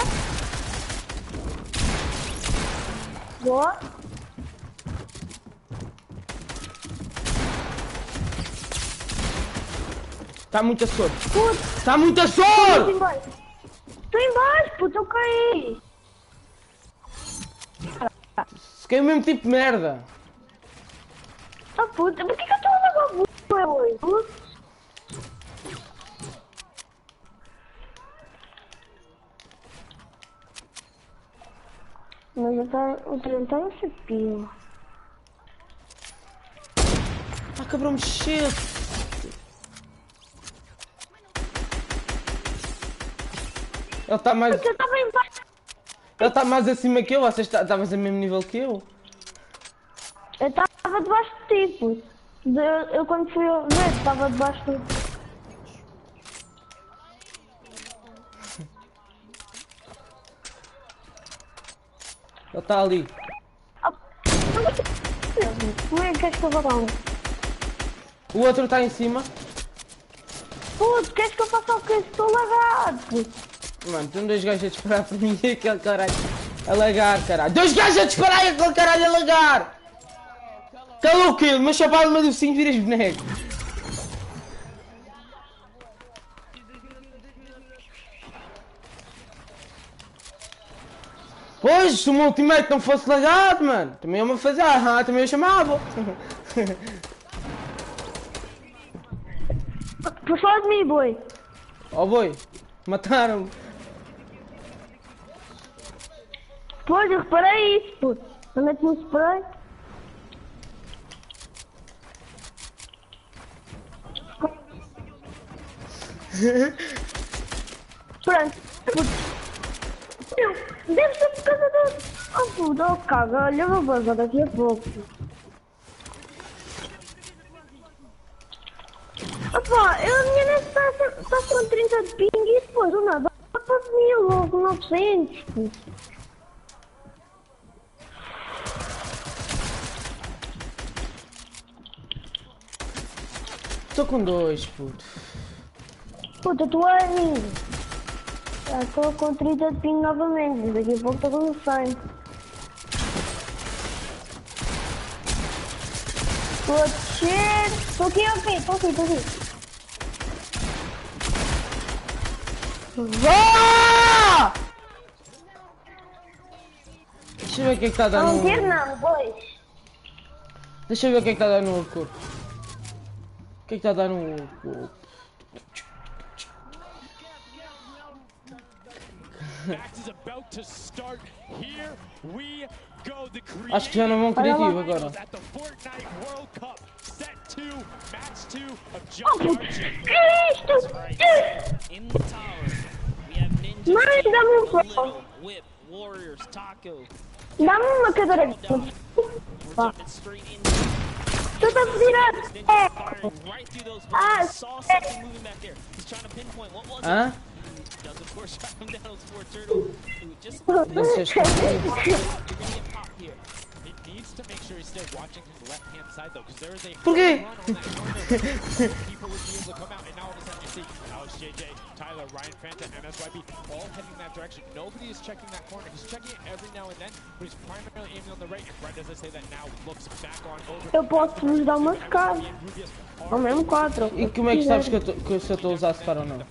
Boa. Está muito a soro. Está muito a soro! Estou em baixo, puto, eu caí. Se caiu o mesmo tipo de merda. Ah puta, por que eu estou a lagar hoje? Mas o trem está a ser pior. Ah, cabrão, mexeu. Ele está mais... Porque eu estava em baixo. Ele está mais acima que eu, vocês estavas ao mesmo nível que eu. Eu estava debaixo de ti, puto. Eu quando fui a ver, estava debaixo de ti. Ele está ali. Como é que queres que eu vá dar? O outro está em cima. Puto, queres que eu faça o quê? Estou lagado, puto. Mano, tem 2 gajos a disparar para mim e aquele caralho a lagar, caralho. 2 gajos a disparar e aquele caralho a lagar. Calou o quê? Mas só para uma do 5 viras boneco. Pois, se o meu ultimate não fosse lagado, mano, também eu me fazia, também eu chamava. Por falar de mim, boi. Oh boi, mataram-me. Pois, eu reparei isso, puto. Anda-te no spray. Pronto, puto. Deve ser por causa da... Oh puto, oh caga, olha, eu vou vazar daqui a pouco. Opa, a minha net está com 30 de ping e depois o nada para 1000 ou 900. Estou com 2, puto. Puta, tu és lindo. Já estou com 30 de ping novamente, daqui a pouco estou com 100. Estou a descer. Estou aqui, estou aqui. Ah! Deixa eu ver o que é que está a dar no... Não quero não, dois. Deixa eu ver o que é que está a dar no corpo. O que é que está a dar no corpo? Acho que já não vão criativo agora. Mãe, dá-me um pão. Dá-me uma cadeira de pão. Tu estás a pedir Hã? Por quê? Fanta, MSYB, all heading that direction. Nobody is checking that corner. He's checking it every now and then, but he's primarily aiming on the right. And Brett, as I say that now, looks back on over. Eu posso vos dar uma Scar. Ou mesmo 4. E como é que sabes que se eu estou a usar Scar ou não?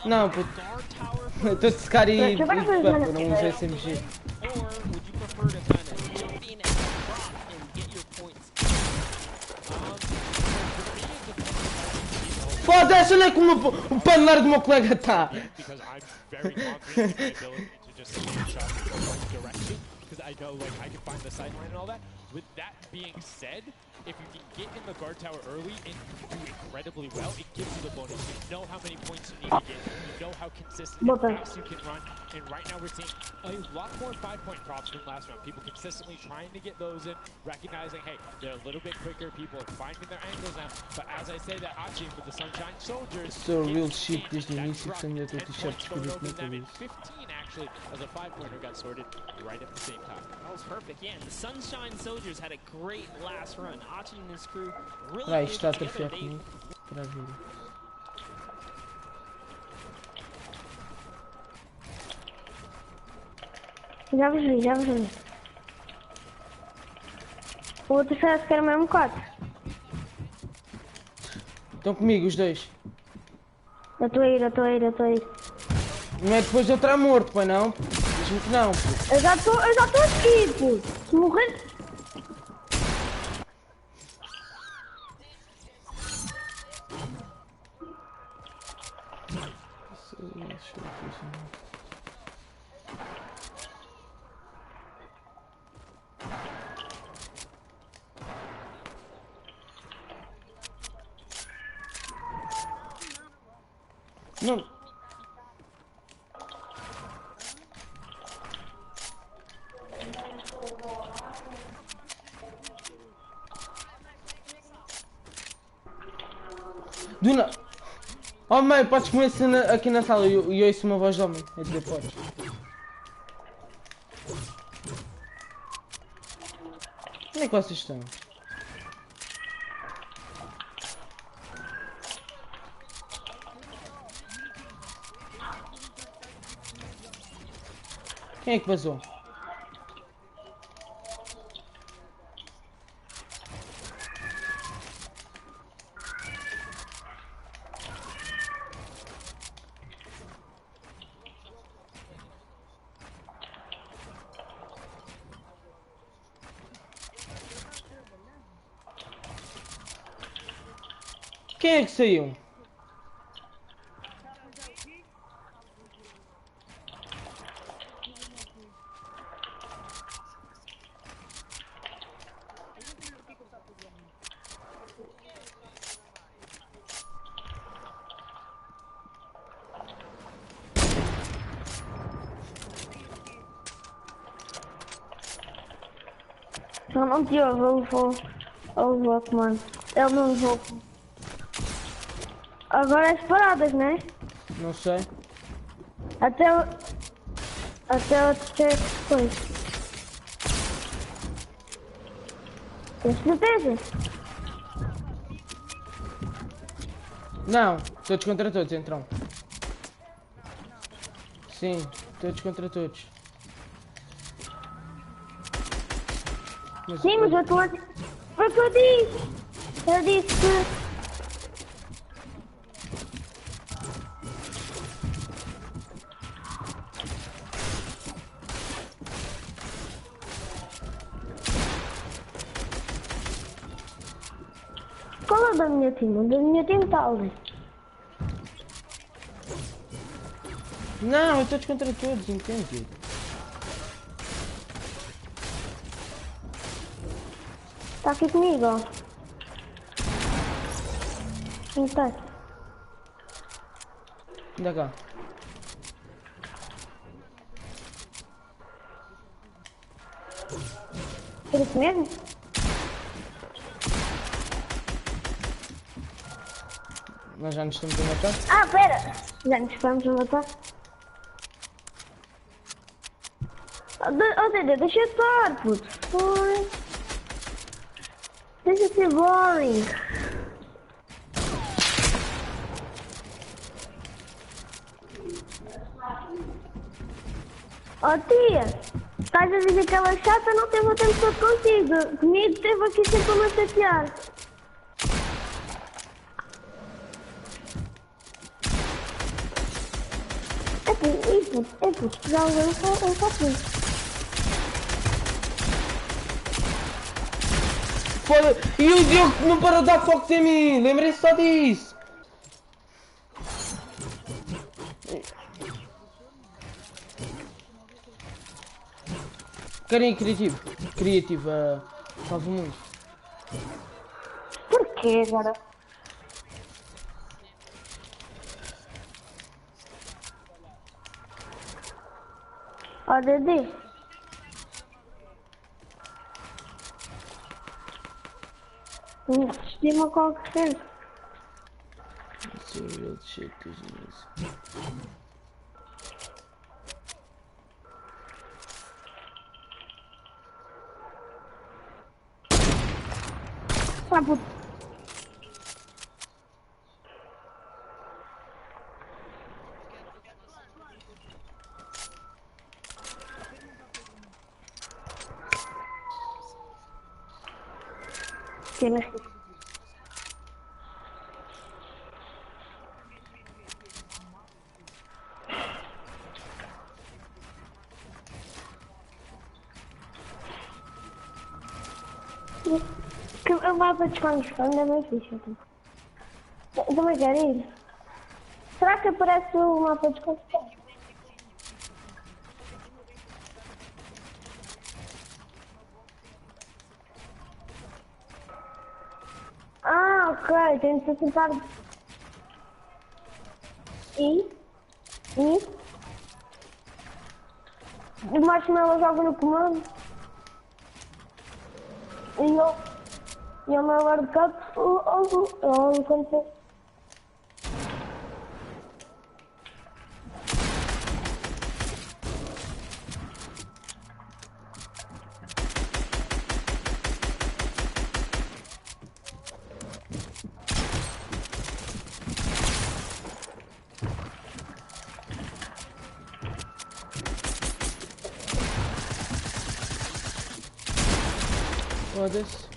Não, puto. Estou de Scar e não uso SMG. Foda-se, olha como o panelar do meu colega está. I know, like, I can find the sideline and all that. With that being said, if you can get in the guard tower early and do incredibly well, it gives you the bonus. You know how many points you need to get. You know how consistent and fast you can run. And right now we're seeing a lot more 5-point props than last round. People consistently trying to get those in, recognizing, hey, they're a little bit quicker. People are finding their angles now. But as I say that, Achi with the Sunshine Soldiers. So real shit desde o início que tenho a tua t-shirt escrito na cabeça. 15 actually, as a 5-pointer got sorted right at the same time. That was perfect, yeah. And the Sunshine Soldiers had a great last run. Achi and his crew really Vai, está a together. trafiar comigo. Para a vida. Já vos vi, já vos vi. O outro já se quer mesmo 4. Estão comigo os dois. Eu estou a ir, eu estou a ir, eu estou a ir. Não é depois de eu estar morto, pois não? Diz-me que não, puto. Eu já estou aqui, puto. Se morrer... Não. Duna. Oh mãe, podes comer aqui na sala e eu ouço uma voz de homem. É dizer, podes. Onde é que vocês estão? Quem é que vazou? Quem é que saiu? Só não te ouve, eu levou, comando. Ele não levou. Agora é separadas, né? Não sei. Até o terceiro depois. Tens certeza? Não, todos contra todos, então. Sim, todos contra todos. Sim, mas eu estou a... Foi o que eu disse! Eu disse que... Qual é o da minha time? O da minha time está ali. Não, é todos contra todos, entende? Está aqui comigo, ó. Quem está? Anda cá. É isso mesmo? Nós já nos estamos a matar? Ah, pera! Já nos estamos a matar? Oh, Dede, deixa eu estar, puto. Foi. Deixa de ser boring. Oh tia, estás a dizer que ela é chata, não teve o tempo todo contigo. Comigo esteve aqui sempre a me chatear. É puto, já eu só fiz. Foda, e o Diogo não parou de dar foco em mim, lembrem-se só disso. Querem criativo? Criativo, salvo o mundo. Porquê agora? Ó, Dedê. Estima qualquer coisa. Ah, puto. Que o mapa de esconde é bem fixe. Eu também quero ir. Será que aparece o mapa de esconde? Ah, ok. Tem que acertar. E? O Marshmallow joga no comando. E o meu World Cup, ou quando você... Foda-se.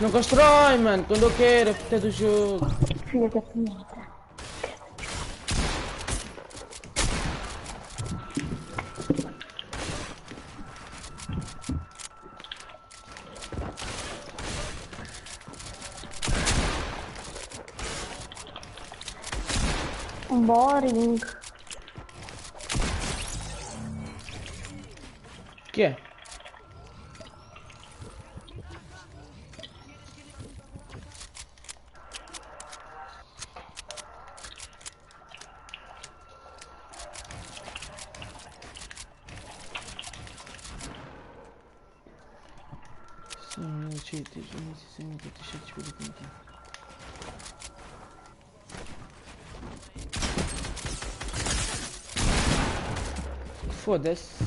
Não constrói, mano, quando eu quero, até do jogo. Filha da puta. Boring. Que é? Foda-se.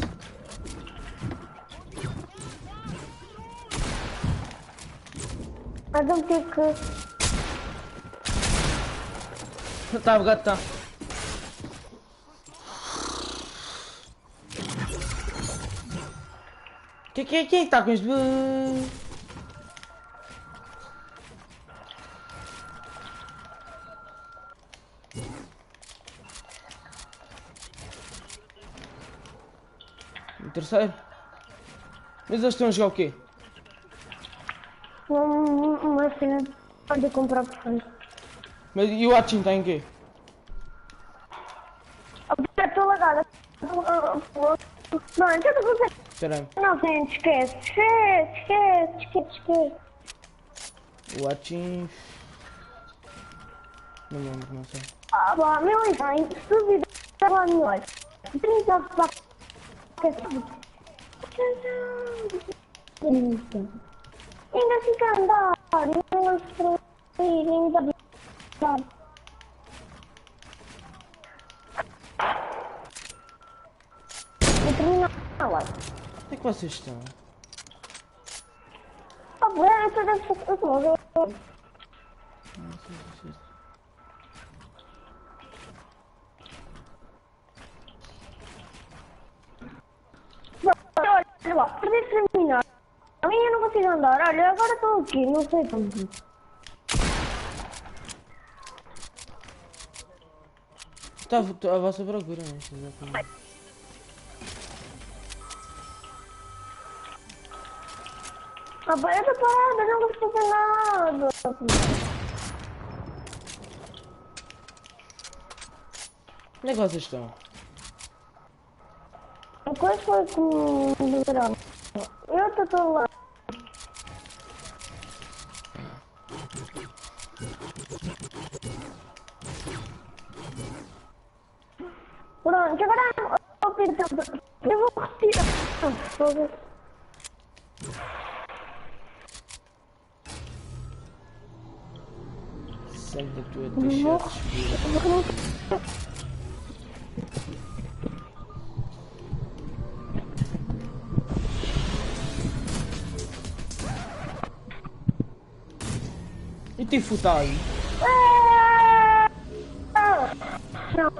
Mas vamos ter que... Tá, o gato tá. Quem tá com este... O terceiro? Mas eles estão a jogar o quê? Uma cena de comprar por fora. Mas e o Atchin está em quê? Estou lagada. Não, então não consegue. Espera aí. Não, gente, esquece. O Atchin... Não lembro, não sei. Ah, pá, meu irmão, estúpido. Lá no olho. 30 para... Ainda fica a andar. Não destruir, ainda ficar. E terminar lá. Onde é que vocês estão? Olha lá, perdi de terminar. A minha não consigo andar. Olha, agora estou aqui, não sei como. Está a vossa procura, não é? Ah, pá, eu estou parada, não consigo fazer nada. Onde é que vocês estão? A coisa foi com o verão. Eu estou lá. Pronto, agora eu vou retirar. Sai da tua t-shirt. E Tifo tá aí? Não.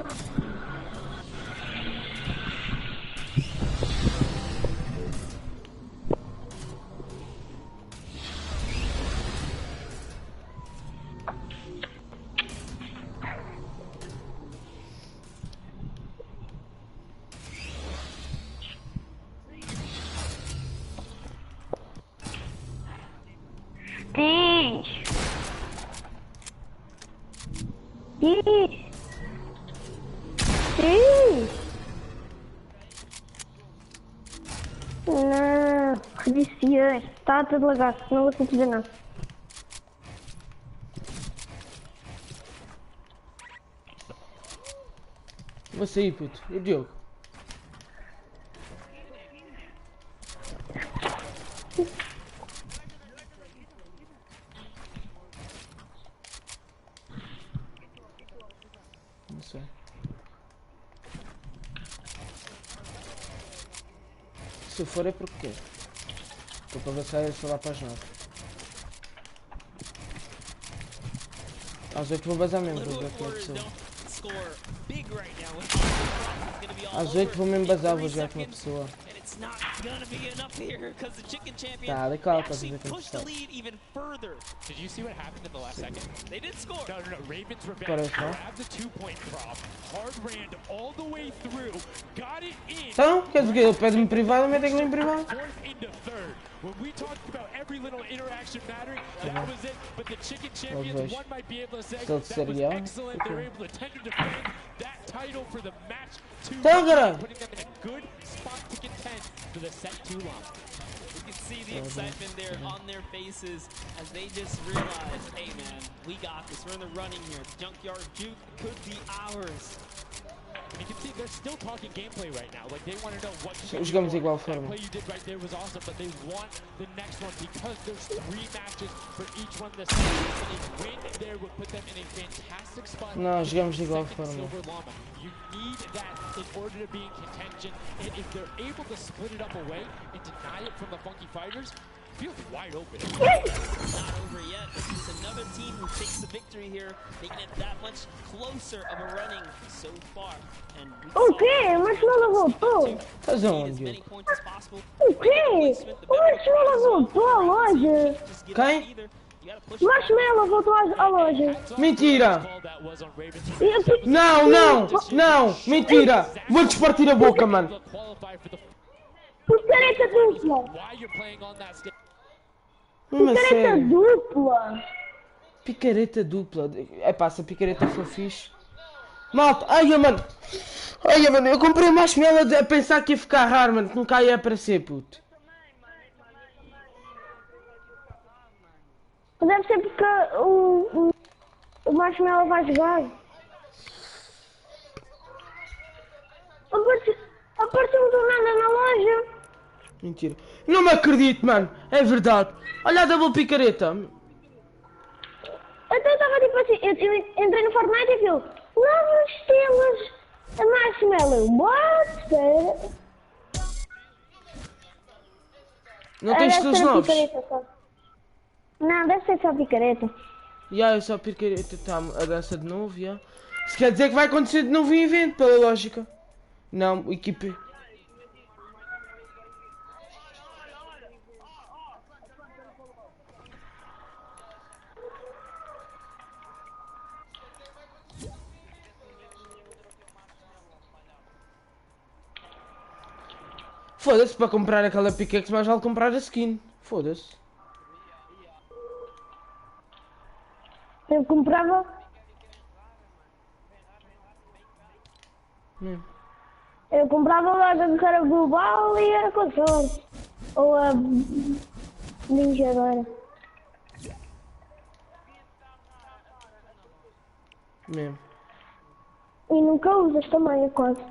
Não, rediciei. Está tudo lagado, não vou fazer nada. Vou sair, puto. E o Diogo? Não sei. Se for é porque estou para ver se é só lá para as 9. Às 8 vou bazar mesmo, vou ver como é que sou. Às 8 vou mesmo bazar, vou jogar com uma pessoa. Tá, legal, estás a ver como está. Did you see what happened in the last second? They did score. No, Ravens Parece, revenge grabbed the 2-point prop, hard ran all the way through, got it in. Então, quer dizer que ele pede-me privado, mas tem que me privado. Fourth into third. When we talked about every little interaction mattering, that was it. But the chicken champions, one might be able to say that was excellent. They were able to tender defend that title for the match 2, putting them in a good spot to contend for the set 2 long. You can see the excitement there on their faces as they just realize, hey man, we got this. We're in the running here. Junkyard Juke could be ours. You can see they're still talking gameplay right now. Like they want to know what jogamos de igual forma. play you did right there was awesome, but they want the next one because there's 3 matches for each one this season. And a win there would put them in a fantastic spot. Não, jogamos de igual forma. You need that in order to be in contention, and if they're able to split it up away and deny it from the Funky Fighters, feels wide open. Not over yet. It's another team who takes the victory here, making it that much closer of a running so far. And o quê? O Marshmallow voltou? Faz aonde? O quê? O Marshmallow voltou à loja? Quem? O Marshmallow voltou à loja. Mentira! Não, não, não, mentira! Vou despartir a boca, mano. Picareta dupla. Picareta dupla. Picareta dupla. É pá, se a picareta for fixe. Malta, ai mano. Ai mano, eu comprei marshmallow a pensar que ia ficar raro, mano. Que nunca ia aparecer, puto. Deve ser porque o marshmallow vai jogar. Apareceu do nada na loja. Mentira. Não me acredito, mano. É verdade. Olha a double picareta. Eu estava tipo assim, eu entrei no Fortnite e viu 9 estrelas a marshmallow. What? Não tens estilos novos? Não, deve ser só picareta. É só picareta, tá a dança de novo, Isso quer dizer que vai acontecer de novo um evento, pela lógica. Não, equipe. Foda-se, para comprar aquela pickaxe mais vale comprar a skin. Foda-se. Eu comprava. Eu comprava logo a guerra global e era com sorte. Ou a ninja agora. Mesmo. E nunca usas também, é quase.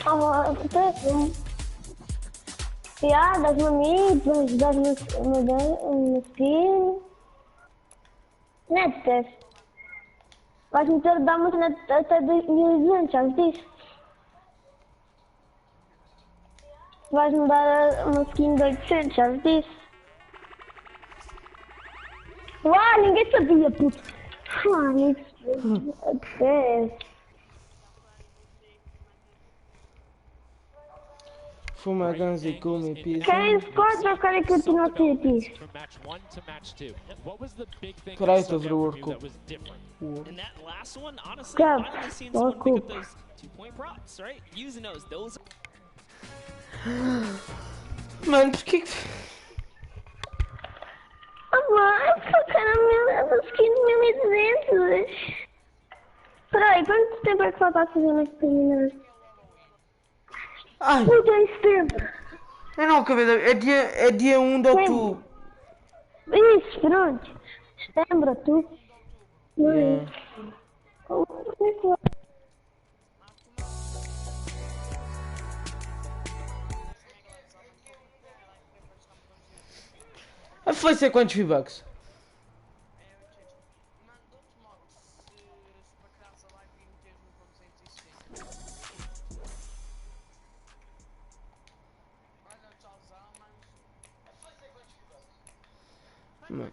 Acontece. Das manitas, no skin. Net test. Vais-me ter de dar uma cena até 1200, já disse. Vais-me dar uma skin de 800, já disse. Ninguém sabia, puto. Acontece. Fuma, dança e come pizza. Quem escolhe a cara que eu tenho aqui? Peraí, estou a ver o workup. And that last one, honestly, finally seeing someone pick up those 2-point props, right? Using those. Mano, porquê que... Só quero a skin de 1200. Peraí, quanto tempo é que falta a fazer neste terminar? Muito esse tempo. Eu não acabei de... É dia 1 de outubro. Isso, pronto. Setembro, tu. Foi ser quantos V-Bucks? Mano.